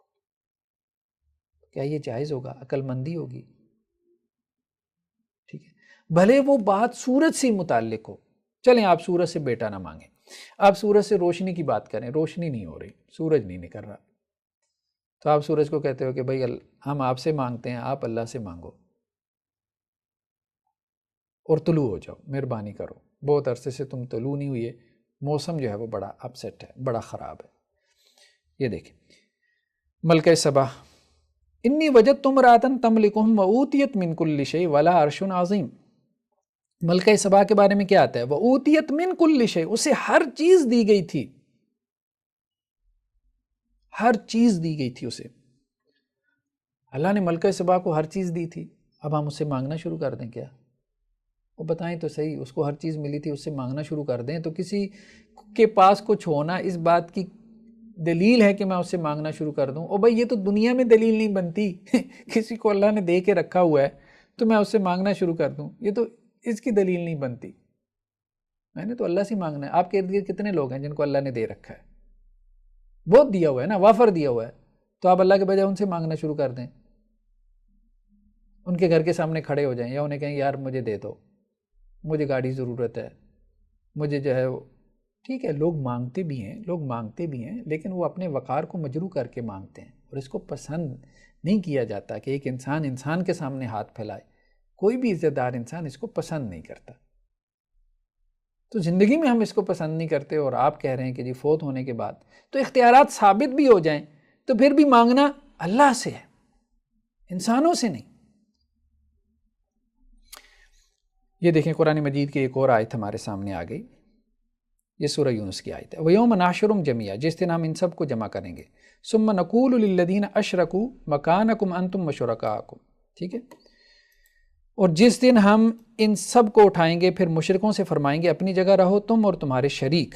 Speaker 1: کیا یہ جائز ہوگا؟ عقل مندی ہوگی؟ ٹھیک ہے، بھلے وہ بات سورج سے متعلق ہو، چلیں آپ سورج سے بیٹا نہ مانگیں، آپ سورج سے روشنی کی بات کریں، روشنی نہیں ہو رہی، سورج نہیں نکل رہا، تو آپ سورج کو کہتے ہو کہ بھائی ہم آپ سے مانگتے ہیں، آپ اللہ سے مانگو اور طلوع ہو جاؤ، مہربانی کرو، بہت عرصے سے تم طلوع نہیں ہوئے، موسم جو ہے وہ بڑا اپسیٹ ہے، بڑا خراب ہے۔ یہ دیکھیں ملکہ سبا، انی وجدت امرأۃ تملکہم وأوتیت من کل شیء ولہا عرش عظیم۔ ملکہ سبا کے بارے میں کیا آتا ہے؟ وأوتیت من کل شیء، اسے ہر چیز دی گئی تھی، ہر چیز دی گئی تھی اسے۔ اللہ نے ملکہ سبا کو ہر چیز دی تھی، اب ہم اس سے مانگنا شروع کر دیں کیا؟ وہ بتائیں تو صحیح، اس کو ہر چیز ملی تھی، اس سے مانگنا شروع کر دیں تو کسی کے پاس کچھ ہونا اس بات کی دلیل ہے کہ میں اس سے مانگنا شروع کر دوں؟ اور بھائی یہ تو دنیا میں دلیل نہیں بنتی کسی کو اللہ نے دے کے رکھا ہوا ہے تو میں اس سے مانگنا شروع کر دوں، یہ تو اس کی دلیل نہیں بنتی۔ میں نے تو اللہ سے مانگنا ہے۔ آپ کے ارد گرد کتنے لوگ ہیں جن کو اللہ نے دے رکھا ہے؟ بہت دیا ہوا ہے نا، وافر دیا ہوا ہے، تو آپ اللہ کے بجائے ان سے مانگنا شروع کر دیں، ان کے گھر کے سامنے کھڑے ہو جائیں یا انہیں کہیں یار مجھے دے دو، مجھے گاڑی ضرورت ہے، مجھے جو ہے ٹھیک ہے، لوگ مانگتے بھی ہیں، لوگ مانگتے بھی ہیں، لیکن وہ اپنے وقار کو مجروح کر کے مانگتے ہیں، اور اس کو پسند نہیں کیا جاتا کہ ایک انسان کے سامنے ہاتھ پھیلائے۔ کوئی بھی عزت دار انسان اس کو پسند نہیں کرتا۔ تو زندگی میں ہم اس کو پسند نہیں کرتے، اور آپ کہہ رہے ہیں کہ جی فوت ہونے کے بعد تو اختیارات ثابت بھی ہو جائیں تو پھر بھی مانگنا اللہ سے ہے، انسانوں سے نہیں۔ یہ دیکھیں قرآن مجید کی ایک اور آیت ہمارے سامنے آ گئی، یہ سورہ یونس کی آیت ہے، وَيَوْمَ نَحْشُرُهُمْ جَمِيعًا، جس دن ہم ان سب کو جمع کریں گے، ثُمَّ نَقُولُ لِلَّذِينَ أَشْرَكُوا مَكَانَكُمْ أَنْتُمْ وَشُرَكَاؤُكُمْ، ٹھیک ہے، اور جس دن ہم ان سب کو اٹھائیں گے پھر مشرکوں سے فرمائیں گے اپنی جگہ رہو تم اور تمہارے شریک،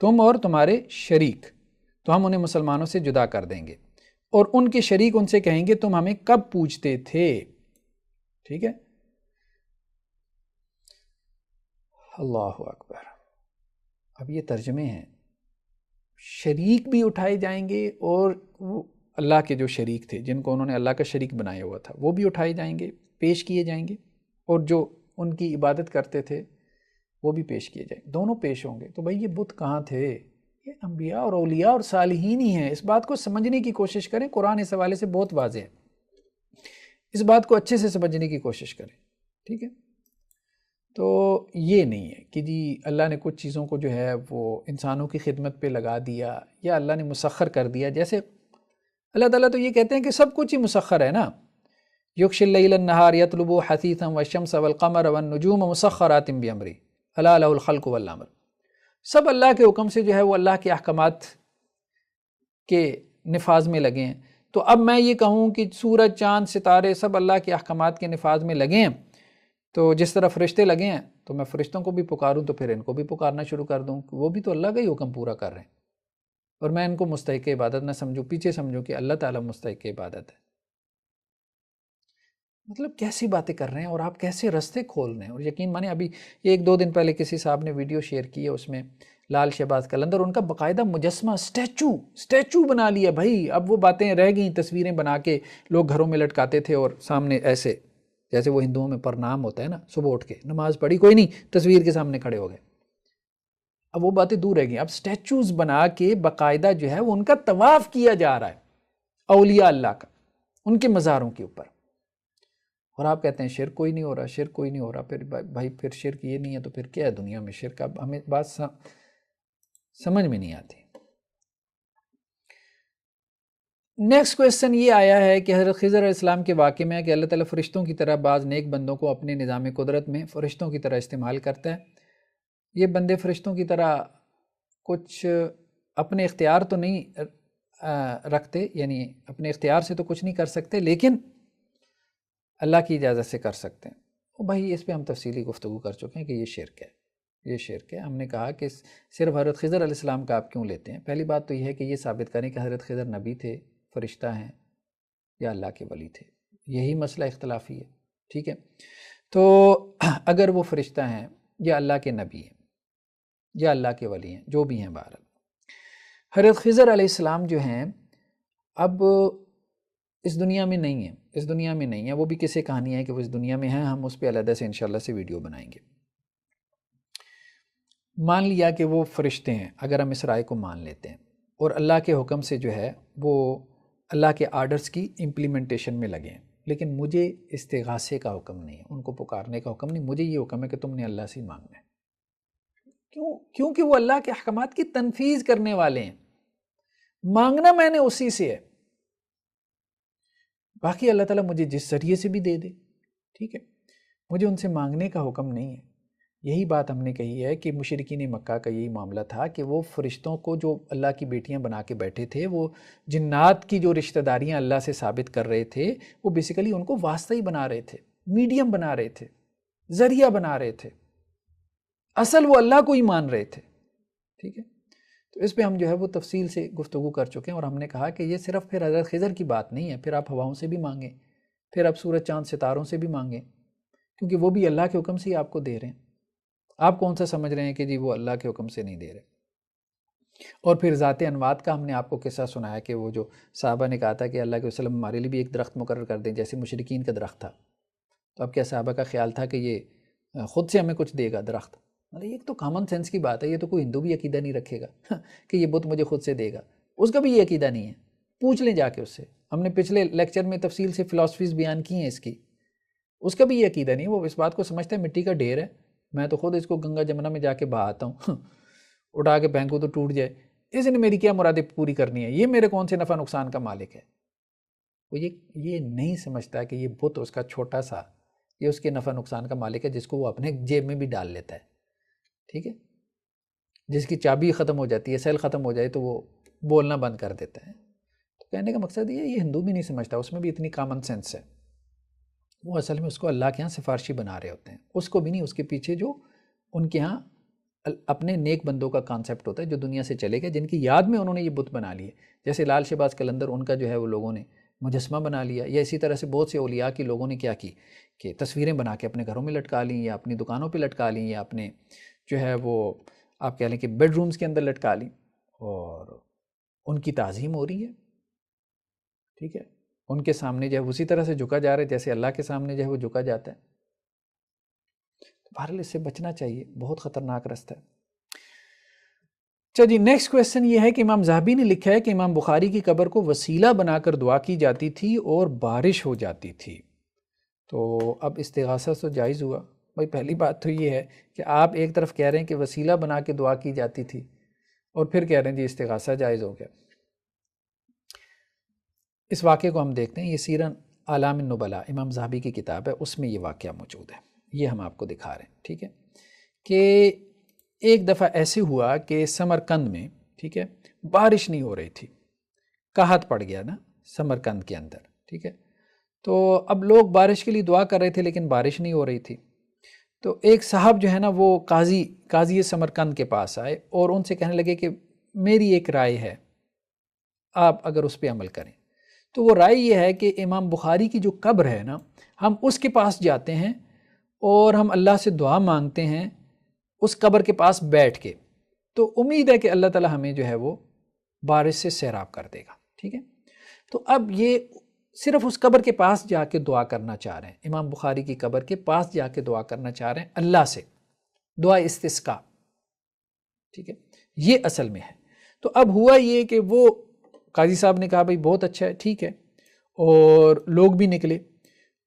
Speaker 1: تم اور تمہارے شریک، تو ہم انہیں مسلمانوں سے جدا کر دیں گے، اور ان کے شریک ان سے کہیں گے تم ہمیں کب پوجتے تھے، ٹھیک ہے۔ اللہ اکبر، اب یہ ترجمے ہیں، شریک بھی اٹھائے جائیں گے، اور وہ اللہ کے جو شریک تھے جن کو انہوں نے اللہ کا شریک بنایا ہوا تھا وہ بھی اٹھائے جائیں گے، پیش کیے جائیں گے، اور جو ان کی عبادت کرتے تھے وہ بھی پیش کیے جائیں گے، دونوں پیش ہوں گے۔ تو بھائی یہ بت کہاں تھے؟ یہ انبیاء اور اولیاء اور صالحین ہی ہیں، اس بات کو سمجھنے کی کوشش کریں، قرآن اس حوالے سے بہت واضح ہے، اس بات کو اچھے سے سمجھنے کی کوشش کریں، ٹھیک ہے۔ تو یہ نہیں ہے کہ جی اللہ نے کچھ چیزوں کو جو ہے وہ انسانوں کی خدمت پہ لگا دیا یا اللہ نے مسخر کر دیا، جیسے اللہ تعالیٰ تو یہ کہتے ہیں کہ سب کچھ ہی مسخر ہے نا، یغشی اللیل النہار یطلبہ حثیثا والشمس والقمر والنجوم مسخرات بامرہ الا لہ الخلق والامر، سب اللہ کے حکم سے جو ہے وہ اللہ کے احکامات کے نفاذ میں لگے ہیں۔ تو اب میں یہ کہوں کہ سورج چاند ستارے سب اللہ کے احکامات کے نفاذ میں لگے ہیں، تو جس طرح فرشتے لگے ہیں تو میں فرشتوں کو بھی پکاروں تو پھر ان کو بھی پکارنا شروع کر دوں، وہ بھی تو اللہ کا ہی حکم پورا کر رہے ہیں، اور میں ان کو مستحق عبادت نہ سمجھوں، پیچھے سمجھوں کہ اللہ تعالیٰ مستحق عبادت ہے۔ مطلب کیسی باتیں کر رہے ہیں، اور آپ کیسے رستے کھول رہے ہیں، اور یقین مانیں ابھی ایک دو دن پہلے کسی صاحب نے ویڈیو شیئر کی ہے، اس میں لال شہباز قلندر، ان کا باقاعدہ مجسمہ اسٹیچو بنا لیا بھائی. اب وہ باتیں رہ گئیں، تصویریں بنا کے لوگ گھروں میں لٹکاتے تھے اور سامنے ایسے جیسے وہ ہندوؤں میں پرنام ہوتا ہے نا، صبح اٹھ کے نماز پڑھی کوئی نہیں، تصویر کے سامنے کھڑے ہو گئے. اب وہ باتیں دور رہ گئیں. اب اسٹیچوز بنا کے باقاعدہ جو ہے وہ ان کا طواف کیا جا رہا ہے، اولیاء اللہ کا، ان کے مزاروں کے اوپر. اور آپ کہتے ہیں شرک کوئی نہیں ہو رہا، شرک کوئی نہیں ہو رہا. پھر بھائی پھر شرک یہ نہیں ہے تو پھر کیا ہے دنیا میں شرک؟ اب ہمیں بات سمجھ میں نہیں آتی. نیکسٹ کویسچن یہ آیا ہے کہ حضرت خضر علیہ السلام کے واقعے میں ہے کہ اللہ تعالیٰ فرشتوں کی طرح بعض نیک بندوں کو اپنے نظام قدرت میں فرشتوں کی طرح استعمال کرتا ہے. یہ بندے فرشتوں کی طرح کچھ اپنے اختیار تو نہیں رکھتے، یعنی اپنے اختیار سے تو کچھ نہیں کر سکتے، لیکن اللہ کی اجازت سے کر سکتے ہیں. تو بھائی اس پہ ہم تفصیلی گفتگو کر چکے ہیں کہ یہ شرک ہے، یہ شرک ہے. ہم نے کہا کہ صرف حضرت خضر علیہ السلام کا آپ کیوں لیتے ہیں؟ پہلی بات تو یہ ہے کہ یہ ثابت کریں کہ حضرت خضر نبی تھے، فرشتہ ہیں یا اللہ کے ولی تھے. یہی مسئلہ اختلافی ہے. ٹھیک ہے، تو اگر وہ فرشتہ ہیں یا اللہ کے نبی ہیں یا اللہ کے ولی ہیں، جو بھی ہیں، بہرحال حضرت خضر علیہ السلام جو ہیں اب اس دنیا میں نہیں ہیں، اس دنیا میں نہیں ہیں. وہ بھی کسی کہانی ہے کہ وہ اس دنیا میں ہیں، ہم اس پہ علیحدہ سے انشاءاللہ سے ویڈیو بنائیں گے. مان لیا کہ وہ فرشتے ہیں، اگر ہم اس رائے کو مان لیتے ہیں، اور اللہ کے حکم سے جو ہے وہ اللہ کے آرڈرز کی امپلیمنٹیشن میں لگے ہیں، لیکن مجھے استغاثے کا حکم نہیں ہے، ان کو پکارنے کا حکم نہیں. مجھے یہ حکم ہے کہ تم نے اللہ سے مانگنا ہے. کیونکہ وہ اللہ کے احکامات کی تنفیذ کرنے والے ہیں. مانگنا میں نے اسی سے ہے، باقی اللہ تعالیٰ مجھے جس ذریعے سے بھی دے دے. ٹھیک ہے، مجھے ان سے مانگنے کا حکم نہیں ہے. یہی بات ہم نے کہی ہے کہ مشرکین مکہ کا یہی معاملہ تھا کہ وہ فرشتوں کو جو اللہ کی بیٹیاں بنا کے بیٹھے تھے، وہ جنات کی جو رشتہ داریاں اللہ سے ثابت کر رہے تھے، وہ بیسیکلی ان کو واسطہ ہی بنا رہے تھے، میڈیم بنا رہے تھے، ذریعہ بنا رہے تھے. اصل وہ اللہ کو ہی مان رہے تھے. ٹھیک ہے، تو اس پہ ہم جو ہے وہ تفصیل سے گفتگو کر چکے ہیں، اور ہم نے کہا کہ یہ صرف پھر حضرت خضر کی بات نہیں ہے. پھر آپ ہواؤں سے بھی مانگیں، پھر آپ سورج چاند ستاروں سے بھی مانگیں، کیونکہ وہ بھی اللہ کے حکم سے ہی آپ کو دے رہے ہیں. آپ کون سا سمجھ رہے ہیں کہ جی وہ اللہ کے حکم سے نہیں دے رہے؟ اور پھر ذات انوات کا ہم نے آپ کو قصہ سنایا کہ وہ جو صحابہ نے کہا تھا کہ اللہ کے وسلم ہمارے لیے بھی ایک درخت مقرر کر دیں جیسے مشرکین کا درخت تھا. تو اب کیا صحابہ کا خیال تھا کہ یہ خود سے ہمیں کچھ دے گا درخت؟ یہ تو کامن سینس کی بات ہے، یہ تو کوئی ہندو بھی عقیدہ نہیں رکھے گا کہ یہ بت مجھے خود سے دے گا. اس کا بھی یہ عقیدہ نہیں ہے. پوچھ لیں جا کے اس سے، ہم نے پچھلے لیکچر میں تفصیل سے فلاسفیز بیان کی ہیں اس کی. اس کا بھی یہ عقیدہ نہیں ہے. وہ اس بات کو سمجھتا ہے مٹی کا ڈھیر ہے، میں تو خود اس کو گنگا جمنا میں جا کے بہاتا ہوں، اٹھا کے پھینکوں تو ٹوٹ جائے، اس نے میری کیا مرادیں پوری کرنی ہے، یہ میرے کون سے نفع نقصان کا مالک ہے. وہ یہ نہیں سمجھتا کہ یہ بت اس کا چھوٹا سا، یہ اس کے نفع نقصان کا مالک ہے، جس کو وہ اپنے جیب میں بھی ڈال لیتا ہے. ٹھیک ہے، جس کی چابی ختم ہو جاتی ہے، سیل ختم ہو جائے تو وہ بولنا بند کر دیتا ہے. تو کہنے کا مقصد یہ ہندو بھی نہیں سمجھتا، اس میں بھی اتنی کامن سینس ہے. وہ اصل میں اس کو اللہ کے ہاں سفارشی بنا رہے ہوتے ہیں، اس کو بھی نہیں، اس کے پیچھے جو ان کے ہاں اپنے نیک بندوں کا کانسیپٹ ہوتا ہے جو دنیا سے چلے گئے، جن کی یاد میں انہوں نے یہ بت بنا لیے. جیسے لال شہباز قلندر، ان کا جو ہے وہ لوگوں نے مجسمہ بنا لیا، یا اسی طرح سے بہت سے اولیاء کی لوگوں نے کیا کی کہ تصویریں بنا کے اپنے گھروں میں لٹکا لیں، یا اپنی دکانوں پہ لٹکا لیں، یا اپنے جو ہے وہ آپ کہہ لیں کہ بیڈ رومز کے اندر لٹکا لیں، اور ان کی تعظیم ہو رہی ہے. ٹھیک ہے، ان کے سامنے جو ہے اسی طرح سے جھکا جا رہا ہے جیسے اللہ کے سامنے جو ہے وہ جھکا جاتا ہے. بہرحال اس سے بچنا چاہیے، بہت خطرناک رستہ ہے. چلیے نیکسٹ کویسچن یہ ہے کہ امام ذہبی نے لکھا ہے کہ امام بخاری کی قبر کو وسیلہ بنا کر دعا کی جاتی تھی اور بارش ہو جاتی تھی. تو اب استغاثہ تو جائز ہوا. بھائی پہلی بات تو یہ ہے کہ آپ ایک طرف کہہ رہے ہیں کہ وسیلہ بنا کے دعا کی جاتی تھی، اور پھر کہہ رہے ہیں جی استغاثہ جائز ہو گیا. اس واقعے کو ہم دیکھتے ہیں، یہ سیرت اعلام النبلاء امام ذہبی کی کتاب ہے، اس میں یہ واقعہ موجود ہے. یہ ہم آپ کو دکھا رہے ہیں. ٹھیک ہے، کہ ایک دفعہ ایسے ہوا کہ سمرقند میں، ٹھیک ہے، بارش نہیں ہو رہی تھی، قحط پڑ گیا نا سمرقند کے اندر. ٹھیک ہے، تو اب لوگ بارش کے لیے دعا کر رہے تھے لیکن بارش نہیں ہو رہی تھی. تو ایک صاحب جو ہے نا وہ قاضی سمرقند کے پاس آئے اور ان سے کہنے لگے کہ میری ایک رائے ہے، آپ اگر اس پہ عمل کریں. تو وہ رائے یہ ہے کہ امام بخاری کی جو قبر ہے نا، ہم اس کے پاس جاتے ہیں اور ہم اللہ سے دعا مانگتے ہیں اس قبر کے پاس بیٹھ کے. تو امید ہے کہ اللہ تعالیٰ ہمیں جو ہے وہ بارش سے سیراب کر دے گا. ٹھیک ہے. تو اب یہ صرف اس قبر کے پاس جا کے دعا کرنا چاہ رہے ہیں، امام بخاری کی قبر کے پاس جا کے دعا کرنا چاہ رہے ہیں اللہ سے، دعا استسقاء. ٹھیک ہے، یہ اصل میں ہے. تو اب ہوا یہ کہ وہ قاضی صاحب نے کہا بھائی بہت اچھا ہے، ٹھیک ہے، اور لوگ بھی نکلے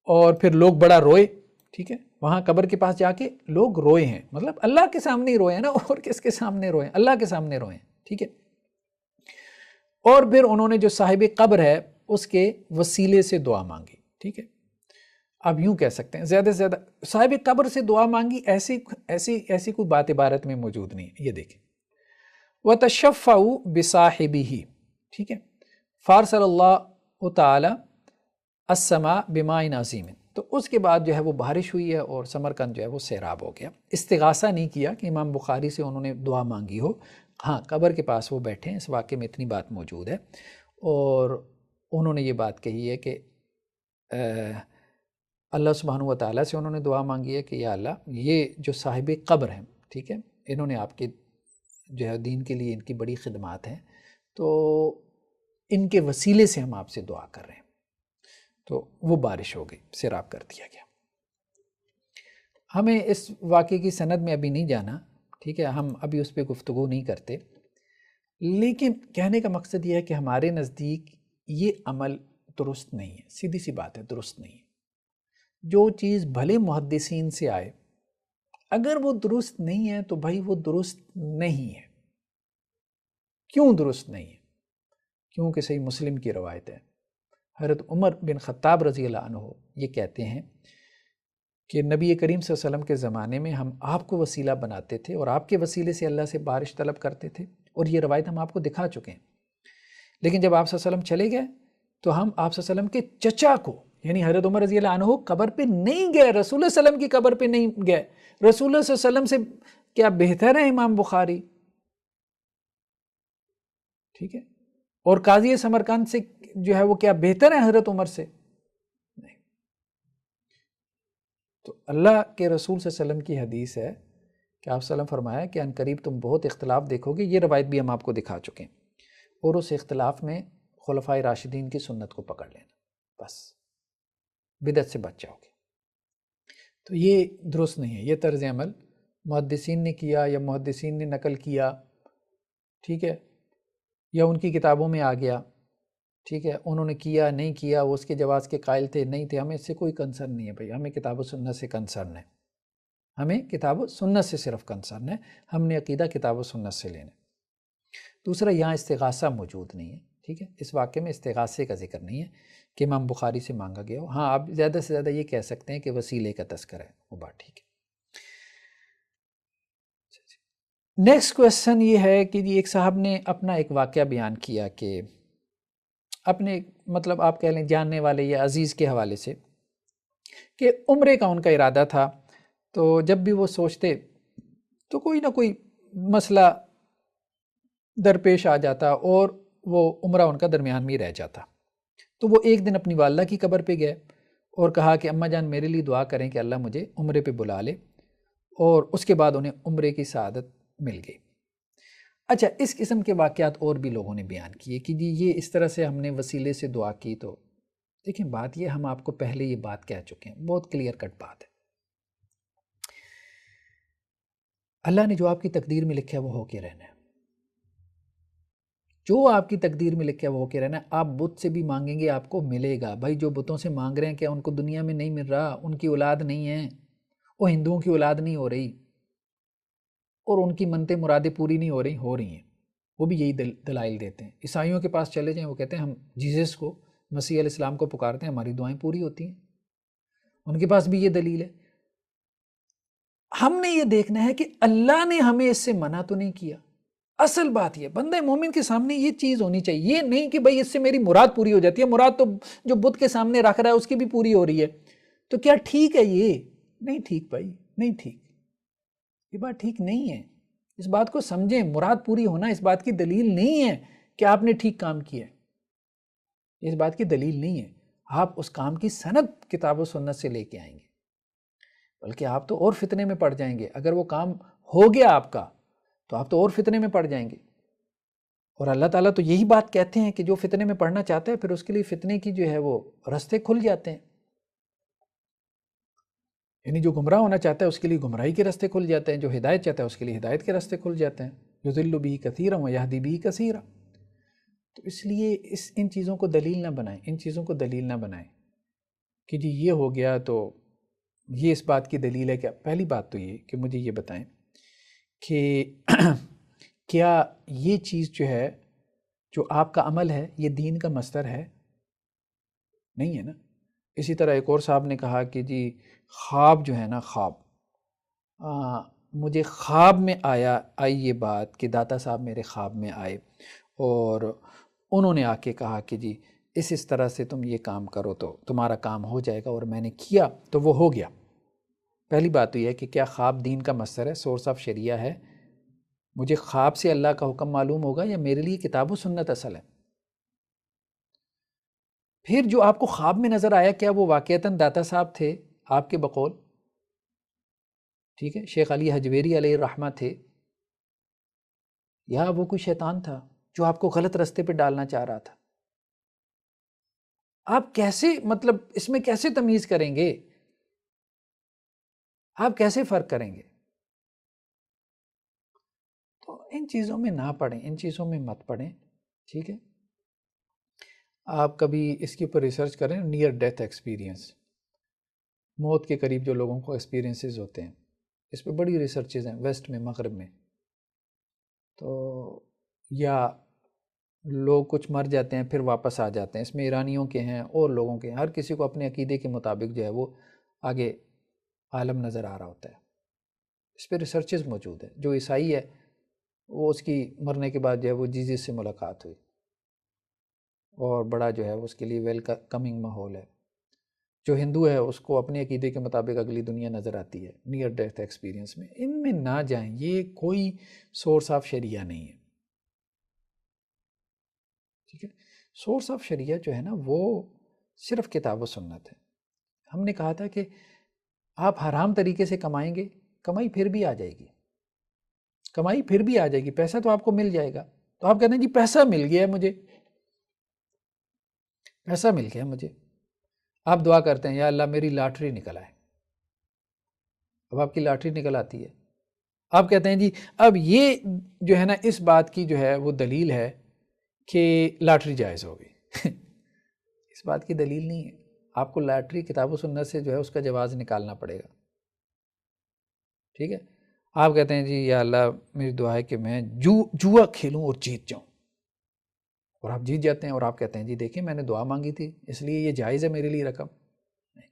Speaker 1: اور پھر لوگ بڑا روئے. ٹھیک ہے، وہاں قبر کے پاس جا کے لوگ روئے ہیں، مطلب اللہ کے سامنے ہی روئے ہیں نا، اور کس کے سامنے روئے ہیں؟ اللہ کے سامنے روئے ہیں. ٹھیک ہے. اور پھر انہوں نے جو صاحب قبر ہے اس کے وسیلے سے دعا مانگی. ٹھیک ہے، آپ یوں کہہ سکتے ہیں زیادہ سے زیادہ صاحب قبر سے دعا مانگی، ایسی کوئی بات عبارت میں موجود نہیں ہے. یہ دیکھیں، وَتَشَفَّعُوا بِصَاحِبِهِ. ٹھیک ہے، فَأَرْسَلَ اللَّهُ تَعَالَى السَّمَاءَ بِمَاءٍ عَظِيمٍ. تو اس کے بعد جو ہے وہ بارش ہوئی ہے اور سمرقند جو ہے وہ سیراب ہو گیا. استغاثہ نہیں کیا کہ امام بخاری سے انہوں نے دعا مانگی ہو. ہاں، قبر کے پاس وہ بیٹھے ہیں، اس واقعے میں اتنی بات موجود ہے، اور انہوں نے یہ بات کہی ہے کہ اللہ سبحانہ و تعالیٰ سے انہوں نے دعا مانگی ہے کہ یا اللہ، یہ جو صاحب قبر ہیں، ٹھیک ہے، انہوں نے آپ کے جو ہے دین کے لیے ان کی بڑی خدمات ہیں، تو ان کے وسیلے سے ہم آپ سے دعا کر رہے ہیں. تو وہ بارش ہو گئی، سیراب کر دیا گیا. ہمیں اس واقعے کی سند میں ابھی نہیں جانا، ٹھیک ہے، ہم ابھی اس پہ گفتگو نہیں کرتے، لیکن کہنے کا مقصد یہ ہے کہ ہمارے نزدیک یہ عمل درست نہیں ہے. سیدھی سی بات ہے، درست نہیں ہے. جو چیز بھلے محدثین سے آئے، اگر وہ درست نہیں ہے تو بھائی وہ درست نہیں ہے. کیوں درست نہیں ہے؟ کیونکہ صحیح مسلم کی روایت ہے، حضرت عمر بن خطاب رضی اللہ عنہ یہ کہتے ہیں کہ نبی کریم صلی اللہ علیہ وسلم کے زمانے میں ہم آپ کو وسیلہ بناتے تھے اور آپ کے وسیلے سے اللہ سے بارش طلب کرتے تھے، اور یہ روایت ہم آپ کو دکھا چکے ہیں. لیکن جب آپ صلی اللہ علیہ وسلم چلے گئے تو ہم آپ صلی اللہ علیہ وسلم کے چچا کو، یعنی حضرت عمر رضی اللہ عنہ قبر پہ نہیں گئے، رسول اللہ صلی اللہ علیہ وسلم کی قبر پہ نہیں گئے. رسول اللہ صلی اللہ علیہ وسلم سے کیا بہتر ہے امام بخاری؟ ٹھیک ہے، اور قاضی سمرقند سے جو ہے وہ کیا بہتر ہے حضرت عمر سے؟ نہیں. تو اللہ کے رسول صلی اللہ علیہ وسلم کی حدیث ہے کہ آپ صلی اللہ علیہ وسلم فرمایا کہ ان قریب تم بہت اختلاف دیکھو گے. یہ روایت بھی ہم آپ کو دکھا چکے ہیں، اور اس اختلاف میں خلفائے راشدین کی سنت کو پکڑ لینا، بس بدعت سے بچ جاؤ گے. تو یہ درست نہیں ہے. یہ طرز عمل محدثین نے کیا یا محدثین نے نقل کیا، ٹھیک ہے، یا ان کی کتابوں میں آ گیا، ٹھیک ہے، انہوں نے کیا نہیں کیا، وہ اس کے جواز کے قائل تھے نہیں تھے، ہمیں اس سے کوئی کنسرن نہیں ہے بھائی. ہمیں کتاب و سنت سے کنسرن ہے، ہمیں کتاب و سنت سے صرف کنسرن ہے. ہم نے عقیدہ کتاب و سنت سے لینا. دوسرا، یہاں استغاثہ موجود نہیں ہے. ٹھیک ہے، اس واقعے میں استغاثے کا ذکر نہیں ہے کہ امام بخاری سے مانگا گیا ہو. ہاں، آپ زیادہ سے زیادہ یہ کہہ سکتے ہیں کہ وسیلے کا تذکرہ ہے، وہ بات ٹھیک ہے. نیکسٹ کویسچن یہ ہے کہ ایک صاحب نے اپنا ایک واقعہ بیان کیا کہ اپنے مطلب آپ کہہ لیں جاننے والے یا عزیز کے حوالے سے کہ عمرے کا ان کا ارادہ تھا، تو جب بھی وہ سوچتے تو کوئی نہ کوئی مسئلہ درپیش آ جاتا اور وہ عمرہ ان کا درمیان میں رہ جاتا. تو وہ ایک دن اپنی والدہ کی قبر پہ گئے اور کہا کہ اماں جان میرے لیے دعا کریں کہ اللہ مجھے عمرے پہ بلا لے، اور اس کے بعد انہیں عمرے کی سعادت مل گئی. اچھا، اس قسم کے واقعات اور بھی لوگوں نے بیان کیے کہ جی یہ اس طرح سے ہم نے وسیلے سے دعا کی. تو دیکھیں بات یہ، ہم آپ کو پہلے یہ بات کہہ چکے ہیں، بہت کلیئر کٹ بات ہے. اللہ نے جو آپ کی تقدیر میں لکھا ہے وہ ہو کے رہنا ہے. جو آپ کی تقدیر میں لکھا ہے وہ ہو کے رہنا ہے. آپ بت سے بھی مانگیں گے آپ کو ملے گا. بھائی جو بتوں سے مانگ رہے ہیں کیا ان کو دنیا میں نہیں مل رہا؟ ان کی اولاد نہیں ہے، وہ ہندوؤں کی اولاد نہیں ہو رہی، اور ان کی منتیں مرادیں پوری نہیں ہو رہی ہیں. وہ بھی یہی دلائل دیتے ہیں. عیسائیوں کے پاس چلے جائیں، وہ کہتے ہیں ہم جیزس کو، مسیح علیہ السلام کو پکارتے ہیں، ہماری دعائیں پوری ہوتی ہیں. ان کے پاس بھی یہ دلیل ہے. ہم نے یہ دیکھنا ہے کہ اللہ نے ہمیں اس سے منع تو نہیں کیا. اصل بات یہ بندہ مومن کے سامنے یہ چیز ہونی چاہیے، یہ نہیں کہ بھائی اس سے میری مراد پوری ہو جاتی ہے. مراد تو جو بت کے سامنے رکھ رہا ہے اس کی بھی پوری ہو رہی ہے، تو کیا ٹھیک ہے؟ یہ نہیں ٹھیک بھائی، نہیں ٹھیک. یہ بات ٹھیک نہیں ہے. اس بات کو سمجھیں. مراد پوری ہونا اس بات کی دلیل نہیں ہے کہ آپ نے ٹھیک کام کیا. اس بات کی دلیل نہیں ہے. آپ اس کام کی سند کتاب و سنت سے لے کے آئیں گے، بلکہ آپ تو اور فتنے میں پڑ جائیں گے. اگر وہ کام ہو گیا آپ کا تو آپ تو اور فتنے میں پڑ جائیں گے. اور اللہ تعالیٰ تو یہی بات کہتے ہیں کہ جو فتنے میں پڑنا چاہتا ہے پھر اس کے لیے فتنے کی جو ہے وہ راستے کھل جاتے ہیں. یعنی جو گمراہ ہونا چاہتا ہے اس کے لیے گمراہی کے راستے کھل جاتے ہیں، جو ہدایت چاہتا ہے اس کے لیے ہدایت کے راستے کھل جاتے ہیں. یضل بہ کثیرا ویہدی بہ کثیرا. تو اس لیے ان چیزوں کو دلیل نہ بنائیں، ان چیزوں کو دلیل نہ بنائیں کہ جی یہ ہو گیا تو یہ اس بات کی دلیل ہے. کہ پہلی بات تو یہ کہ مجھے یہ بتائیں کہ کیا یہ چیز جو ہے جو آپ کا عمل ہے یہ دین کا مصدر ہے؟ نہیں ہے نا. اسی طرح ایک اور صاحب نے کہا کہ جی خواب جو ہے نا، خواب مجھے خواب میں آئی یہ بات کہ داتا صاحب میرے خواب میں آئے اور انہوں نے آ کے کہا کہ جی اس طرح سے تم یہ کام کرو تو تمہارا کام ہو جائے گا، اور میں نے کیا تو وہ ہو گیا. پہلی بات تو یہ ہے کہ کیا خواب دین کا مصدر ہے، سورس آف شریعہ ہے؟ مجھے خواب سے اللہ کا حکم معلوم ہوگا یا میرے لیے کتاب و سنت اصل ہے؟ پھر جو آپ کو خواب میں نظر آیا کیا وہ واقعتاً داتا صاحب تھے آپ کے بقول؟ ٹھیک ہے، شیخ علی حجویری علیہ الرحمہ تھے، یا وہ کوئی شیطان تھا جو آپ کو غلط راستے پہ ڈالنا چاہ رہا تھا؟ آپ کیسے مطلب اس میں کیسے تمیز کریں گے؟ آپ کیسے فرق کریں گے؟ تو ان چیزوں میں نہ پڑھیں، ان چیزوں میں مت پڑھیں. ٹھیک ہے، آپ کبھی اس کے اوپر ریسرچ کریں. نیئر ڈیتھ ایکسپیرینس، موت کے قریب جو لوگوں کو ایکسپیرینسز ہوتے ہیں، اس پہ بڑی ریسرچز ہیں ویسٹ میں، مغرب میں. تو یا لوگ کچھ مر جاتے ہیں پھر واپس آ جاتے ہیں، اس میں ایرانیوں کے ہیں اور لوگوں کے ہیں، ہر کسی کو اپنے عقیدے کے مطابق جو ہے وہ آگے عالم نظر آ رہا ہوتا ہے. اس پہ ریسرچز موجود ہیں. جو عیسائی ہے وہ اس کی مرنے کے بعد جو ہے وہ جیزس سے ملاقات ہوئی اور بڑا جو ہے اس کے لیے ویلکمنگ ماحول ہے. جو ہندو ہے اس کو اپنے عقیدے کے مطابق اگلی دنیا نظر آتی ہے نیئر ڈیتھ ایکسپیرینس میں. ان میں نہ جائیں، یہ کوئی سورس آف شریعہ نہیں ہے. ٹھیک ہے، سورس آف شریعہ جو ہے نا وہ صرف کتاب و سنت ہے. ہم نے کہا تھا کہ آپ حرام طریقے سے کمائیں گے، کمائی پھر بھی آ جائے گی، کمائی پھر بھی آ جائے گی، پیسہ تو آپ کو مل جائے گا. تو آپ کہتے ہیں جی پیسہ مل گیا مجھے، پیسہ مل گیا مجھے. آپ دعا کرتے ہیں یا اللہ میری لاٹری نکل آئے. اب آپ کی لاٹری نکل آتی ہے، آپ کہتے ہیں جی اب یہ جو ہے نا اس بات کی جو ہے وہ دلیل ہے کہ لاٹری جائز ہوگی. اس بات کی دلیل نہیں ہے. آپ کو لاٹری کتاب و سنت سے جو ہے اس کا جواز نکالنا پڑے گا. ٹھیک ہے، آپ کہتے ہیں جی یا اللہ میری دعا ہے کہ میں جوا کھیلوں اور جیت جاؤں، اور آپ جیت جاتے ہیں اور آپ کہتے ہیں جی دیکھیں میں نے دعا مانگی تھی اس لیے یہ جائز ہے میرے لیے رقم. نہیں،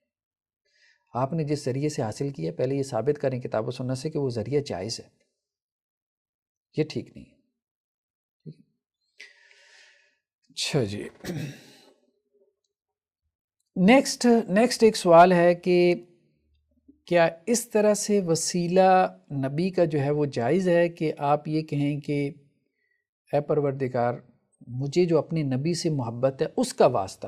Speaker 1: آپ نے جس ذریعے سے حاصل کیا پہلے یہ ثابت کریں کتاب و سنت سے کہ وہ ذریعہ جائز ہے، یہ ٹھیک نہیں ہے. اچھا جی، نیکسٹ ایک سوال ہے کہ کیا اس طرح سے وسیلہ نبی کا جو ہے وہ جائز ہے کہ آپ یہ کہیں کہ اے پروردگار مجھے جو اپنے نبی سے محبت ہے اس کا واسطہ،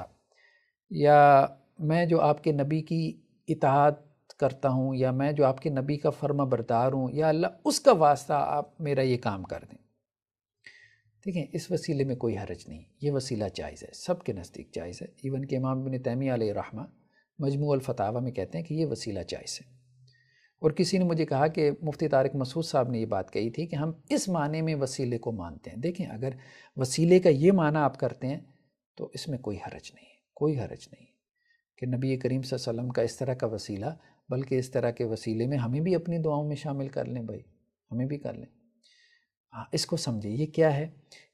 Speaker 1: یا میں جو آپ کے نبی کی اطاعت کرتا ہوں، یا میں جو آپ کے نبی کا فرما بردار ہوں، یا اللہ اس کا واسطہ آپ میرا یہ کام کر دیں. دیکھیں اس وسیلے میں کوئی حرج نہیں، یہ وسیلہ جائز ہے، سب کے نزدیک جائز ہے. ایون کہ امام ابن تیمیہ علیہ الرحمہ مجموع الفتاوی میں کہتے ہیں کہ یہ وسیلہ جائز ہے. اور کسی نے مجھے کہا کہ مفتی طارق مسعود صاحب نے یہ بات کہی تھی کہ ہم اس معنی میں وسیلے کو مانتے ہیں. دیکھیں اگر وسیلے کا یہ معنی آپ کرتے ہیں تو اس میں کوئی حرج نہیں ہے، کوئی حرج نہیں کہ نبی کریم صلی اللہ علیہ وسلم کا اس طرح کا وسیلہ، بلکہ اس طرح کے وسیلے میں ہمیں بھی اپنی دعاؤں میں شامل کر لیں. بھائی ہمیں بھی کر لیں. اس کو سمجھیں یہ کیا ہے،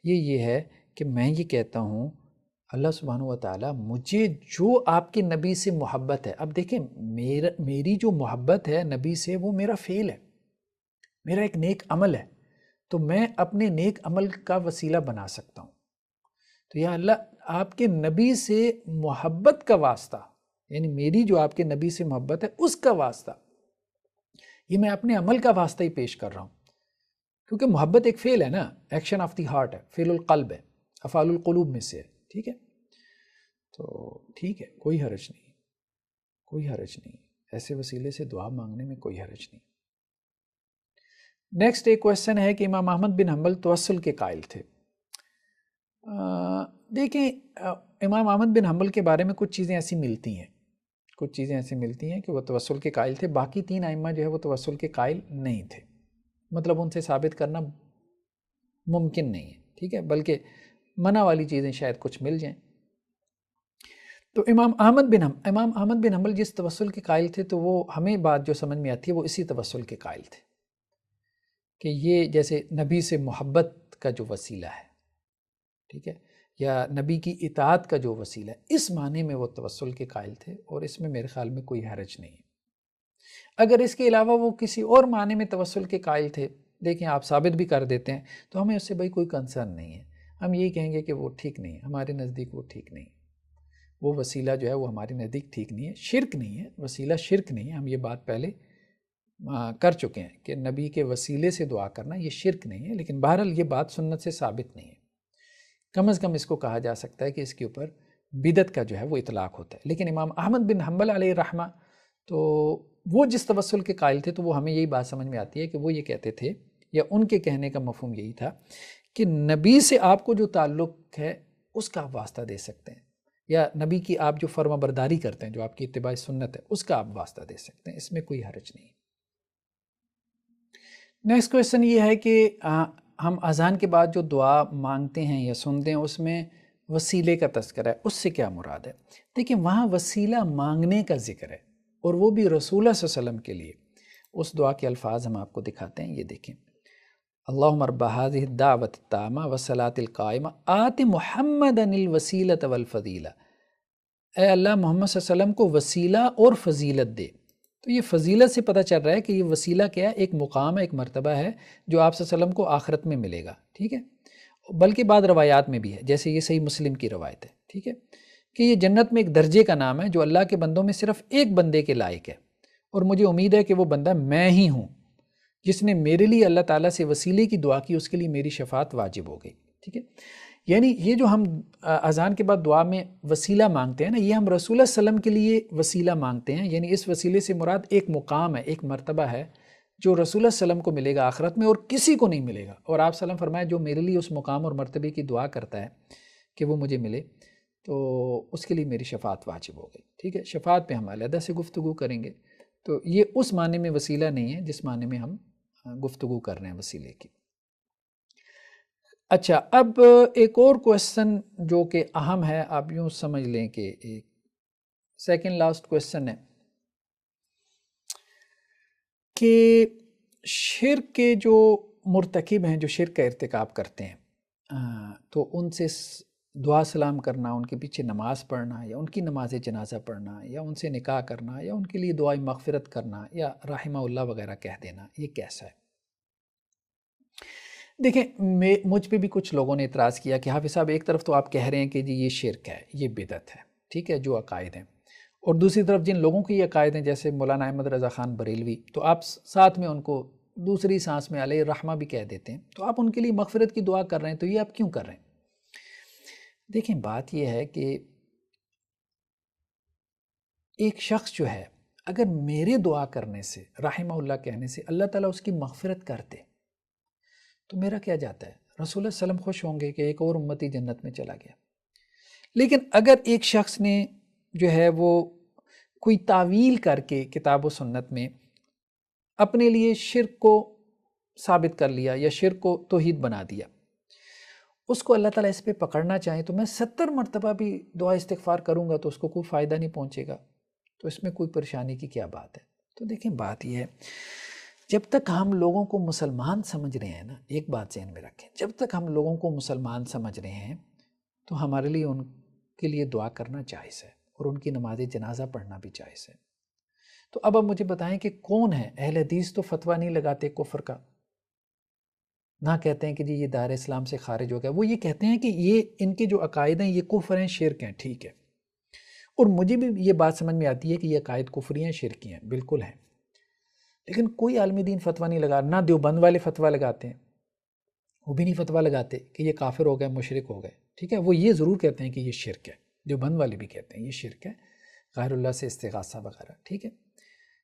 Speaker 1: یہ ہے کہ میں یہ کہتا ہوں اللہ سبحانہ و تعالیٰ مجھے جو آپ کے نبی سے محبت ہے. اب دیکھیں میری جو محبت ہے نبی سے وہ میرا فعل ہے، میرا ایک نیک عمل ہے، تو میں اپنے نیک عمل کا وسیلہ بنا سکتا ہوں. تو یا اللہ آپ کے نبی سے محبت کا واسطہ، یعنی میری جو آپ کے نبی سے محبت ہے اس کا واسطہ، یہ میں اپنے عمل کا واسطہ ہی پیش کر رہا ہوں. کیونکہ محبت ایک فعل ہے نا، ایکشن آف دی ہارٹ ہے، فعل القلب ہے، افعال القلوب میں سے ہے. ٹھیک ہے، تو ٹھیک ہے، کوئی حرج نہیں، کوئی حرج نہیں، ایسے وسیلے سے دعا مانگنے میں کوئی حرج نہیں. نیکسٹ ایک کویشچن ہے کہ امام احمد بن حنبل توسل کے قائل تھے. دیکھیں امام احمد بن حنبل کے بارے میں کچھ چیزیں ایسی ملتی ہیں کہ وہ توسل کے قائل تھے. باقی 3 ائمہ جو ہے وہ توسل کے قائل نہیں تھے، مطلب ان سے ثابت کرنا ممکن نہیں ہے، ٹھیک ہے، بلکہ منع والی چیزیں شاید کچھ مل جائیں. تو امام احمد بن حنبل جس توسل کے قائل تھے، تو وہ ہمیں بات جو سمجھ میں آتی ہے وہ اسی توسل کے قائل تھے کہ یہ جیسے نبی سے محبت کا جو وسیلہ ہے، ٹھیک ہے، یا نبی کی اطاعت کا جو وسیلہ ہے، اس معنی میں وہ توسل کے قائل تھے، اور اس میں میرے خیال میں کوئی حرج نہیں ہے. اگر اس کے علاوہ وہ کسی اور معنی میں توسل کے قائل تھے، دیکھیں آپ ثابت بھی کر دیتے ہیں، تو ہمیں اس سے بھائی کوئی کنسرن نہیں ہے. ہم یہی کہیں گے کہ وہ ٹھیک نہیں ہے، ہمارے نزدیک وہ ٹھیک نہیں ہے، وہ وسیلہ جو ہے وہ ہمارے نزدیک ٹھیک نہیں ہے، شرک نہیں ہے، وسیلہ شرک نہیں ہے. ہم یہ بات پہلے کر چکے ہیں کہ نبی کے وسیلے سے دعا کرنا یہ شرک نہیں ہے، لیکن بہرحال یہ بات سنت سے ثابت نہیں ہے. کم از کم اس کو کہا جا سکتا ہے کہ اس کے اوپر بدعت کا جو ہے وہ اطلاق ہوتا ہے. لیکن امام احمد بن حنبل علیہ الرحمہ تو وہ جس توسل کے قائل تھے، تو وہ ہمیں یہی بات سمجھ میں آتی ہے کہ وہ یہ کہتے تھے، یا ان کے کہنے کا مفہوم یہی تھا کہ نبی سے آپ کو جو تعلق ہے اس کا آپ واسطہ دے سکتے ہیں، یا نبی کی آپ جو فرما برداری کرتے ہیں، جو آپ کی اتباع سنت ہے، اس کا آپ واسطہ دے سکتے ہیں. اس میں کوئی حرج نہیں. نیکسٹ کویشچن یہ ہے کہ ہم اذان کے بعد جو دعا مانگتے ہیں یا سنتے ہیں، اس میں وسیلے کا تذکرہ ہے، اس سے کیا مراد ہے؟ دیکھیں وہاں وسیلہ مانگنے کا ذکر ہے، اور وہ بھی رسول اللہ صلی اللہ علیہ وسلم کے لیے. اس دعا کے الفاظ ہم آپ کو دکھاتے ہیں، یہ دیکھیں. اللہم رب هذه الدعوۃ التامہ والصلاۃ القائمہ آت محمدا الوسیلۃ والفضیلہ. اے اللہ محمد صلی اللہ علیہ وسلم کو وسیلہ اور فضیلت دے. تو یہ فضیلت سے پتہ چل رہا ہے کہ یہ وسیلہ کیا ہے؟ ایک مقام ہے، ایک مرتبہ ہے جو آپ صلی اللہ علیہ وسلم کو آخرت میں ملے گا، ٹھیک ہے. بلکہ بعض روایات میں بھی ہے، جیسے یہ صحیح مسلم کی روایت ہے، ٹھیک ہے، کہ یہ جنت میں ایک درجے کا نام ہے جو اللہ کے بندوں میں صرف ایک بندے کے لائق ہے، اور مجھے امید ہے کہ وہ بندہ میں ہی ہوں. جس نے میرے لیے اللہ تعالیٰ سے وسیلے کی دعا کی، اس کے لیے میری شفاعت واجب ہو گئی، ٹھیک ہے. یعنی یہ جو ہم اذان کے بعد دعا میں وسیلہ مانگتے ہیں نا، یہ ہم رسول اللہ صلی اللہ علیہ وسلم کے لیے وسیلہ مانگتے ہیں. یعنی اس وسیلے سے مراد ایک مقام ہے، ایک مرتبہ ہے جو رسول اللہ صلی اللہ علیہ وسلم کو ملے گا آخرت میں، اور کسی کو نہیں ملے گا. اور آپ صلی اللہ علیہ وسلم فرمایا جو میرے لیے اس مقام اور مرتبے کی دعا کرتا ہے کہ وہ مجھے ملے، تو اس کے لیے میری شفاعت واجب ہو گئی، ٹھیک ہے. شفاعت پہ ہم علیحدہ سے گفتگو کریں گے. تو یہ اس معنی میں وسیلہ نہیں ہے جس معنی میں ہم گفتگو کر رہے ہیں وسیلے کی. اچھا، اب ایک اور کویشچن جو کہ اہم ہے، آپ یوں سمجھ لیں کہ ایک سیکنڈ لاسٹ کویشچن ہے کہ شرک کے جو مرتکب ہیں، جو شرک کا ارتکاب کرتے ہیں، تو ان سے دعا سلام کرنا، ان کے پیچھے نماز پڑھنا، یا ان کی نماز جنازہ پڑھنا، یا ان سے نکاح کرنا، یا ان کے لیے دعائیں مغفرت کرنا، یا رحمہ اللہ وغیرہ کہہ دینا، یہ کیسا ہے؟ دیکھیں مجھ پہ بھی کچھ لوگوں نے اعتراض کیا کہ حافظ صاحب ایک طرف تو آپ کہہ رہے ہیں کہ جی یہ شرک ہے، یہ بدعت ہے، ٹھیک ہے، جو عقائد ہیں، اور دوسری طرف جن لوگوں کی یہ عقائد ہیں جیسے مولانا احمد رضا خان بریلوی، تو آپ ساتھ میں ان کو دوسری سانس میں علیہ الرحمہ بھی کہہ دیتے ہیں. تو آپ ان کے لیے مغفرت کی دعا کر رہے ہیں، تو یہ آپ کیوں کر رہے ہیں؟ دیکھیں بات یہ ہے کہ ایک شخص جو ہے اگر میرے دعا کرنے سے، رحمہ اللہ کہنے سے اللہ تعالیٰ اس کی مغفرت کرتے، تو میرا کیا جاتا ہے؟ رسول اللہ صلی اللہ علیہ وسلم خوش ہوں گے کہ ایک اور امتی جنت میں چلا گیا. لیکن اگر ایک شخص نے جو ہے وہ کوئی تعویل کر کے کتاب و سنت میں اپنے لیے شرک کو ثابت کر لیا، یا شرک کو توحید بنا دیا، اس کو اللہ تعالیٰ اس پہ پکڑنا چاہیں تو میں 70 مرتبہ بھی دعا استغفار کروں گا تو اس کو کوئی فائدہ نہیں پہنچے گا. تو اس میں کوئی پریشانی کی کیا بات ہے؟ تو دیکھیں بات یہ ہے، جب تک ہم لوگوں کو مسلمان سمجھ رہے ہیں نا، ایک بات ذہن میں رکھیں، جب تک ہم لوگوں کو مسلمان سمجھ رہے ہیں تو ہمارے لیے ان کے لیے دعا کرنا جائز ہے، اور ان کی نماز جنازہ پڑھنا بھی جائز ہے. تو اب مجھے بتائیں کہ کون ہے؟ اہل حدیث تو فتویٰ نہیں لگاتے کفر کا، نہ کہتے ہیں کہ جی یہ دائرہ اسلام سے خارج ہو گیا. وہ یہ کہتے ہیں کہ یہ ان کے جو عقائد ہیں یہ کفر ہیں، شرک ہیں، ٹھیک ہے. اور مجھے بھی یہ بات سمجھ میں آتی ہے کہ یہ عقائد کفری ہیں، شرکی ہیں، بالکل ہیں. لیکن کوئی عالم دین فتویٰ نہیں لگا. نہ دیوبند والے فتویٰ لگاتے ہیں، وہ بھی نہیں فتویٰ لگاتے کہ یہ کافر ہو گئے، مشرک ہو گئے، ٹھیک ہے. وہ یہ ضرور کہتے ہیں کہ یہ شرک ہے. دیوبند والے بھی کہتے ہیں یہ شرک ہے، غیر اللہ سے استغاثہ وغیرہ، ٹھیک ہے.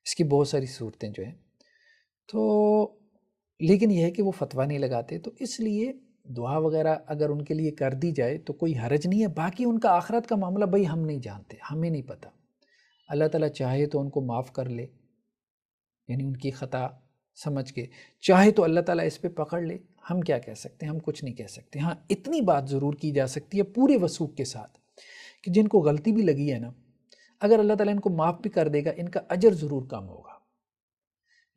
Speaker 1: اس کی بہت ساری صورتیں جو ہیں. تو لیکن یہ ہے کہ وہ فتویٰ نہیں لگاتے، تو اس لیے دعا وغیرہ اگر ان کے لیے کر دی جائے تو کوئی حرج نہیں ہے۔ باقی ان کا آخرت کا معاملہ بھائی ہم نہیں جانتے، ہمیں نہیں پتہ۔ اللہ تعالیٰ چاہے تو ان کو معاف کر لے، یعنی ان کی خطا سمجھ کے، چاہے تو اللہ تعالیٰ اس پہ پکڑ لے، ہم کیا کہہ سکتے ہیں؟ ہم کچھ نہیں کہہ سکتے۔ ہاں اتنی بات ضرور کی جا سکتی ہے پورے وثوق کے ساتھ کہ جن کو غلطی بھی لگی ہے نا، اگر اللہ تعالیٰ ان کو معاف بھی کر دے گا، ان کا اجر ضرور کم ہوگا۔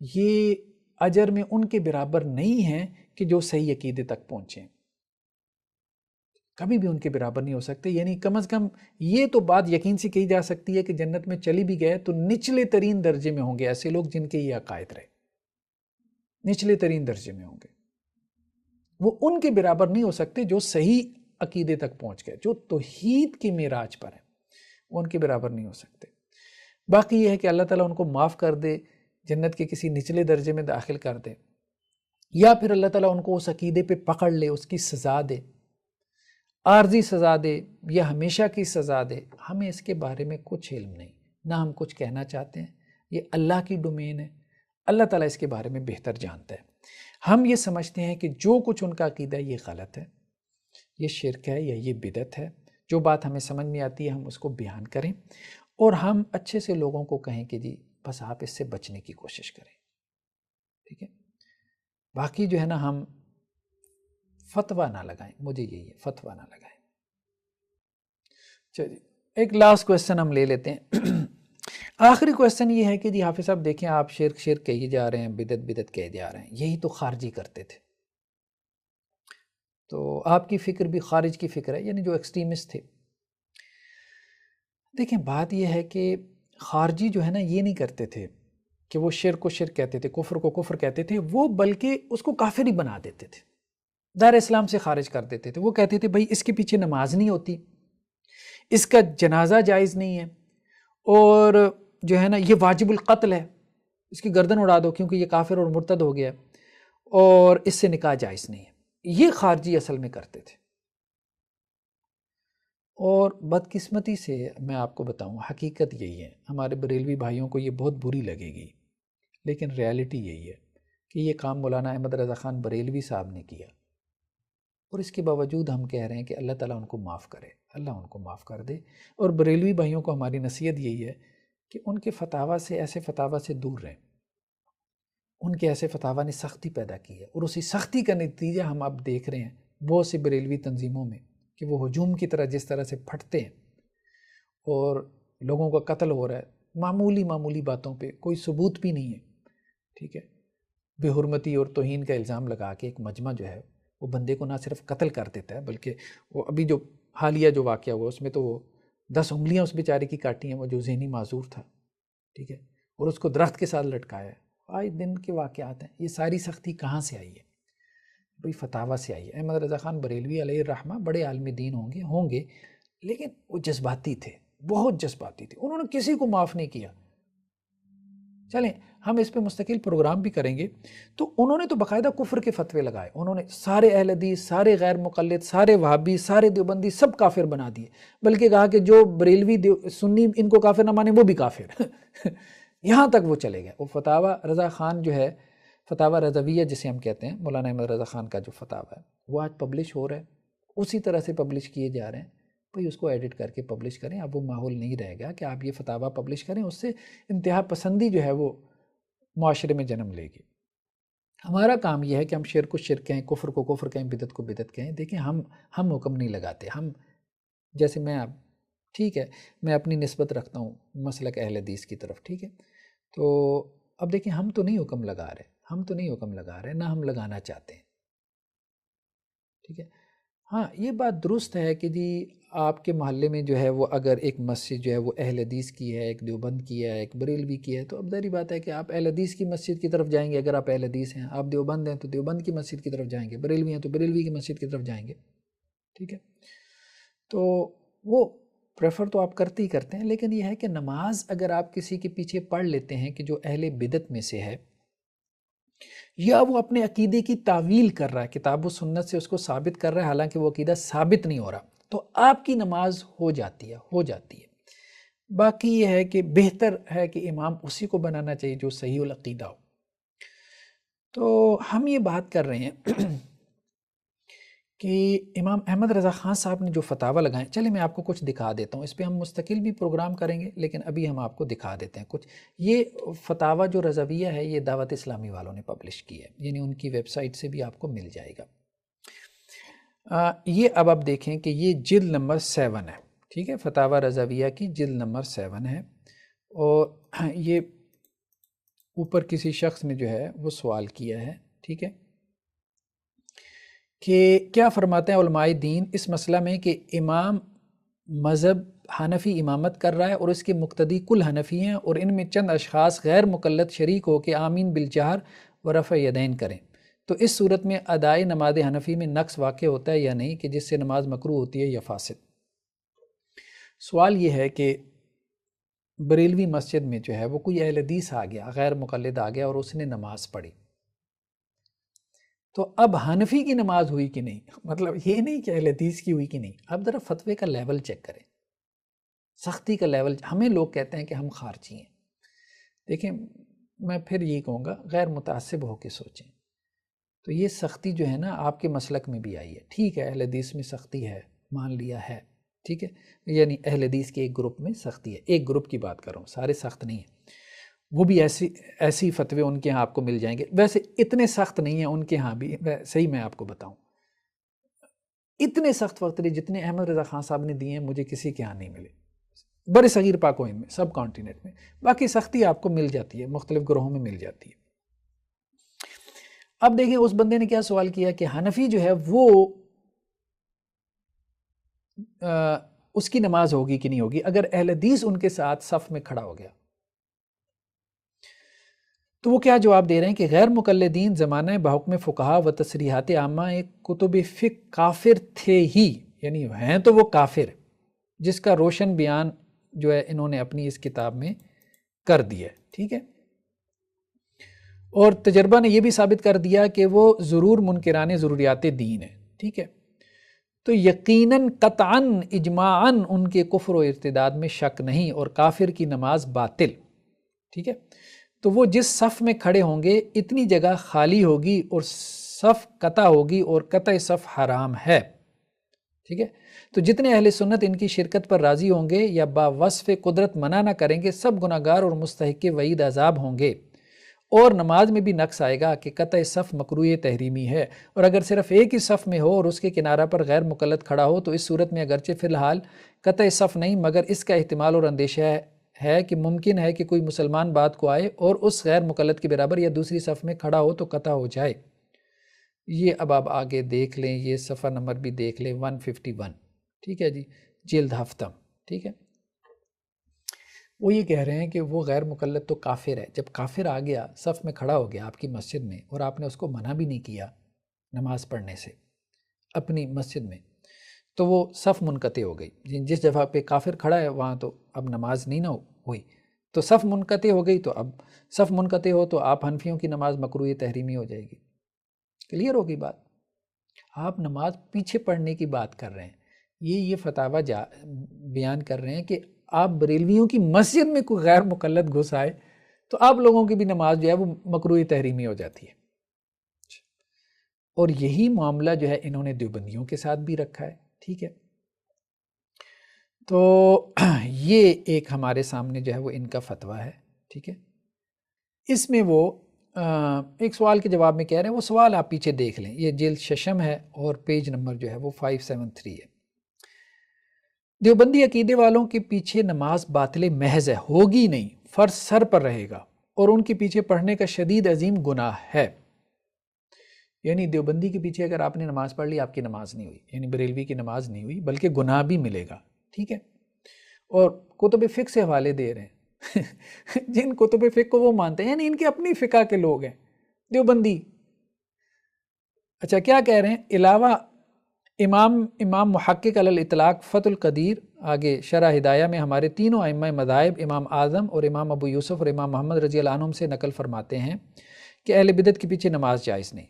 Speaker 1: یہ اجر میں ان کے برابر نہیں ہے کہ جو صحیح عقیدے تک پہنچیں، کبھی بھی ان کے برابر نہیں ہو سکتے۔ یعنی کم از کم یہ تو بات یقین سے کہی جا سکتی ہے کہ جنت میں چلی بھی گئے تو نچلے ترین درجے میں ہوں گے ایسے لوگ جن کے یہ عقائد رہے، نچلے ترین درجے میں ہوں گے۔ وہ ان کے برابر نہیں ہو سکتے جو صحیح عقیدے تک پہنچ گئے، جو توحید کی معراج پر ہیں، وہ ان کے برابر نہیں ہو سکتے۔ باقی یہ ہے کہ اللہ تعالیٰ ان کو معاف کر دے، جنت کے کسی نچلے درجے میں داخل کر دے، یا پھر اللہ تعالیٰ ان کو اس عقیدے پہ پکڑ لے، اس کی سزا دے، عارضی سزا دے یا ہمیشہ کی سزا دے، ہمیں اس کے بارے میں کچھ علم نہیں، نہ ہم کچھ کہنا چاہتے ہیں۔ یہ اللہ کی ڈومین ہے، اللہ تعالیٰ اس کے بارے میں بہتر جانتا ہے۔ ہم یہ سمجھتے ہیں کہ جو کچھ ان کا عقیدہ ہے یہ غلط ہے، یہ شرک ہے یا یہ بدعت ہے۔ جو بات ہمیں سمجھ میں آتی ہے ہم اس کو بیان کریں، اور ہم اچھے سے لوگوں کو کہیں کہ جی بس آپ اس سے بچنے کی کوشش کریں، ٹھیک ہے؟ باقی جو ہے نا ہم فتویٰ نہ لگائیں، مجھے یہی ہے، فتویٰ نہ لگائیں۔ چلیے ایک لاسٹ کویسچن ہم لے لیتے ہیں۔ آخری کویسچن یہ ہے کہ جی حافظ صاحب دیکھیں آپ شرک شرک کہی جا رہے ہیں، بدعت بدعت کہے جا رہے ہیں، یہی تو خارجی کرتے تھے، تو آپ کی فکر بھی خارج کی فکر ہے، یعنی جو ایکسٹریمسٹ تھے۔ دیکھیں بات یہ ہے کہ خارجی جو ہے نا یہ نہیں کرتے تھے کہ وہ شرک کو شرک کہتے تھے، کفر کو کفر کہتے تھے، وہ بلکہ اس کو کافر ہی بنا دیتے تھے، دار اسلام سے خارج کر دیتے تھے۔ وہ کہتے تھے بھائی اس کے پیچھے نماز نہیں ہوتی، اس کا جنازہ جائز نہیں ہے، اور جو ہے نا یہ واجب القتل ہے، اس کی گردن اڑا دو کیونکہ یہ کافر اور مرتد ہو گیا، اور اس سے نکاح جائز نہیں ہے۔ یہ خارجی اصل میں کرتے تھے، اور بدقسمتی سے میں آپ کو بتاؤں حقیقت یہی ہے، ہمارے بریلوی بھائیوں کو یہ بہت بری لگے گی، لیکن ریالٹی یہی ہے کہ یہ کام مولانا احمد رضا خان بریلوی صاحب نے کیا، اور اس کے باوجود ہم کہہ رہے ہیں کہ اللہ تعالیٰ ان کو معاف کرے، اللہ ان کو معاف کر دے۔ اور بریلوی بھائیوں کو ہماری نصیحت یہی ہے کہ ان کے فتاویٰ سے، ایسے فتاویٰ سے دور رہیں۔ ان کے ایسے فتاویٰ نے سختی پیدا کی ہے، اور اسی سختی کا نتیجہ ہم اب دیکھ رہے ہیں بہت سے بریلوی تنظیموں میں، کہ وہ ہجوم کی طرح جس طرح سے پھٹتے ہیں اور لوگوں کا قتل ہو رہا ہے معمولی معمولی باتوں پہ، کوئی ثبوت بھی نہیں ہے، ٹھیک ہے، بے حرمتی اور توہین کا الزام لگا کے ایک مجمع جو ہے وہ بندے کو نہ صرف قتل کر دیتا ہے، بلکہ وہ ابھی جو حالیہ جو واقعہ ہوا اس میں تو وہ 10 انگلیاں اس بیچارے کی کاٹی ہیں، وہ جو ذہنی معذور تھا، ٹھیک ہے، اور اس کو درخت کے ساتھ لٹکایا ہے۔ آج دن کے واقعات ہیں۔ یہ ساری سختی کہاں سے آئی ہے؟ بھئی فتاویٰ سے آئی ہے۔ احمد رضا خان بریلوی علیہ الرحمہ بڑے عالم دین ہوں گے، لیکن وہ جذباتی تھے، بہت جذباتی تھے، انہوں نے کسی کو معاف نہیں کیا۔ چلیں ہم اس پہ مستقل پروگرام بھی کریں گے۔ تو انہوں نے تو باقاعدہ کفر کے فتوے لگائے، انہوں نے سارے اہل حدیث، سارے غیر مقلد، سارے وہابی، سارے دیوبندی سب کافر بنا دیے، بلکہ کہا کہ جو بریلوی سنی ان کو کافر نہ مانے وہ بھی کافر۔ یہاں تک وہ چلے گئے۔ وہ فتاویٰ رضا خان جو ہے، فتاویٰ رضویہ جسے ہم کہتے ہیں، مولانا احمد رضا خان کا جو فتاویٰ ہے وہ آج پبلش ہو رہا ہے، اسی طرح سے پبلش کیے جا رہے ہیں۔ بھئی اس کو ایڈٹ کر کے پبلش کریں، اب وہ ماحول نہیں رہے گا کہ آپ یہ فتاویٰ پبلش کریں، اس سے انتہا پسندی جو ہے وہ معاشرے میں جنم لے گی۔ ہمارا کام یہ ہے کہ ہم شرک کو شرک کہیں، کفر کو کفر کہیں، بدعت کو بدعت کہیں۔ دیکھیں ہم حکم نہیں لگاتے، ہم جیسے میں اب ٹھیک ہے میں اپنی نسبت رکھتا ہوں مسلک اہل حدیث کی طرف، ٹھیک ہے، تو اب دیکھیں ہم تو نہیں حکم لگا رہے، نہ ہم لگانا چاہتے ہیں، ٹھیک ہے۔ ہاں یہ بات درست ہے کہ جی آپ کے محلے میں جو ہے وہ اگر ایک مسجد جو ہے وہ اہل حدیث کی ہے، ایک دیوبند کی ہے، ایک بریلوی کی ہے، تو اب ظاہری بات ہے کہ آپ اہل حدیث کی مسجد کی طرف جائیں گے اگر آپ اہل حدیث ہیں، آپ دیوبند ہیں تو دیوبند کی مسجد کی طرف جائیں گے، بریلوی ہیں تو بریلوی کی مسجد کی طرف جائیں گے، ٹھیک ہے۔ تو وہ پریفر تو آپ کرتے ہی کرتے ہیں، لیکن یہ ہے کہ نماز اگر آپ کسی کے پیچھے پڑھ لیتے ہیں کہ جو اہل بدعت میں سے ہے، یا وہ اپنے عقیدے کی تعویل کر رہا ہے، کتاب و سنت سے اس کو ثابت کر رہا ہے، حالانکہ وہ عقیدہ ثابت نہیں ہو رہا، تو آپ کی نماز ہو جاتی ہے۔ باقی یہ ہے کہ بہتر ہے کہ امام اسی کو بنانا چاہیے جو صحیح العقیدہ ہو۔ تو ہم یہ بات کر رہے ہیں کہ امام احمد رضا خان صاحب نے جو فتاوی لگائیں، چلے میں آپ کو کچھ دکھا دیتا ہوں، اس پہ ہم مستقل بھی پروگرام کریں گے، لیکن ابھی ہم آپ کو دکھا دیتے ہیں کچھ۔ یہ فتاوی جو رضویہ ہے یہ دعوت اسلامی والوں نے پبلش کی ہے، یعنی ان کی ویب سائٹ سے بھی آپ کو مل جائے گا۔ یہ اب آپ دیکھیں کہ یہ جلد نمبر 7 ہے، ٹھیک ہے، فتاوی رضویہ کی جلد نمبر 7 ہے، اور یہ اوپر کسی شخص نے جو ہے وہ سوال کیا ہے، ٹھیک ہے، کہ کیا فرماتے ہیں علماء دین اس مسئلہ میں کہ امام مذہب حنفی امامت کر رہا ہے اور اس کے مقتدی کل حنفی ہیں، اور ان میں چند اشخاص غیر مقلد شریک ہو کے آمین بالجہر و رفع یدین کریں، تو اس صورت میں ادائے نماز حنفی میں نقص واقع ہوتا ہے یا نہیں، کہ جس سے نماز مکروہ ہوتی ہے یا فاسد؟ سوال یہ ہے کہ بریلوی مسجد میں جو ہے وہ کوئی اہل حدیث آ گیا، غیر مقلد آ گیا اور اس نے نماز پڑھی، تو اب حنفی کی نماز ہوئی کہ نہیں؟ مطلب یہ نہیں کہ اہل حدیث کی ہوئی کہ نہیں، اب ذرا فتوے کا لیول چیک کریں، سختی کا لیول۔ ہمیں لوگ کہتے ہیں کہ ہم خارجی ہیں، دیکھیں میں پھر یہ کہوں گا غیر متعصب ہو کے سوچیں، تو یہ سختی جو ہے نا آپ کے مسلک میں بھی آئی ہے، ٹھیک ہے اہل حدیث میں سختی ہے، مان لیا ہے، ٹھیک ہے، یعنی اہل حدیث کے ایک گروپ میں سختی ہے، ایک گروپ کی بات کر رہا ہوں، سارے سخت نہیں ہیں، وہ بھی ایسی فتوے ان کے ہاں آپ کو مل جائیں گے، ویسے اتنے سخت نہیں ہیں ان کے ہاں بھی، صحیح میں آپ کو بتاؤں اتنے سخت فتوے جتنے احمد رضا خان صاحب نے دیے ہیں مجھے کسی کے ہاں نہیں ملے، بر صغیر پاک و ہند میں، سب کانٹیننٹ میں، باقی سختی آپ کو مل جاتی ہے، مختلف گروہوں میں مل جاتی ہے۔ اب دیکھیں اس بندے نے کیا سوال کیا کہ حنفی جو ہے وہ اس کی نماز ہوگی کہ نہیں ہوگی اگر اہل حدیث ان کے ساتھ صف میں کھڑا ہو گیا، تو وہ کیا جواب دے رہے ہیں کہ غیر مقلدین زمانہ بحکم فقہا و تصریحات عامہ کتب فقہ کافر تھے ہی، یعنی ہیں تو وہ کافر، جس کا روشن بیان جو ہے انہوں نے اپنی اس کتاب میں کر دیا، ٹھیک ہے، اور تجربہ نے یہ بھی ثابت کر دیا کہ وہ ضرور منکران ضروریات دین ہے، ٹھیک ہے، تو یقیناً قطعاً اجماعاً ان کے کفر و ارتداد میں شک نہیں، اور کافر کی نماز باطل، ٹھیک ہے، تو وہ جس صف میں کھڑے ہوں گے اتنی جگہ خالی ہوگی اور صف قطع ہوگی، اور قطع صف حرام ہے، ٹھیک ہے، تو جتنے اہل سنت ان کی شرکت پر راضی ہوں گے یا با وصف قدرت منع نہ کریں گے، سب گناہگار اور مستحق وعید عذاب ہوں گے، اور نماز میں بھی نقص آئے گا کہ قطع صف مکروہ تحریمی ہے، اور اگر صرف ایک ہی صف میں ہو اور اس کے کنارہ پر غیر مقلد کھڑا ہو تو اس صورت میں اگرچہ فی الحال قطع صف نہیں، مگر اس کا احتمال اور اندیشہ ہے کہ ممکن ہے کہ کوئی مسلمان بعد کو آئے اور اس غیر مقلد کے برابر یا دوسری صف میں کھڑا ہو تو قطع ہو جائے۔ یہ اب آپ آگے دیکھ لیں، یہ صفحہ نمبر بھی دیکھ لیں 151، ٹھیک ہے جی، جلد ہفتم، ٹھیک ہے، وہ یہ کہہ رہے ہیں کہ وہ غیر مقلد تو کافر ہے، جب کافر آ گیا صف میں کھڑا ہو گیا آپ کی مسجد میں اور آپ نے اس کو منع بھی نہیں کیا نماز پڑھنے سے اپنی مسجد میں، تو وہ صف منقطع ہو گئی، جس جگہ پہ کافر کھڑا ہے وہاں تو اب نماز نہیں نہ ہوئی، تو صف منقطع ہو گئی، تو اب صف منقطع ہو تو آپ حنفیوں کی نماز مکروہ تحریمی ہو جائے گی، کلیئر ہوگی بات؟ آپ نماز پیچھے پڑھنے کی بات کر رہے ہیں، یہ فتاوی بیان کر رہے ہیں کہ آپ بریلویوں کی مسجد میں کوئی غیر مقلد گھس آئے تو آپ لوگوں کی بھی نماز جو ہے وہ مکروہ تحریمی ہو جاتی ہے، اور یہی معاملہ جو ہے انہوں نے دیوبندیوں کے ساتھ بھی رکھا ہے، ٹھیک ہے، تو یہ ایک ہمارے سامنے جو ہے وہ ان کا فتویٰ ہے، ٹھیک ہے، اس میں وہ ایک سوال کے جواب میں کہہ رہے ہیں، وہ سوال آپ پیچھے دیکھ لیں، یہ جلد ششم ہے اور پیج نمبر جو ہے وہ 573 ہے۔ دیوبندی عقیدے والوں کے پیچھے نماز باطل محض ہے، ہوگی نہیں، فرض سر پر رہے گا، اور ان کے پیچھے پڑھنے کا شدید عظیم گناہ ہے، یعنی دیوبندی کے پیچھے اگر آپ نے نماز پڑھ لی آپ کی نماز نہیں ہوئی، یعنی بریلوی کی نماز نہیں ہوئی بلکہ گناہ بھی ملے گا، ٹھیک ہے، اور کتب فقہ سے حوالے دے رہے ہیں جن کتب فقہ کو وہ مانتے ہیں، یعنی ان کے اپنی فقہ کے لوگ ہیں دیوبندی۔ اچھا کیا کہہ رہے ہیں؟ علاوہ امام محقق علی الاطلاق فتح القدیر آگے شرح ہدایہ میں ہمارے تینوں ائمہ مذاہب امام اعظم اور امام ابو یوسف اور امام محمد رضی اللہ عنہم سے نقل فرماتے ہیں کہ اہل بدعت کے پیچھے نماز جائز نہیں،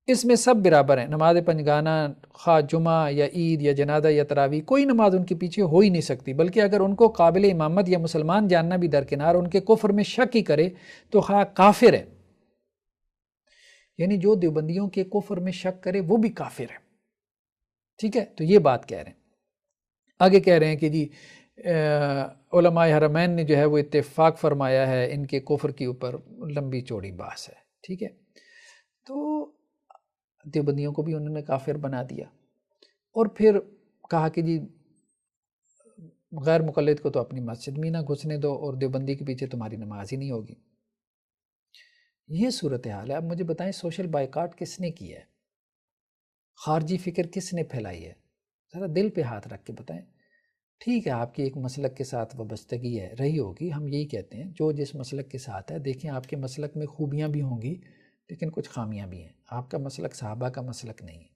Speaker 1: اس میں سب برابر ہیں، نماز پنجگانہ خواہ جمعہ یا عید یا جنازہ یا تراویح کوئی نماز ان کے پیچھے ہو ہی نہیں سکتی، بلکہ اگر ان کو قابل امامت یا مسلمان جاننا بھی درکنار ان کے کفر میں شک ہی کرے تو خواہ کافر ہے، یعنی جو دیوبندیوں کے کفر میں شک کرے وہ بھی کافر ہے، ٹھیک ہے؟ تو یہ بات کہہ رہے ہیں۔ آگے کہہ رہے ہیں کہ جی علماء حرمین نے جو ہے وہ اتفاق فرمایا ہے ان کے کفر کے اوپر، لمبی چوڑی بحث ہے، ٹھیک ہے؟ تو دیوبندیوں کو بھی انہوں نے کافر بنا دیا، اور پھر کہا کہ جی غیر مقلد کو تو اپنی مسجد میں نہ گھسنے دو، اور دیوبندی کے پیچھے تمہاری نماز ہی نہیں ہوگی۔ یہ صورتحال ہے۔ اب مجھے بتائیں سوشل بائیکاٹ کس نے کیا ہے؟ خارجی فکر کس نے پھیلائی ہے؟ ذرا دل پہ ہاتھ رکھ کے بتائیں۔ ٹھیک ہے آپ کی ایک مسلک کے ساتھ وابستگی ہے، رہی ہوگی، ہم یہی کہتے ہیں جو جس مسلک کے ساتھ ہے۔ دیکھیں آپ کے مسلک میں خوبیاں بھی ہوں گی لیکن کچھ خامیاں بھی ہیں۔ آپ کا مسلک صحابہ کا مسلک نہیں ہے۔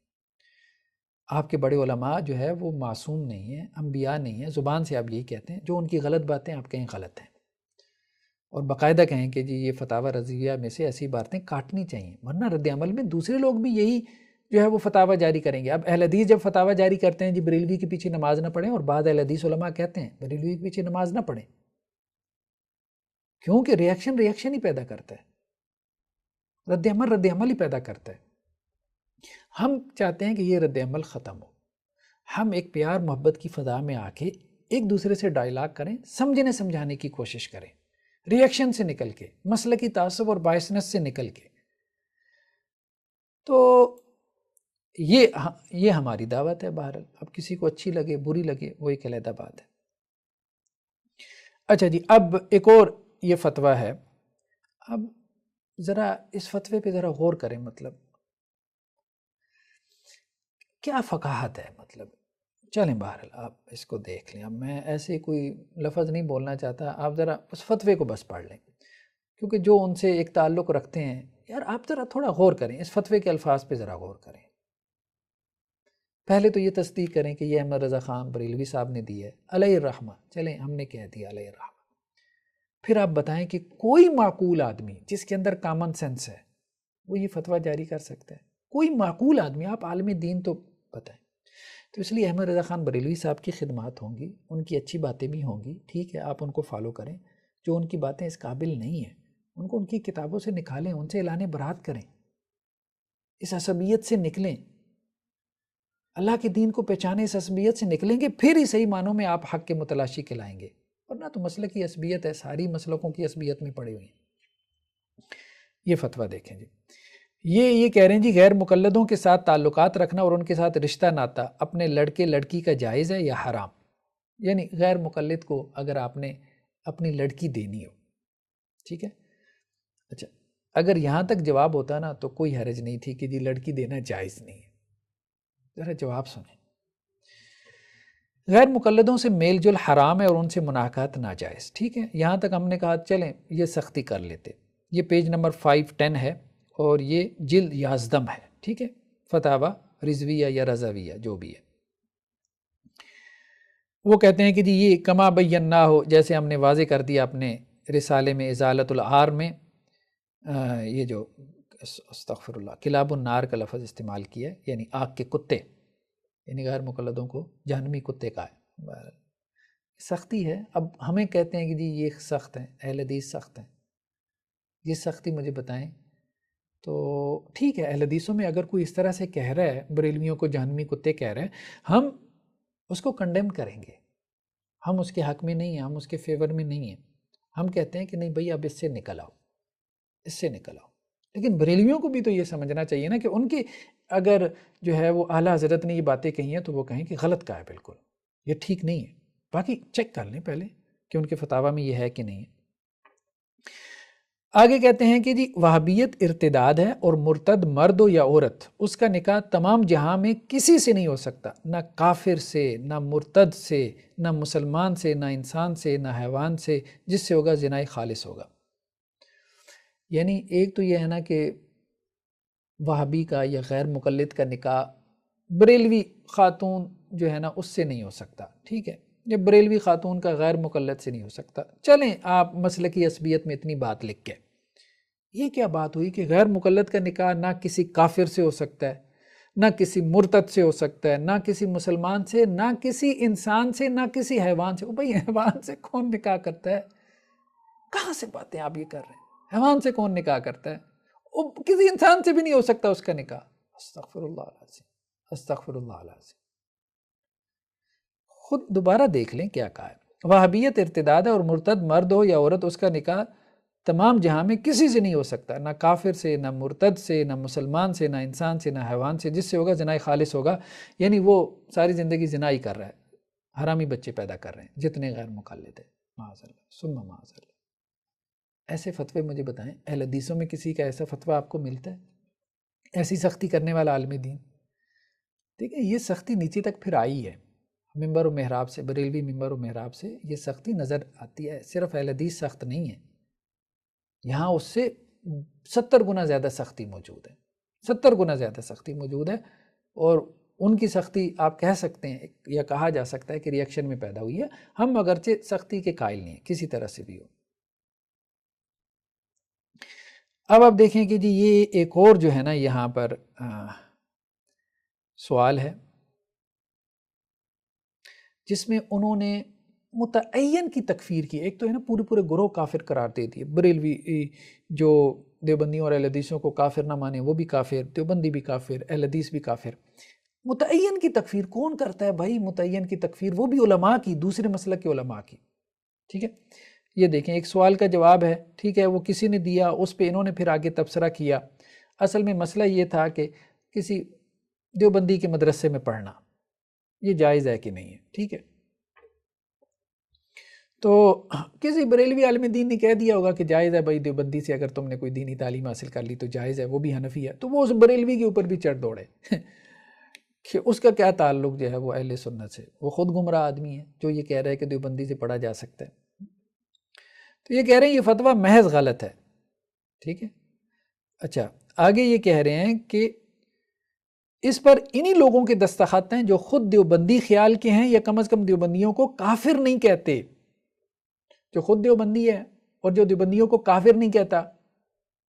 Speaker 1: آپ کے بڑے علماء جو ہے وہ معصوم نہیں ہیں، انبیاء نہیں ہیں، زبان سے آپ یہی کہتے ہیں، جو ان کی غلط باتیں آپ کہیں غلط ہیں، اور باقاعدہ کہیں کہ جی یہ فتاوی رضویہ میں سے ایسی باتیں کاٹنی چاہیے، ورنہ رد عمل میں دوسرے لوگ بھی یہی جو ہے وہ فتاوی جاری کریں گے۔ اب اہل حدیث جب فتاوی جاری کرتے ہیں جی بریلوی کے پیچھے نماز نہ پڑھیں، اور بعض اہل حدیث علماء کہتے ہیں بریلوی کے پیچھے نماز نہ پڑھیں، کیونکہ ریاکشن ہی پیدا کرتا ہے، رد عمل ہی پیدا کرتا ہے۔ ہم چاہتے ہیں کہ یہ رد عمل ختم ہو، ہم ایک پیار محبت کی فضا میں آ کے ایک دوسرے سے ڈائلاگ کریں، سمجھنے سمجھانے کی کوشش کریں، ریاکشن سے نکل کے، مسلکی تعصب اور بائسنس سے نکل کے۔ تو یہ ہماری دعوت ہے۔ بہرحال اب کسی کو اچھی لگے بری لگے وہ ایک علیحدہ بات ہے۔ اچھا جی، اب ایک اور یہ فتویٰ ہے، اب ذرا اس فتوے پہ ذرا غور کریں، مطلب کیا فقاہت ہے، مطلب چلیں بہرحال آپ اس کو دیکھ لیں۔ اب میں ایسے کوئی لفظ نہیں بولنا چاہتا، آپ ذرا اس فتوے کو بس پڑھ لیں، کیونکہ جو ان سے ایک تعلق رکھتے ہیں، یار آپ ذرا تھوڑا غور کریں، اس فتوے کے الفاظ پہ ذرا غور کریں۔ پہلے تو یہ تصدیق کریں کہ یہ احمد رضا خان بریلوی صاحب نے دی ہے، علیہ الرحمہ، چلیں ہم نے کہہ دیا علیہ الرحمہ۔ پھر آپ بتائیں کہ کوئی معقول آدمی جس کے اندر کامن سینس ہے وہ یہ فتویٰ جاری کر سکتا ہے؟ کوئی معقول آدمی، آپ عالم دین تو بتائیں۔ تو اس لیے احمد رضا خان بریلوی صاحب کی خدمات ہوں گی، ان کی اچھی باتیں بھی ہوں گی، ٹھیک ہے آپ ان کو فالو کریں۔ جو ان کی باتیں اس قابل نہیں ہیں ان کو ان کی کتابوں سے نکالیں، ان سے اعلان برات کریں، اس عصبیت سے نکلیں، اللہ کے دین کو پہچانے، اس عصبیت سے نکلیں گے پھر ہی صحیح معنوں میں آپ حق کے متلاشی کہلائیں گے، ورنہ تو مسلک کی عصبیت ہے، ساری مسلکوں کی عصبیت میں پڑے ہوئے ہیں۔ یہ فتویٰ دیکھیں جی، یہ کہہ رہے ہیں جی غیر مقلدوں کے ساتھ تعلقات رکھنا اور ان کے ساتھ رشتہ ناتا اپنے لڑکے لڑکی کا جائز ہے یا حرام؟ یعنی غیر مقلد کو اگر آپ نے اپنی لڑکی دینی ہو، ٹھیک ہے، اچھا اگر یہاں تک جواب ہوتا نا تو کوئی حرج نہیں تھی کہ جی لڑکی دینا جائز نہیں ہے۔ ذرا جواب سنیں، غیر مقلدوں سے میل جل حرام ہے اور ان سے مناکحت ناجائز، ٹھیک ہے، یہاں تک ہم نے کہا چلیں یہ سختی کر لیتے۔ یہ پیج نمبر 510 ہے اور یہ جلد یازدم ہے، ٹھیک ہے، فتاوی رضویہ یا رضویہ جو بھی ہے۔ وہ کہتے ہیں کہ جی یہ کما بینا ہو، جیسے ہم نے واضح کر دیا اپنے رسالے میں ازالت العار میں، یہ جو استغفر اللہ کلاب النار کا لفظ استعمال کیا ہے، یعنی آگ کے کتے، یعنی غیر مقلدوں کو جہنمی کتے کا ہے، سختی ہے۔ اب ہمیں کہتے ہیں کہ جی یہ سخت ہیں، اہل حدیث سخت ہیں، یہ سختی مجھے بتائیں تو ٹھیک ہے، اہل حدیثوں میں اگر کوئی اس طرح سے کہہ رہا ہے بریلویوں کو جہنمی کتے کہہ رہے ہیں، ہم اس کو کنڈیم کریں گے، ہم اس کے حق میں نہیں ہیں، ہم اس کے فیور میں نہیں ہیں، ہم کہتے ہیں کہ نہیں بھائی اب اس سے نکل آؤ، اس سے نکل آؤ۔ لیکن بریلویوں کو بھی تو یہ سمجھنا چاہیے نا کہ ان کی اگر جو ہے وہ اعلیٰ حضرت نے یہ باتیں کہی ہیں تو وہ کہیں کہ غلط کا ہے، بالکل یہ ٹھیک نہیں ہے، باقی چیک کر لیں پہلے کہ ان کے فتاوی میں یہ ہے کہ نہیں ہے۔ آگے کہتے ہیں کہ جی وہابیت ارتداد ہے اور مرتد مرد ہو یا عورت اس کا نکاح تمام جہاں میں کسی سے نہیں ہو سکتا، نہ کافر سے، نہ مرتد سے، نہ مسلمان سے، نہ انسان سے، نہ حیوان سے، جس سے ہوگا زنا خالص ہوگا۔ یعنی ایک تو یہ ہے نا کہ وہابی کا یا غیر مقلد کا نکاح بریلوی خاتون جو ہے نا اس سے نہیں ہو سکتا، ٹھیک ہے، یا بریلوی خاتون کا غیر مقلد سے نہیں ہو سکتا۔ چلیں آپ مسلکی عصبیت میں اتنی بات لکھ کے، یہ کیا بات ہوئی کہ غیر مقلد کا نکاح نہ کسی کافر سے ہو سکتا ہے، نہ کسی مرتد سے ہو سکتا ہے، نہ کسی مسلمان سے، نہ کسی انسان سے، نہ کسی حیوان سے۔ بھئی حیوان سے کون نکاح کرتا ہے؟ کہاں سے باتیں آپ یہ کر رہے ہیں؟ حیوان سے کون نکاح کرتا ہے؟ کسی انسان سے بھی نہیں ہو سکتا اس کا نکاح. استغفر اللہ العظیم، استغفر اللہ العظیم. خود دوبارہ دیکھ لیں کیا کہا ہے. وہابیت ارتداد ہے اور مرتد مرد ہو یا عورت، اس کا نکاح تمام جہاں میں کسی سے نہیں ہو سکتا، نہ کافر سے، نہ مرتد سے، نہ مسلمان سے، نہ انسان سے، نہ حیوان سے. جس سے ہوگا زنا خالص ہوگا، یعنی وہ ساری زندگی زنا ہی کر رہا ہے، حرامی بچے پیدا کر رہے ہیں جتنے غیر مقلد ہیں. معاذ اللہ ثم معاذ اللہ. ایسے فتوے مجھے بتائیں، اہل حدیثوں میں کسی کا ایسا فتویٰ آپ کو ملتا ہے؟ ایسی سختی کرنے والا عالم دین؟ دیکھیں یہ سختی نیچے تک پھر آئی ہے، ممبر و محراب سے، بریلوی ممبر و محراب سے یہ سختی نظر آتی ہے. صرف اہل حدیث سخت نہیں ہے، یہاں اس سے 70 گنا زیادہ سختی موجود ہے، 70 گنا زیادہ سختی موجود ہے. اور ان کی سختی آپ کہہ سکتے ہیں یا کہا جا سکتا ہے کہ ریئیکشن میں پیدا ہوئی ہے. ہم اگرچہ سختی کے قائل نہیں ہیں کسی طرح سے بھی ہو. اب آپ دیکھیں کہ جی یہ ایک اور جو ہے نا یہاں پر سوال ہے جس میں انہوں نے متعین کی تکفیر کی. ایک تو ہے نا پورے پورے گروہ کافر قرار دے دیے. بریلوی جو دیوبندیوں اور اہل حدیثوں کو کافر نہ مانے وہ بھی کافر، دیوبندی بھی کافر، اہل حدیث بھی کافر. متعین کی تکفیر کون کرتا ہے بھائی؟ متعین کی تکفیر وہ بھی علماء کی، دوسرے مسلک کے علماء کی. ٹھیک ہے، یہ دیکھیں ایک سوال کا جواب ہے، ٹھیک ہے، وہ کسی نے دیا، اس پہ انہوں نے پھر آگے تبصرہ کیا. اصل میں مسئلہ یہ تھا کہ کسی دیوبندی کے مدرسے میں پڑھنا یہ جائز ہے کہ نہیں ہے. ٹھیک ہے، تو کسی بریلوی عالم دین نے کہہ دیا ہوگا کہ جائز ہے بھائی، دیوبندی سے اگر تم نے کوئی دینی تعلیم حاصل کر لی تو جائز ہے، وہ بھی حنفی ہے. تو وہ اس بریلوی کے اوپر بھی چڑھ دوڑے کہ اس کا کیا تعلق جو ہے وہ اہل سنت سے. وہ خود گمراہ آدمی ہے جو یہ کہہ رہا ہے کہ دیوبندی سے پڑھا جا سکتا ہے. تو یہ کہہ رہے ہیں یہ فتویٰ محض غلط ہے. ٹھیک ہے، اچھا آگے یہ کہہ رہے ہیں کہ اس پر انہی لوگوں کے دستخط ہیں جو خود دیوبندی خیال کے ہیں یا کم از کم دیوبندیوں کو کافر نہیں کہتے. جو خود دیوبندی ہے اور جو دیوبندیوں کو کافر نہیں کہتا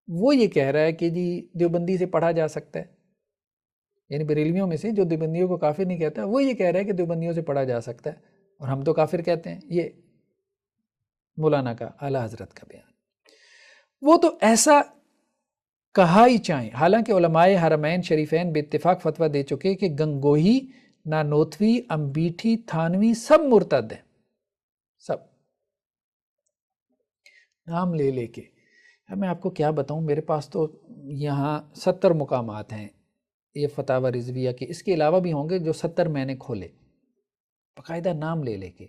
Speaker 1: وہ یہ کہہ رہا ہے کہ جی دیوبندی سے پڑھا جا سکتا ہے. یعنی بریلویوں میں سے جو دیوبندیوں کو کافر نہیں کہتا وہ یہ کہہ رہا ہے کہ دیوبندیوں سے پڑھا جا سکتا ہے اور ہم تو کافر کہتے ہیں. یہ مولانا کا اعلیٰ حضرت کا بیان. وہ تو ایسا کہا ہی چاہیں، حالانکہ علماء حرمین شریفین بے اتفاق فتویٰ دے چکے کہ گنگوہی، نانوتوی، امبیٹھی، تھانوی سب مرتد ہیں. سب نام لے لے کے. میں آپ کو کیا بتاؤں، میرے پاس تو یہاں 70 مقامات ہیں یہ فتاوی رضویہ کے، اس کے علاوہ بھی ہوں گے جو 70 میں نے کھولے باقاعدہ نام لے لے کے.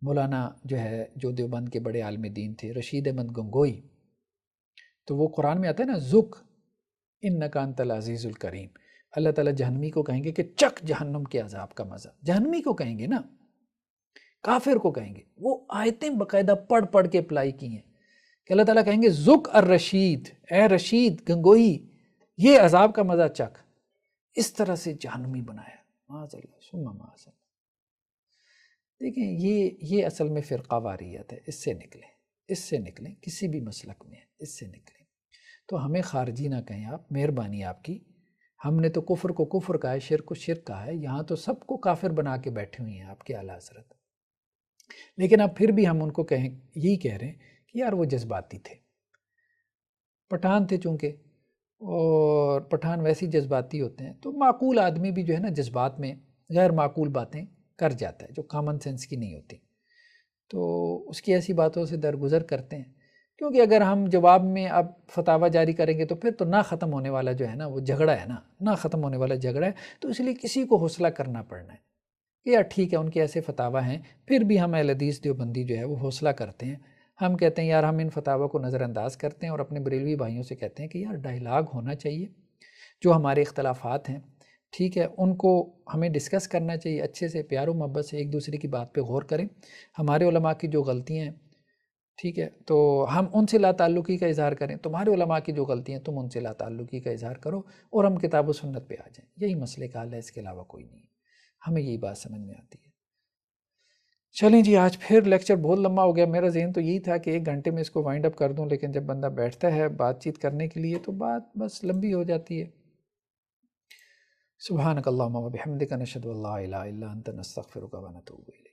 Speaker 1: مولانا جو ہے جو دیوبند کے بڑے عالم دین تھے، رشید احمد گنگوئی، تو وہ قرآن میں آتا ہے نا ذُق اِنَّکَ أَنْتَ الْعَزِیزُ الْکَرِیم. اللہ تعالیٰ جہنمی کو کہیں گے کہ چک جہنم کے عذاب کا مزہ. جہنمی کو کہیں گے نا، کافر کو کہیں گے. وہ آیتیں باقاعدہ پڑھ پڑھ کے اپلائی کی ہیں کہ اللہ تعالیٰ کہیں گے ذُق الرشید، اے رشید گنگوئی یہ عذاب کا مزہ چک. اس طرح سے جہنمی بنایا. معاذ اللہ ثم معاذ اللہ. دیکھیں یہ اصل میں فرقہ واریت ہے. اس سے نکلیں، اس سے نکلیں، کسی بھی مسلک میں اس سے نکلیں. تو ہمیں خارجی نہ کہیں آپ، مہربانی آپ کی. ہم نے تو کفر کو کفر کہا ہے، شرک کو شرک کہا ہے. یہاں تو سب کو کافر بنا کے بیٹھے ہوئے ہیں آپ کے اعلیٰ حضرت. لیکن اب پھر بھی ہم ان کو یہی کہہ رہے ہیں کہ یار وہ جذباتی تھے، پٹھان تھے چونکہ، اور پٹھان ویسے ہی جذباتی ہوتے ہیں. تو معقول آدمی بھی جو ہے نا جذبات میں غیر معقول باتیں کر جاتا ہے جو کامن سینس کی نہیں ہوتی. تو اس کی ایسی باتوں سے درگزر کرتے ہیں، کیونکہ اگر ہم جواب میں اب فتاویٰ جاری کریں گے تو پھر تو نہ ختم ہونے والا جو ہے نا وہ جھگڑا ہے نا، نہ ختم ہونے والا جھگڑا ہے. تو اس لیے کسی کو حوصلہ کرنا پڑنا ہے کہ یار ٹھیک ہے ان کے ایسے فتاویٰ ہیں. پھر بھی ہم اہل حدیث دیوبندی جو ہے وہ حوصلہ کرتے ہیں. ہم کہتے ہیں یار ہم ان فتاویٰ کو نظر انداز کرتے ہیں اور اپنے بریلوی بھائیوں سے کہتے ہیں کہ یار ڈائیلاگ ہونا چاہیے. جو ہمارے اختلافات ہیں ٹھیک ہے ان کو ہمیں ڈسکس کرنا چاہیے اچھے سے، پیار و محبت سے ایک دوسرے کی بات پہ غور کریں. ہمارے علماء کی جو غلطیاں ہیں ٹھیک ہے تو ہم ان سے لا تعلقی کا اظہار کریں. تمہارے علماء کی جو غلطیاں ہیں تم ان سے لا تعلقی کا اظہار کرو اور ہم کتاب و سنت پہ آ جائیں. یہی مسئلے کا حل ہے، اس کے علاوہ کوئی نہیں. ہمیں یہی بات سمجھ میں آتی ہے. چلیں جی آج پھر لیکچر بہت لمبا ہو گیا. میرا ذہن تو یہی تھا کہ 1 گھنٹے میں اس کو وائنڈ اپ کر دوں، لیکن جب بندہ بیٹھتا ہے بات چیت کرنے کے لیے تو بات بس لمبی ہو جاتی ہے. سبحانک اللہم و بحمدک نشہد ان لا الہ الا انت نستغفرک و نتوب الیک.